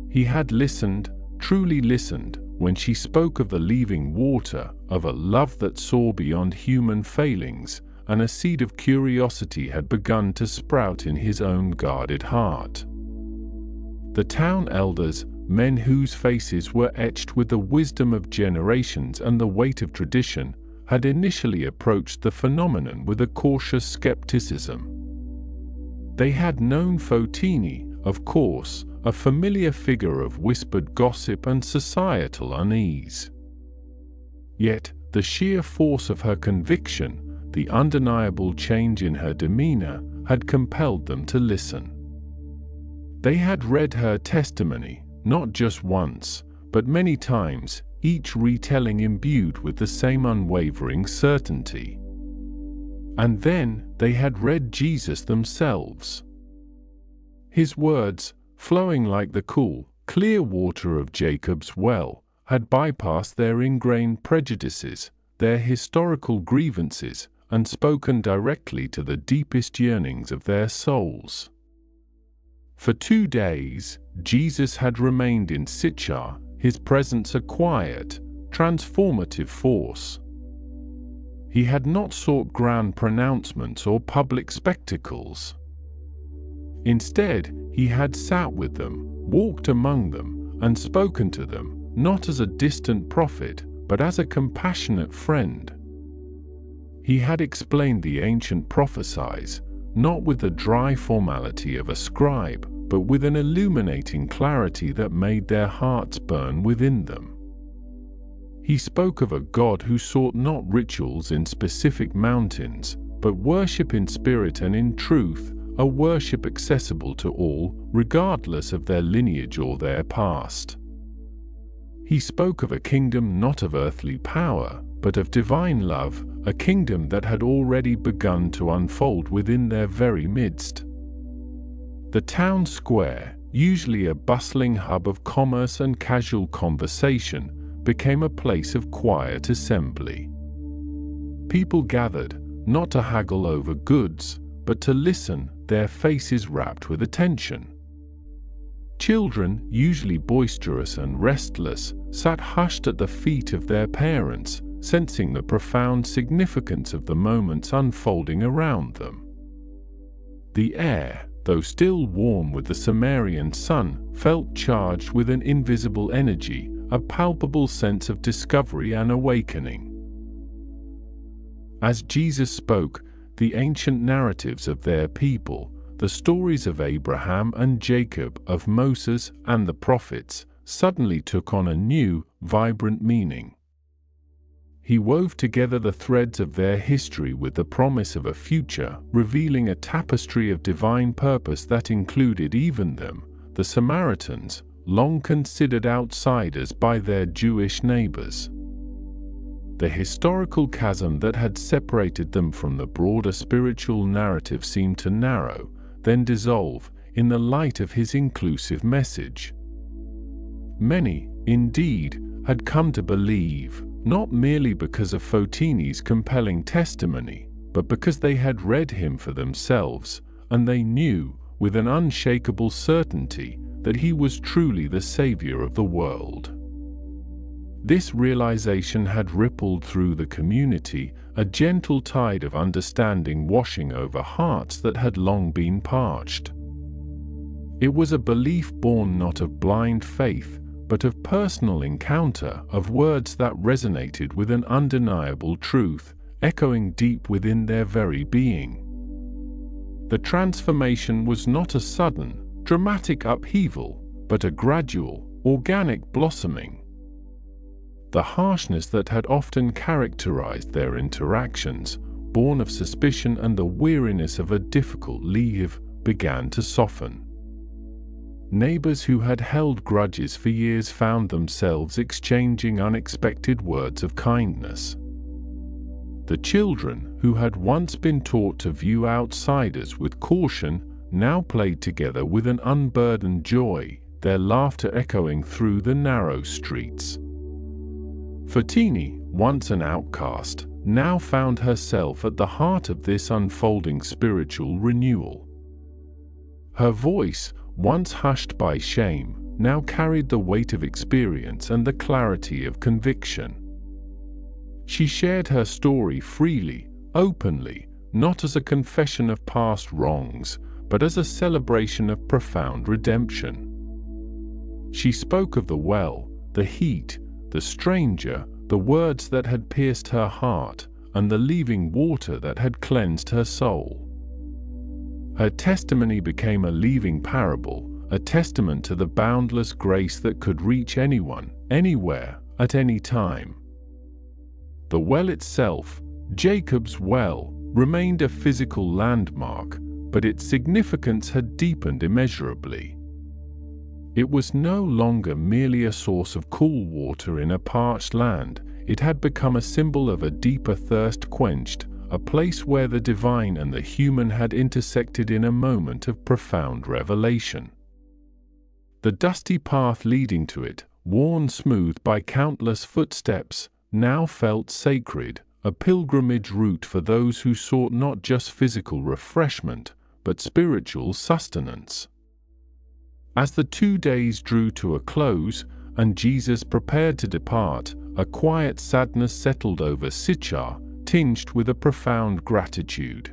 He had listened, truly listened, when she spoke of the leaving water, of a love that saw beyond human failings, and a seed of curiosity had begun to sprout in his own guarded heart. The town elders, men whose faces were etched with the wisdom of generations and the weight of tradition, had initially approached the phenomenon with a cautious skepticism. They had known Fotini, of course, a familiar figure of whispered gossip and societal unease. Yet, the sheer force of her conviction, the undeniable change in her demeanor, had compelled them to listen. They had read her testimony, not just once, but many times, each retelling imbued with the same unwavering certainty. And then they had read Jesus themselves. His words, flowing like the cool, clear water of Jacob's well, had bypassed their ingrained prejudices, their historical grievances, and spoken directly to the deepest yearnings of their souls. For 2 days, Jesus had remained in Sychar, his presence a quiet, transformative force. He had not sought grand pronouncements or public spectacles. Instead, he had sat with them, walked among them, and spoken to them, not as a distant prophet, but as a compassionate friend. He had explained the ancient prophecies, not with the dry formality of a scribe, but with an illuminating clarity that made their hearts burn within them. He spoke of a God who sought not rituals in specific mountains, but worship in spirit and in truth, a worship accessible to all, regardless of their lineage or their past. He spoke of a kingdom not of earthly power, but of divine love, a kingdom that had already begun to unfold within their very midst. The town square, usually a bustling hub of commerce and casual conversation, became a place of quiet assembly. People gathered, not to haggle over goods, but to listen, their faces rapt with attention. Children, usually boisterous and restless, sat hushed at the feet of their parents, sensing the profound significance of the moments unfolding around them. The air, though still warm with the Samaritan sun, felt charged with an invisible energy, a palpable sense of discovery and awakening. As Jesus spoke, the ancient narratives of their people, the stories of Abraham and Jacob, of Moses and the prophets, suddenly took on a new, vibrant meaning. He wove together the threads of their history with the promise of a future, revealing a tapestry of divine purpose that included even them, the Samaritans, long considered outsiders by their Jewish neighbors. The historical chasm that had separated them from the broader spiritual narrative seemed to narrow, then dissolve, in the light of his inclusive message. Many, indeed, had come to believe, not merely because of Fotini's compelling testimony, but because they had read him for themselves, and they knew, with an unshakable certainty, that he was truly the Savior of the world. This realization had rippled through the community, a gentle tide of understanding washing over hearts that had long been parched. It was a belief born not of blind faith, but of personal encounter, of words that resonated with an undeniable truth, echoing deep within their very being. The transformation was not a sudden, dramatic upheaval, but a gradual, organic blossoming. The harshness that had often characterized their interactions, born of suspicion and the weariness of a difficult life, began to soften. Neighbors who had held grudges for years found themselves exchanging unexpected words of kindness. The children, who had once been taught to view outsiders with caution, now played together with an unburdened joy, their laughter echoing through the narrow streets. Fotini, once an outcast, now found herself at the heart of this unfolding spiritual renewal. Her voice, once hushed by shame, now carried the weight of experience and the clarity of conviction. She shared her story freely, openly, not as a confession of past wrongs, but as a celebration of profound redemption. She spoke of the well, the heat, the stranger, the words that had pierced her heart, and the living water that had cleansed her soul. Her testimony became a living parable, a testament to the boundless grace that could reach anyone, anywhere, at any time. The well itself, Jacob's well, remained a physical landmark, but its significance had deepened immeasurably. It was no longer merely a source of cool water in a parched land. It had become a symbol of a deeper thirst quenched, a place where the divine and the human had intersected in a moment of profound revelation. The dusty path leading to it, worn smooth by countless footsteps, now felt sacred, a pilgrimage route for those who sought not just physical refreshment, but spiritual sustenance. As the 2 days drew to a close, and Jesus prepared to depart, a quiet sadness settled over Sychar, tinged with a profound gratitude.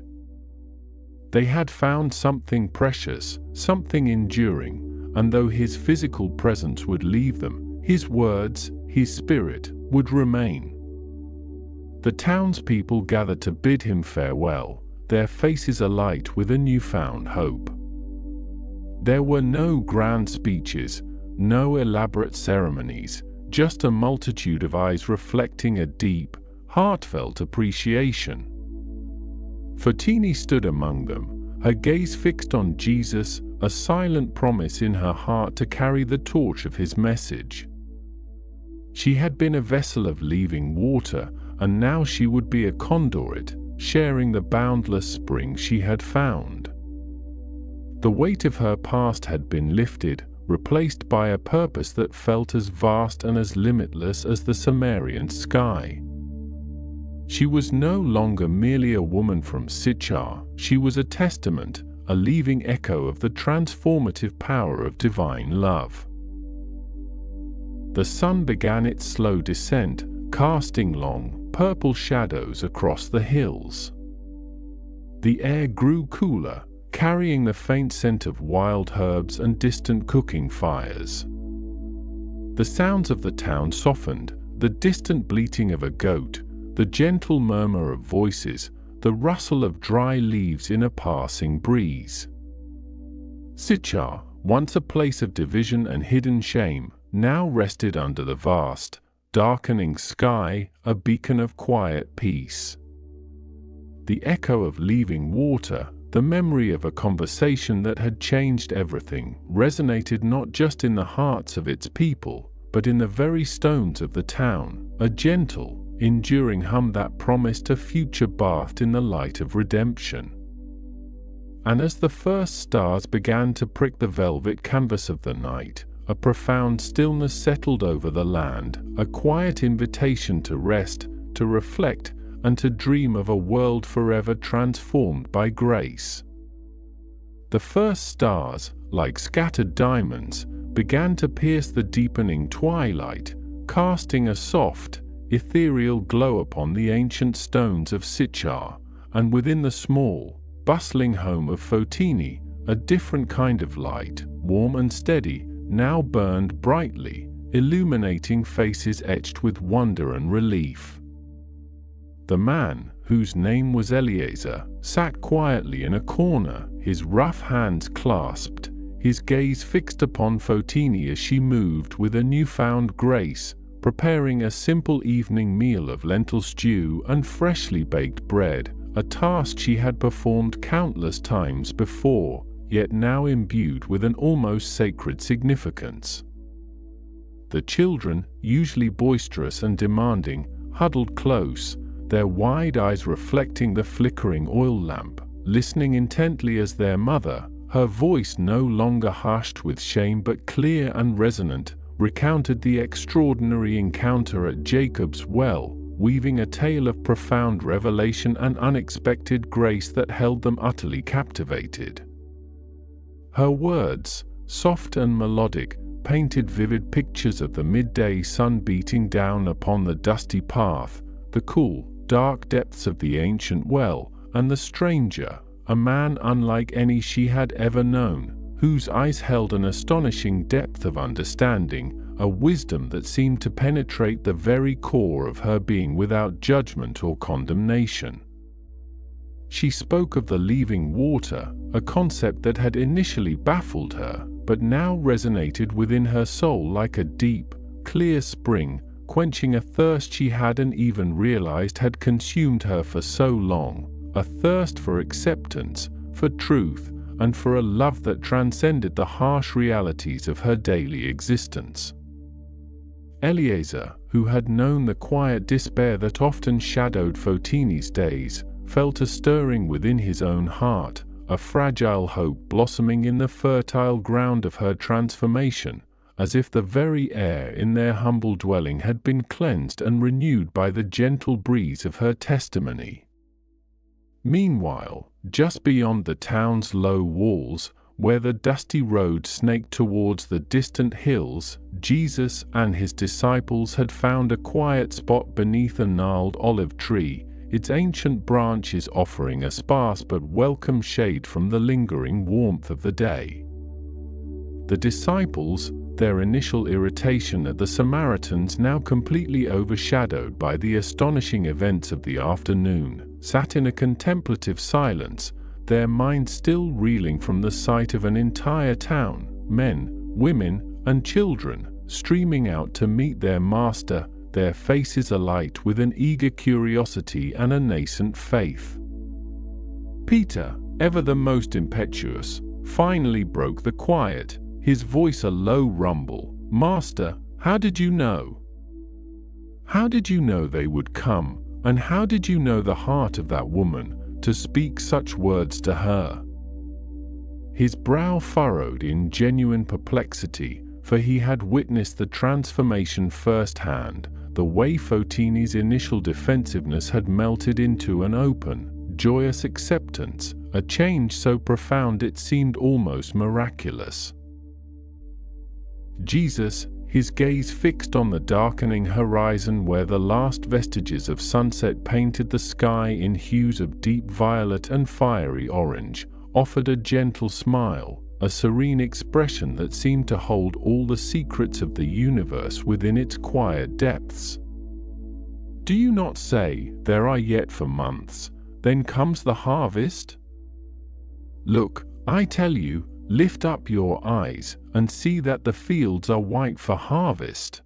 They had found something precious, something enduring, and though his physical presence would leave them, his words, his spirit, would remain. The townspeople gathered to bid him farewell, their faces alight with a newfound hope. There were no grand speeches, no elaborate ceremonies, just a multitude of eyes reflecting a deep, heartfelt appreciation. Fotini stood among them, her gaze fixed on Jesus, a silent promise in her heart to carry the torch of his message. She had been a vessel of living water, and now she would be a conduit, sharing the boundless spring she had found. The weight of her past had been lifted, replaced by a purpose that felt as vast and as limitless as the Samaritan sky. She was no longer merely a woman from Sychar, she was a testament, a leaving echo of the transformative power of divine love. The sun began its slow descent, casting long, purple shadows across the hills. The air grew cooler, carrying the faint scent of wild herbs and distant cooking fires. The sounds of the town softened, the distant bleating of a goat, the gentle murmur of voices, the rustle of dry leaves in a passing breeze. Sychar, once a place of division and hidden shame, now rested under the vast, darkening sky, a beacon of quiet peace. The echo of leaving water, the memory of a conversation that had changed everything, resonated not just in the hearts of its people, but in the very stones of the town, a gentle, enduring hum that promised a future bathed in the light of redemption. And as the first stars began to prick the velvet canvas of the night, a profound stillness settled over the land, a quiet invitation to rest, to reflect, and to dream of a world forever transformed by grace. The first stars, like scattered diamonds, began to pierce the deepening twilight, casting a soft, ethereal glow upon the ancient stones of Sychar, and within the small, bustling home of Fotini, a different kind of light, warm and steady, now burned brightly, illuminating faces etched with wonder and relief. The man, whose name was Eliezer, sat quietly in a corner, his rough hands clasped, his gaze fixed upon Fotini as she moved with a newfound grace, preparing a simple evening meal of lentil stew and freshly baked bread, a task she had performed countless times before, yet now imbued with an almost sacred significance. The children, usually boisterous and demanding, huddled close, their wide eyes reflecting the flickering oil lamp, listening intently as their mother, her voice no longer hushed with shame but clear and resonant, recounted the extraordinary encounter at Jacob's well, weaving a tale of profound revelation and unexpected grace that held them utterly captivated. Her words, soft and melodic, painted vivid pictures of the midday sun beating down upon the dusty path, the cool, dark depths of the ancient well, and the stranger, a man unlike any she had ever known, whose eyes held an astonishing depth of understanding, a wisdom that seemed to penetrate the very core of her being without judgment or condemnation. She spoke of the leaving water, a concept that had initially baffled her, but now resonated within her soul like a deep, clear spring, quenching a thirst she hadn't even realized had consumed her for so long, a thirst for acceptance, for truth, and for a love that transcended the harsh realities of her daily existence. Eliezer, who had known the quiet despair that often shadowed Fotini's days, felt a stirring within his own heart, a fragile hope blossoming in the fertile ground of her transformation, as if the very air in their humble dwelling had been cleansed and renewed by the gentle breeze of her testimony. Meanwhile, just beyond the town's low walls, where the dusty road snaked towards the distant hills, Jesus and his disciples had found a quiet spot beneath a gnarled olive tree, its ancient branches offering a sparse but welcome shade from the lingering warmth of the day. The disciples, their initial irritation at the Samaritans now completely overshadowed by the astonishing events of the afternoon, sat in a contemplative silence, their minds still reeling from the sight of an entire town, men, women, and children, streaming out to meet their master, their faces alight with an eager curiosity and a nascent faith. Peter, ever the most impetuous, finally broke the quiet, his voice a low rumble. "Master, how did you know? How did you know they would come, and how did you know the heart of that woman, to speak such words to her?" His brow furrowed in genuine perplexity, for he had witnessed the transformation firsthand, the way Fotini's initial defensiveness had melted into an open, joyous acceptance, a change so profound it seemed almost miraculous. Jesus, his gaze fixed on the darkening horizon where the last vestiges of sunset painted the sky in hues of deep violet and fiery orange, offered a gentle smile, a serene expression that seemed to hold all the secrets of the universe within its quiet depths. "Do you not say, 'There are yet for months, then comes the harvest'? Look, I tell you, lift up your eyes and see that the fields are white for harvest."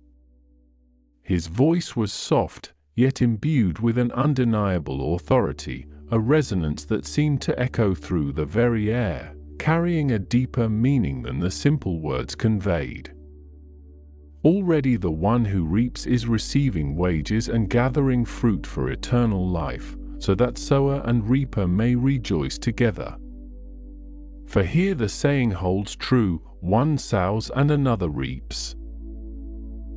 His voice was soft, yet imbued with an undeniable authority, a resonance that seemed to echo through the very air, carrying a deeper meaning than the simple words conveyed. Already the one who reaps is receiving wages and gathering fruit for eternal life, so that sower and reaper may rejoice together. For here the saying holds true, one sows and another reaps.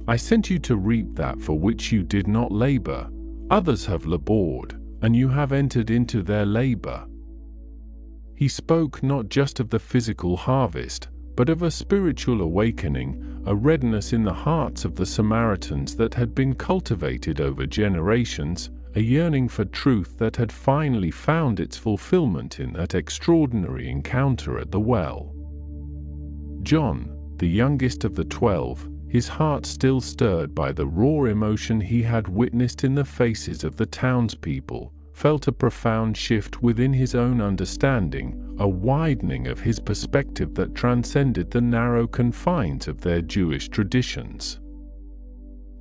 I sent you to reap that for which you did not labor. Others have labored, and you have entered into their labor. He spoke not just of the physical harvest, but of a spiritual awakening, a readiness in the hearts of the Samaritans that had been cultivated over generations, a yearning for truth that had finally found its fulfillment in that extraordinary encounter at the well. John, the youngest of the 12, his heart still stirred by the raw emotion he had witnessed in the faces of the townspeople, felt a profound shift within his own understanding, a widening of his perspective that transcended the narrow confines of their Jewish traditions.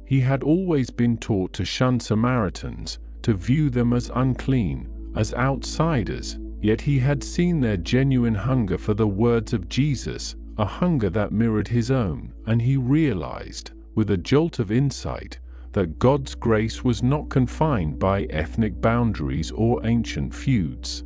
He had always been taught to shun Samaritans, to view them as unclean, as outsiders, yet he had seen their genuine hunger for the words of Jesus, a hunger that mirrored his own, and he realized, with a jolt of insight, that God's grace was not confined by ethnic boundaries or ancient feuds.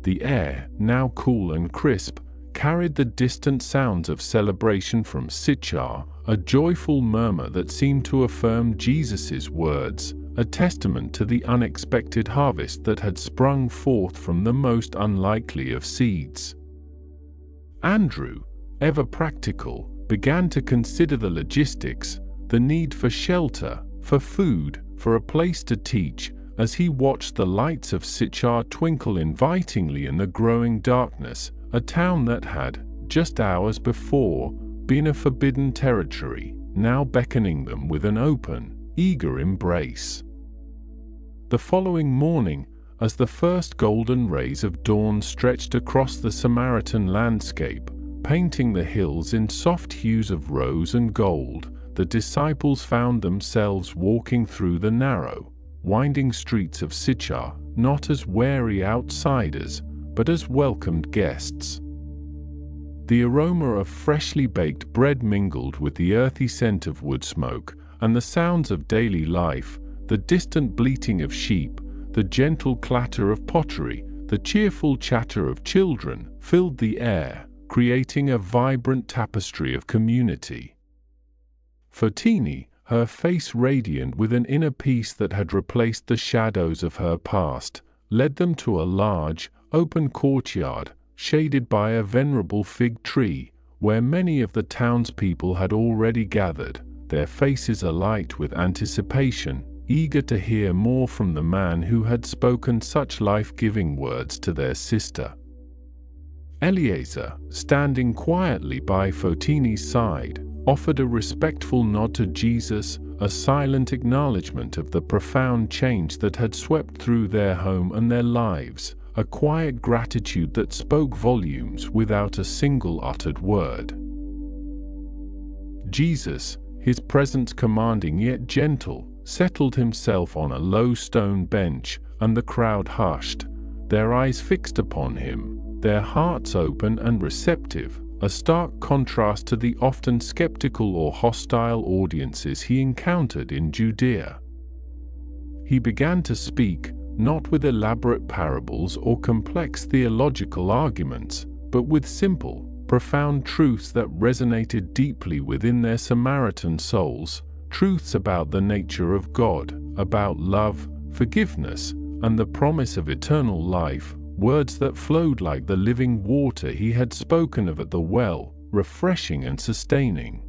The air, now cool and crisp, carried the distant sounds of celebration from Sychar, a joyful murmur that seemed to affirm Jesus' words, a testament to the unexpected harvest that had sprung forth from the most unlikely of seeds. Andrew, ever practical, began to consider the logistics, the need for shelter, for food, for a place to teach, as he watched the lights of Sychar twinkle invitingly in the growing darkness, a town that had, just hours before, been a forbidden territory, now beckoning them with an open, eager embrace. The following morning, as the first golden rays of dawn stretched across the Samaritan landscape, painting the hills in soft hues of rose and gold, the disciples found themselves walking through the narrow, winding streets of Sychar, not as wary outsiders, but as welcomed guests. The aroma of freshly baked bread mingled with the earthy scent of wood smoke, and the sounds of daily life, the distant bleating of sheep, the gentle clatter of pottery, the cheerful chatter of children, filled the air, creating a vibrant tapestry of community. For Teeny, her face radiant with an inner peace that had replaced the shadows of her past, led them to a large, open courtyard, shaded by a venerable fig tree, where many of the townspeople had already gathered, their faces alight with anticipation, eager to hear more from the man who had spoken such life-giving words to their sister. Eliezer, standing quietly by Fotini's side, offered a respectful nod to Jesus, a silent acknowledgement of the profound change that had swept through their home and their lives, a quiet gratitude that spoke volumes without a single uttered word. Jesus, his presence commanding yet gentle, settled himself on a low stone bench, and the crowd hushed, their eyes fixed upon him, their hearts open and receptive, a stark contrast to the often skeptical or hostile audiences he encountered in Judea. He began to speak, not with elaborate parables or complex theological arguments, but with simple, profound truths that resonated deeply within their Samaritan souls, truths about the nature of God, about love, forgiveness, and the promise of eternal life, words that flowed like the living water he had spoken of at the well, refreshing and sustaining.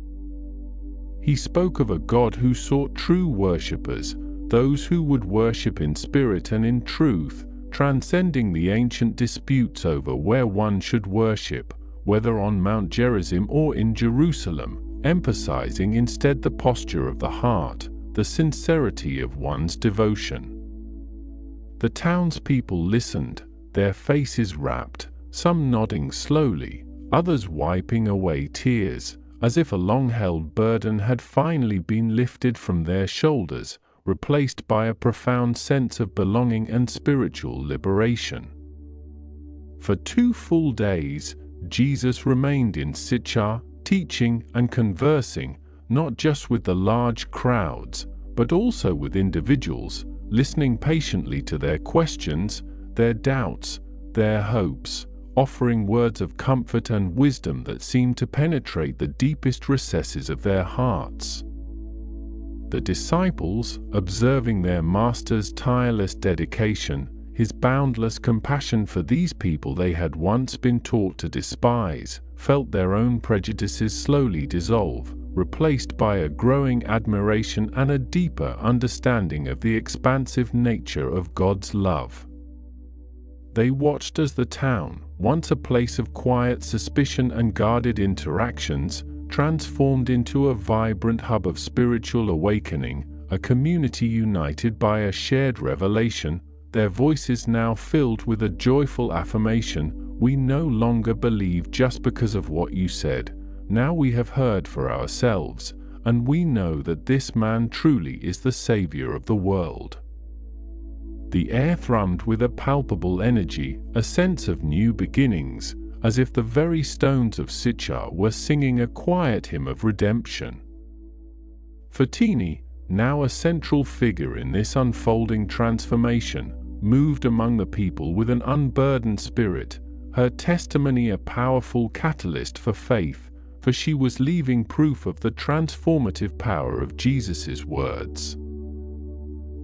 He spoke of a God who sought true worshippers, those who would worship in spirit and in truth, transcending the ancient disputes over where one should worship, whether on Mount Gerizim or in Jerusalem, emphasizing instead the posture of the heart, the sincerity of one's devotion. The townspeople listened, their faces rapt, some nodding slowly, others wiping away tears, as if a long-held burden had finally been lifted from their shoulders, replaced by a profound sense of belonging and spiritual liberation. For 2 full days, Jesus remained in Sychar, teaching and conversing, not just with the large crowds, but also with individuals, listening patiently to their questions, their doubts, their hopes, offering words of comfort and wisdom that seemed to penetrate the deepest recesses of their hearts. The disciples, observing their master's tireless dedication, his boundless compassion for these people they had once been taught to despise, felt their own prejudices slowly dissolve, replaced by a growing admiration and a deeper understanding of the expansive nature of God's love. They watched as the town, once a place of quiet suspicion and guarded interactions, transformed into a vibrant hub of spiritual awakening, a community united by a shared revelation, their voices now filled with a joyful affirmation, "We no longer believe just because of what you said. Now we have heard for ourselves, and we know that this man truly is the Savior of the world." The air thrummed with a palpable energy, a sense of new beginnings, as if the very stones of Sychar were singing a quiet hymn of redemption. Fotini, now a central figure in this unfolding transformation, moved among the people with an unburdened spirit, her testimony a powerful catalyst for faith, for she was leaving proof of the transformative power of Jesus' words.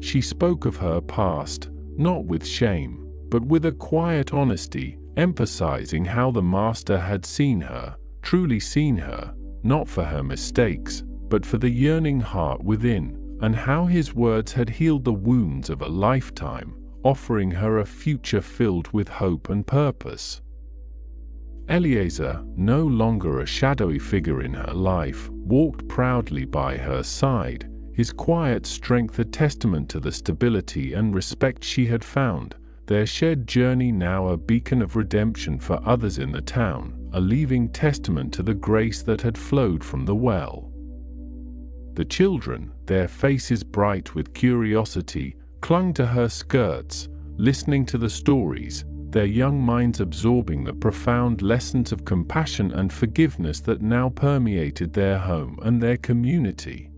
She spoke of her past, not with shame, but with a quiet honesty, emphasizing how the Master had seen her, truly seen her, not for her mistakes, but for the yearning heart within, and how his words had healed the wounds of a lifetime, offering her a future filled with hope and purpose. Eliezer, no longer a shadowy figure in her life, walked proudly by her side, his quiet strength a testament to the stability and respect she had found, their shared journey now a beacon of redemption for others in the town, a living testament to the grace that had flowed from the well. The children, their faces bright with curiosity, clung to her skirts, listening to the stories, their young minds absorbing the profound lessons of compassion and forgiveness that now permeated their home and their community.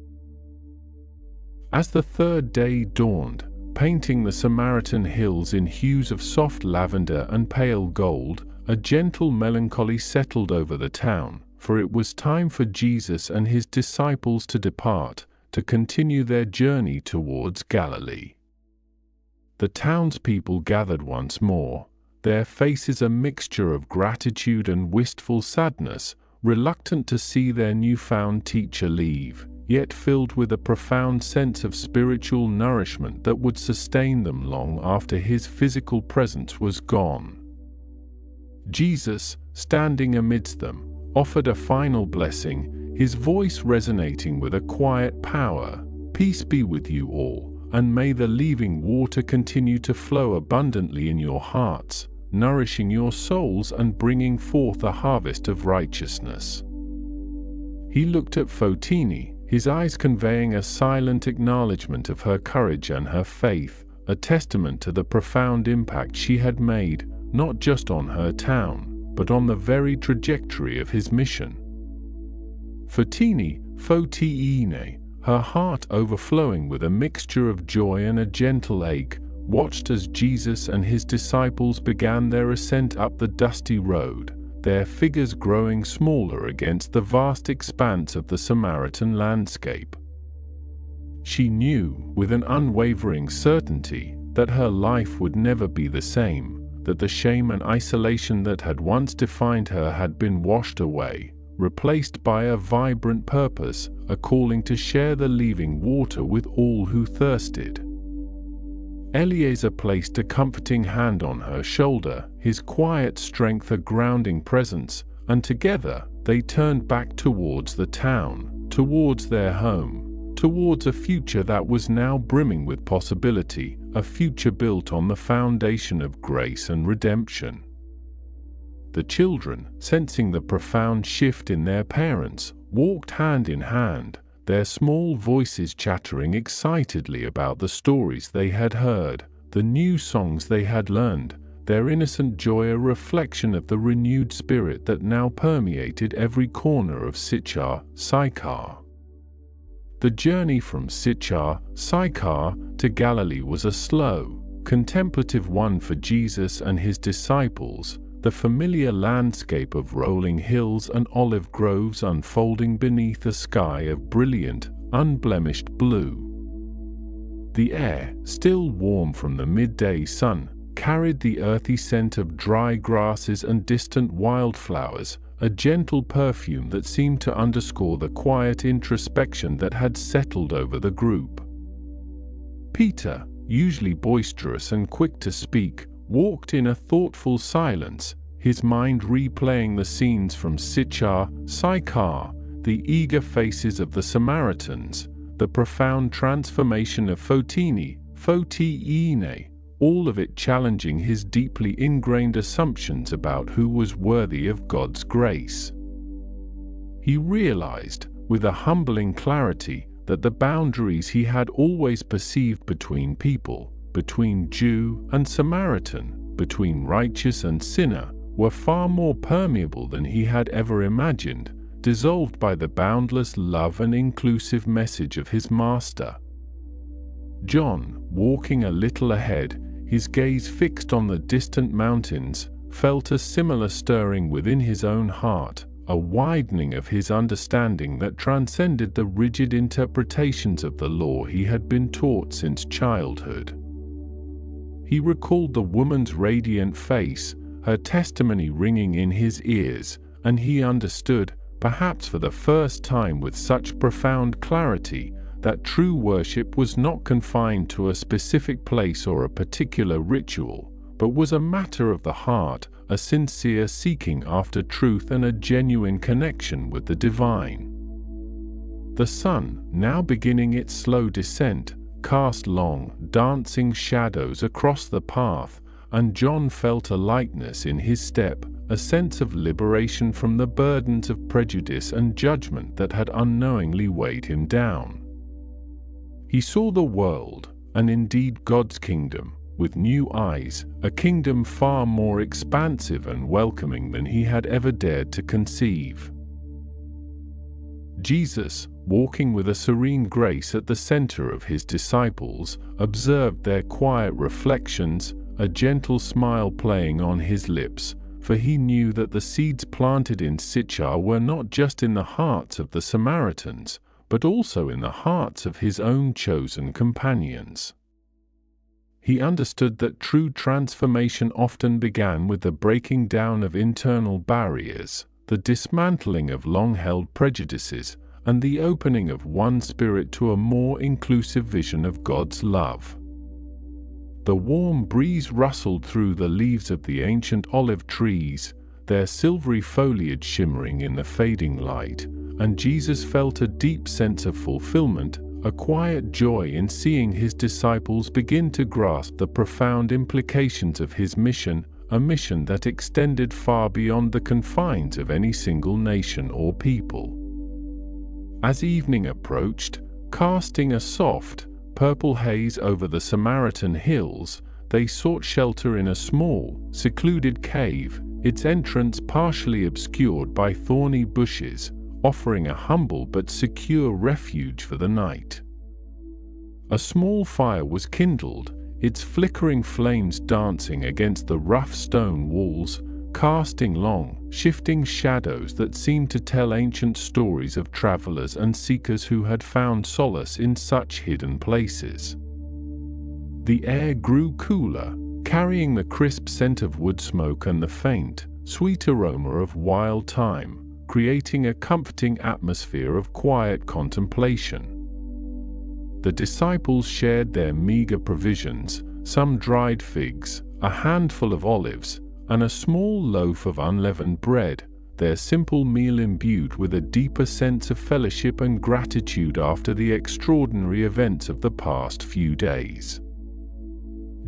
As the 3rd day dawned, painting the Samaritan hills in hues of soft lavender and pale gold, a gentle melancholy settled over the town, for it was time for Jesus and his disciples to depart, to continue their journey towards Galilee. The townspeople gathered once more, their faces a mixture of gratitude and wistful sadness, reluctant to see their newfound teacher leave, yet filled with a profound sense of spiritual nourishment that would sustain them long after his physical presence was gone. Jesus, standing amidst them, offered a final blessing, his voice resonating with a quiet power, "Peace be with you all, and may the living water continue to flow abundantly in your hearts, nourishing your souls and bringing forth a harvest of righteousness." He looked at Fotini, his eyes conveying a silent acknowledgement of her courage and her faith, a testament to the profound impact she had made, not just on her town, but on the very trajectory of his mission. Fotini, her heart overflowing with a mixture of joy and a gentle ache, watched as Jesus and his disciples began their ascent up the dusty road, their figures growing smaller against the vast expanse of the Samaritan landscape. She knew, with an unwavering certainty, that her life would never be the same, that the shame and isolation that had once defined her had been washed away, replaced by a vibrant purpose, a calling to share the living water with all who thirsted. Eliezer placed a comforting hand on her shoulder, his quiet strength a grounding presence, and together they turned back towards the town, towards their home, towards a future that was now brimming with possibility, a future built on the foundation of grace and redemption. The children, sensing the profound shift in their parents, walked hand in hand, their small voices chattering excitedly about the stories they had heard, the new songs they had learned, their innocent joy a reflection of the renewed spirit that now permeated every corner of Sychar. The journey from Sychar to Galilee was a slow, contemplative one for Jesus and his disciples, the familiar landscape of rolling hills and olive groves unfolding beneath a sky of brilliant, unblemished blue. The air, still warm from the midday sun, carried the earthy scent of dry grasses and distant wildflowers, a gentle perfume that seemed to underscore the quiet introspection that had settled over the group. Peter, usually boisterous and quick to speak, walked in a thoughtful silence, his mind replaying the scenes from Sychar, the eager faces of the Samaritans, the profound transformation of Fotini, all of it challenging his deeply ingrained assumptions about who was worthy of God's grace. He realized, with a humbling clarity, that the boundaries he had always perceived between people, between Jew and Samaritan, between righteous and sinner, were far more permeable than he had ever imagined, dissolved by the boundless love and inclusive message of his Master. John, walking a little ahead, his gaze fixed on the distant mountains, felt a similar stirring within his own heart, a widening of his understanding that transcended the rigid interpretations of the law he had been taught since childhood. He recalled the woman's radiant face, her testimony ringing in his ears, and he understood, perhaps for the first time with such profound clarity, that true worship was not confined to a specific place or a particular ritual, but was a matter of the heart, a sincere seeking after truth and a genuine connection with the divine. The sun, now beginning its slow descent, cast long, dancing shadows across the path, and John felt a lightness in his step, a sense of liberation from the burdens of prejudice and judgment that had unknowingly weighed him down. He saw the world, and indeed God's kingdom, with new eyes, a kingdom far more expansive and welcoming than he had ever dared to conceive. Jesus, walking with a serene grace at the center of his disciples, observed their quiet reflections, a gentle smile playing on his lips, for he knew that the seeds planted in Sychar were not just in the hearts of the Samaritans, but also in the hearts of his own chosen companions. He understood that true transformation often began with the breaking down of internal barriers, the dismantling of long-held prejudices, and the opening of one's spirit to a more inclusive vision of God's love. The warm breeze rustled through the leaves of the ancient olive trees, their silvery foliage shimmering in the fading light, and Jesus felt a deep sense of fulfillment, a quiet joy in seeing his disciples begin to grasp the profound implications of his mission, a mission that extended far beyond the confines of any single nation or people. As evening approached, casting a soft, purple haze over the Samaritan hills, they sought shelter in a small, secluded cave, its entrance partially obscured by thorny bushes, offering a humble but secure refuge for the night. A small fire was kindled, its flickering flames dancing against the rough stone walls, casting long, shifting shadows that seemed to tell ancient stories of travelers and seekers who had found solace in such hidden places. The air grew cooler, carrying the crisp scent of wood smoke and the faint, sweet aroma of wild thyme, creating a comforting atmosphere of quiet contemplation. The disciples shared their meager provisions, some dried figs, a handful of olives, and a small loaf of unleavened bread, their simple meal imbued with a deeper sense of fellowship and gratitude after the extraordinary events of the past few days.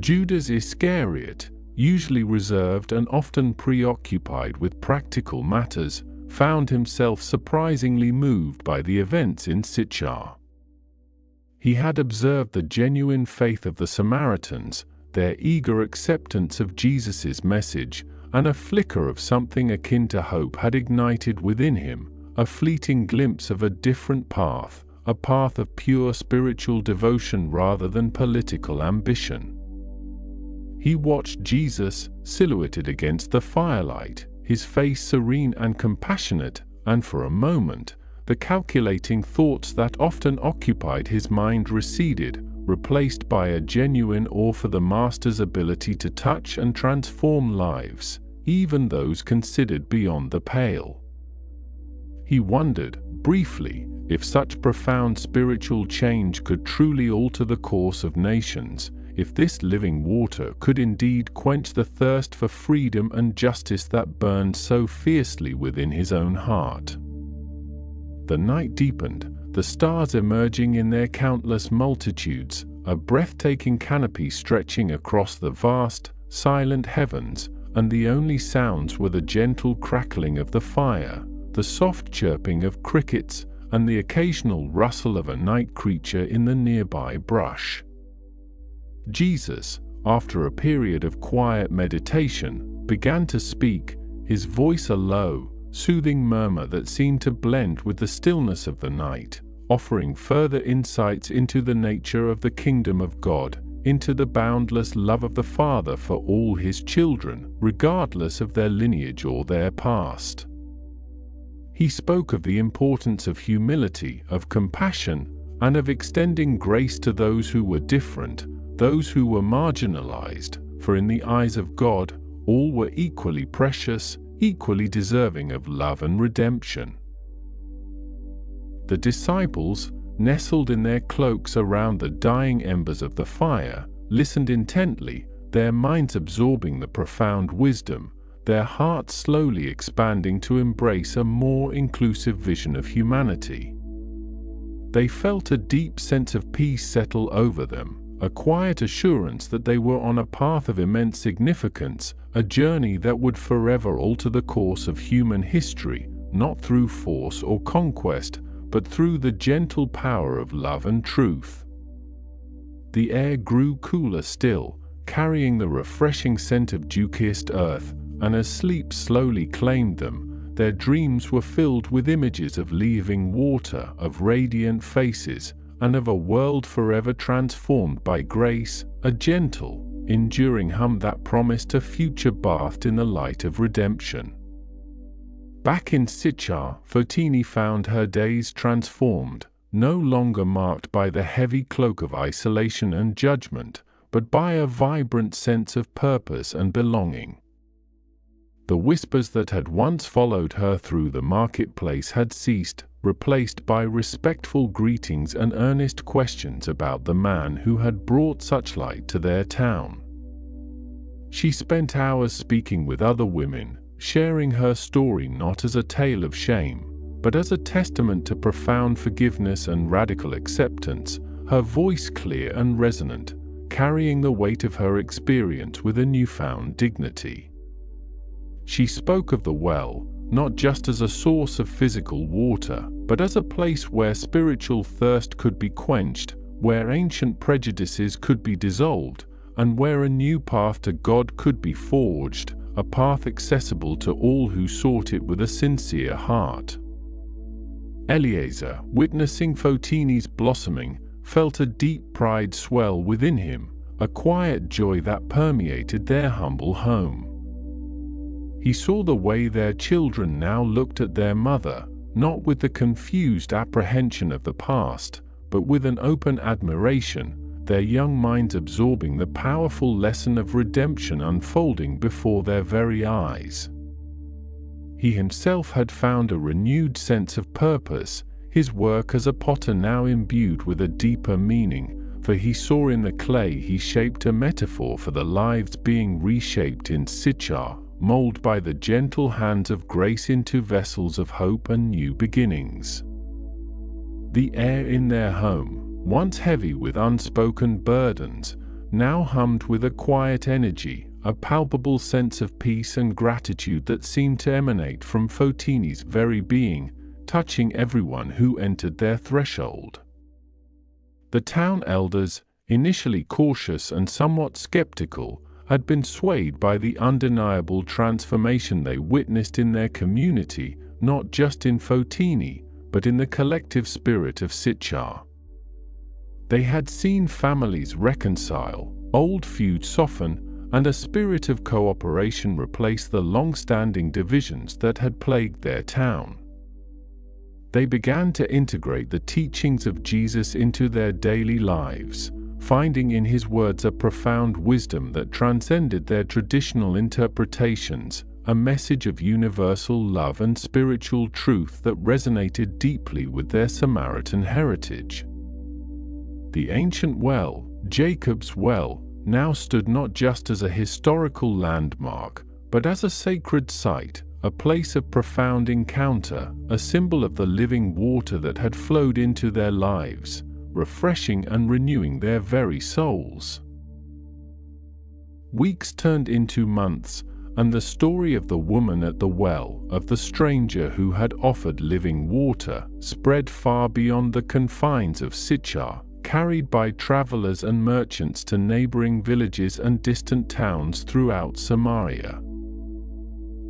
Judas Iscariot, usually reserved and often preoccupied with practical matters, found himself surprisingly moved by the events in Sychar. He had observed the genuine faith of the Samaritans, their eager acceptance of Jesus' message, and a flicker of something akin to hope had ignited within him, a fleeting glimpse of a different path, a path of pure spiritual devotion rather than political ambition. He watched Jesus, silhouetted against the firelight, his face serene and compassionate, and for a moment, the calculating thoughts that often occupied his mind receded, replaced by a genuine awe for the Master's ability to touch and transform lives, even those considered beyond the pale. He wondered, briefly, if such profound spiritual change could truly alter the course of nations, if this living water could indeed quench the thirst for freedom and justice that burned so fiercely within his own heart. The night deepened, the stars emerging in their countless multitudes, a breathtaking canopy stretching across the vast, silent heavens, and the only sounds were the gentle crackling of the fire, the soft chirping of crickets, and the occasional rustle of a night creature in the nearby brush. Jesus, after a period of quiet meditation, began to speak, his voice a low, soothing murmur that seemed to blend with the stillness of the night, offering further insights into the nature of the kingdom of God, into the boundless love of the Father for all his children, regardless of their lineage or their past. He spoke of the importance of humility, of compassion, and of extending grace to those who were different, those who were marginalized, for in the eyes of God, all were equally precious, equally deserving of love and redemption. The disciples, nestled in their cloaks around the dying embers of the fire, listened intently, their minds absorbing the profound wisdom, their hearts slowly expanding to embrace a more inclusive vision of humanity. They felt a deep sense of peace settle over them, a quiet assurance that they were on a path of immense significance, a journey that would forever alter the course of human history, not through force or conquest, but through the gentle power of love and truth. The air grew cooler still, carrying the refreshing scent of dew-kissed earth, and as sleep slowly claimed them, their dreams were filled with images of living water, of radiant faces, and of a world forever transformed by grace, a gentle, enduring hum that promised a future bathed in the light of redemption. Back in Sychar, Fotini found her days transformed, no longer marked by the heavy cloak of isolation and judgment, but by a vibrant sense of purpose and belonging. The whispers that had once followed her through the marketplace had ceased, replaced by respectful greetings and earnest questions about the man who had brought such light to their town. She spent hours speaking with other women, sharing her story not as a tale of shame, but as a testament to profound forgiveness and radical acceptance, her voice clear and resonant, carrying the weight of her experience with a newfound dignity. She spoke of the well, not just as a source of physical water, but as a place where spiritual thirst could be quenched, where ancient prejudices could be dissolved, and where a new path to God could be forged, a path accessible to all who sought it with a sincere heart. Eliezer, witnessing Fotini's blossoming, felt a deep pride swell within him, a quiet joy that permeated their humble home. He saw the way their children now looked at their mother, not with the confused apprehension of the past, but with an open admiration, their young minds absorbing the powerful lesson of redemption unfolding before their very eyes. He himself had found a renewed sense of purpose, his work as a potter now imbued with a deeper meaning, for he saw in the clay he shaped a metaphor for the lives being reshaped in sitar, molded by the gentle hands of grace into vessels of hope and new beginnings. The air in their home, once heavy with unspoken burdens, now hummed with a quiet energy, a palpable sense of peace and gratitude that seemed to emanate from Fotini's very being, touching everyone who entered their threshold. The town elders, initially cautious and somewhat skeptical, had been swayed by the undeniable transformation they witnessed in their community, not just in Fotini, but in the collective spirit of Sitar. They had seen families reconcile, old feuds soften, and a spirit of cooperation replace the long-standing divisions that had plagued their town. They began to integrate the teachings of Jesus into their daily lives, finding in his words a profound wisdom that transcended their traditional interpretations, a message of universal love and spiritual truth that resonated deeply with their Samaritan heritage. The ancient well, Jacob's well, now stood not just as a historical landmark, but as a sacred site, a place of profound encounter, a symbol of the living water that had flowed into their lives, refreshing and renewing their very souls. Weeks turned into months, and the story of the woman at the well, of the stranger who had offered living water, spread far beyond the confines of Sitar, carried by travelers and merchants to neighboring villages and distant towns throughout Samaria.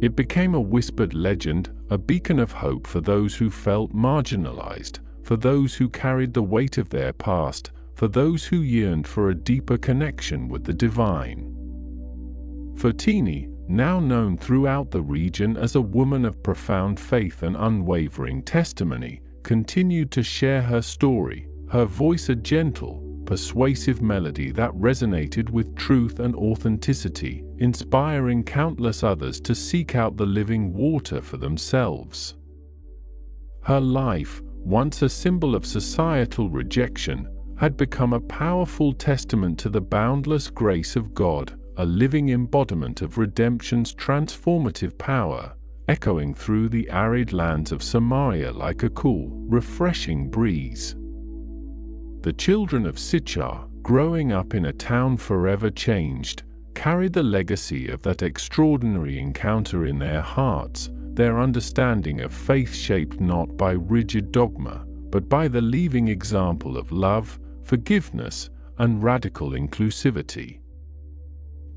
It became a whispered legend, a beacon of hope for those who felt marginalized, for those who carried the weight of their past, for those who yearned for a deeper connection with the divine. Fotini, now known throughout the region as a woman of profound faith and unwavering testimony, continued to share her story, her voice a gentle, persuasive melody that resonated with truth and authenticity, inspiring countless others to seek out the living water for themselves. Her life, once a symbol of societal rejection, had become a powerful testament to the boundless grace of God, a living embodiment of redemption's transformative power, echoing through the arid lands of Samaria like a cool, refreshing breeze. The children of Sitar, growing up in a town forever changed, carried the legacy of that extraordinary encounter in their hearts, their understanding of faith shaped not by rigid dogma, but by the living example of love, forgiveness, and radical inclusivity.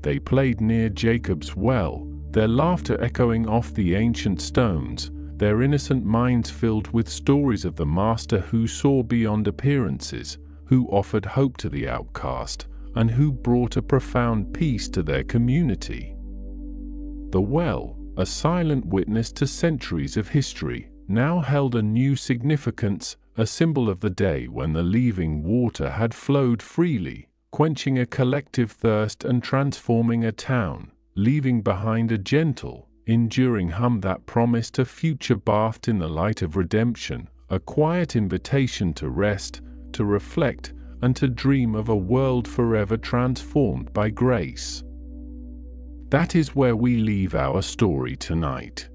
They played near Jacob's well, their laughter echoing off the ancient stones, their innocent minds filled with stories of the Master who saw beyond appearances, who offered hope to the outcast, and who brought a profound peace to their community. The well, a silent witness to centuries of history, now held a new significance, a symbol of the day when the living water had flowed freely, quenching a collective thirst and transforming a town, leaving behind a gentle, enduring hum that promised a future bathed in the light of redemption, a quiet invitation to rest, to reflect, and to dream of a world forever transformed by grace. That is where we leave our story tonight.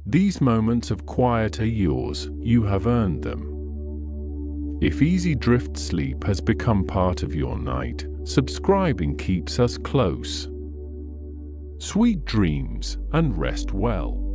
These moments of quiet are yours, you have earned them. If easy drift sleep has become part of your night, subscribing keeps us close. Sweet dreams and rest well.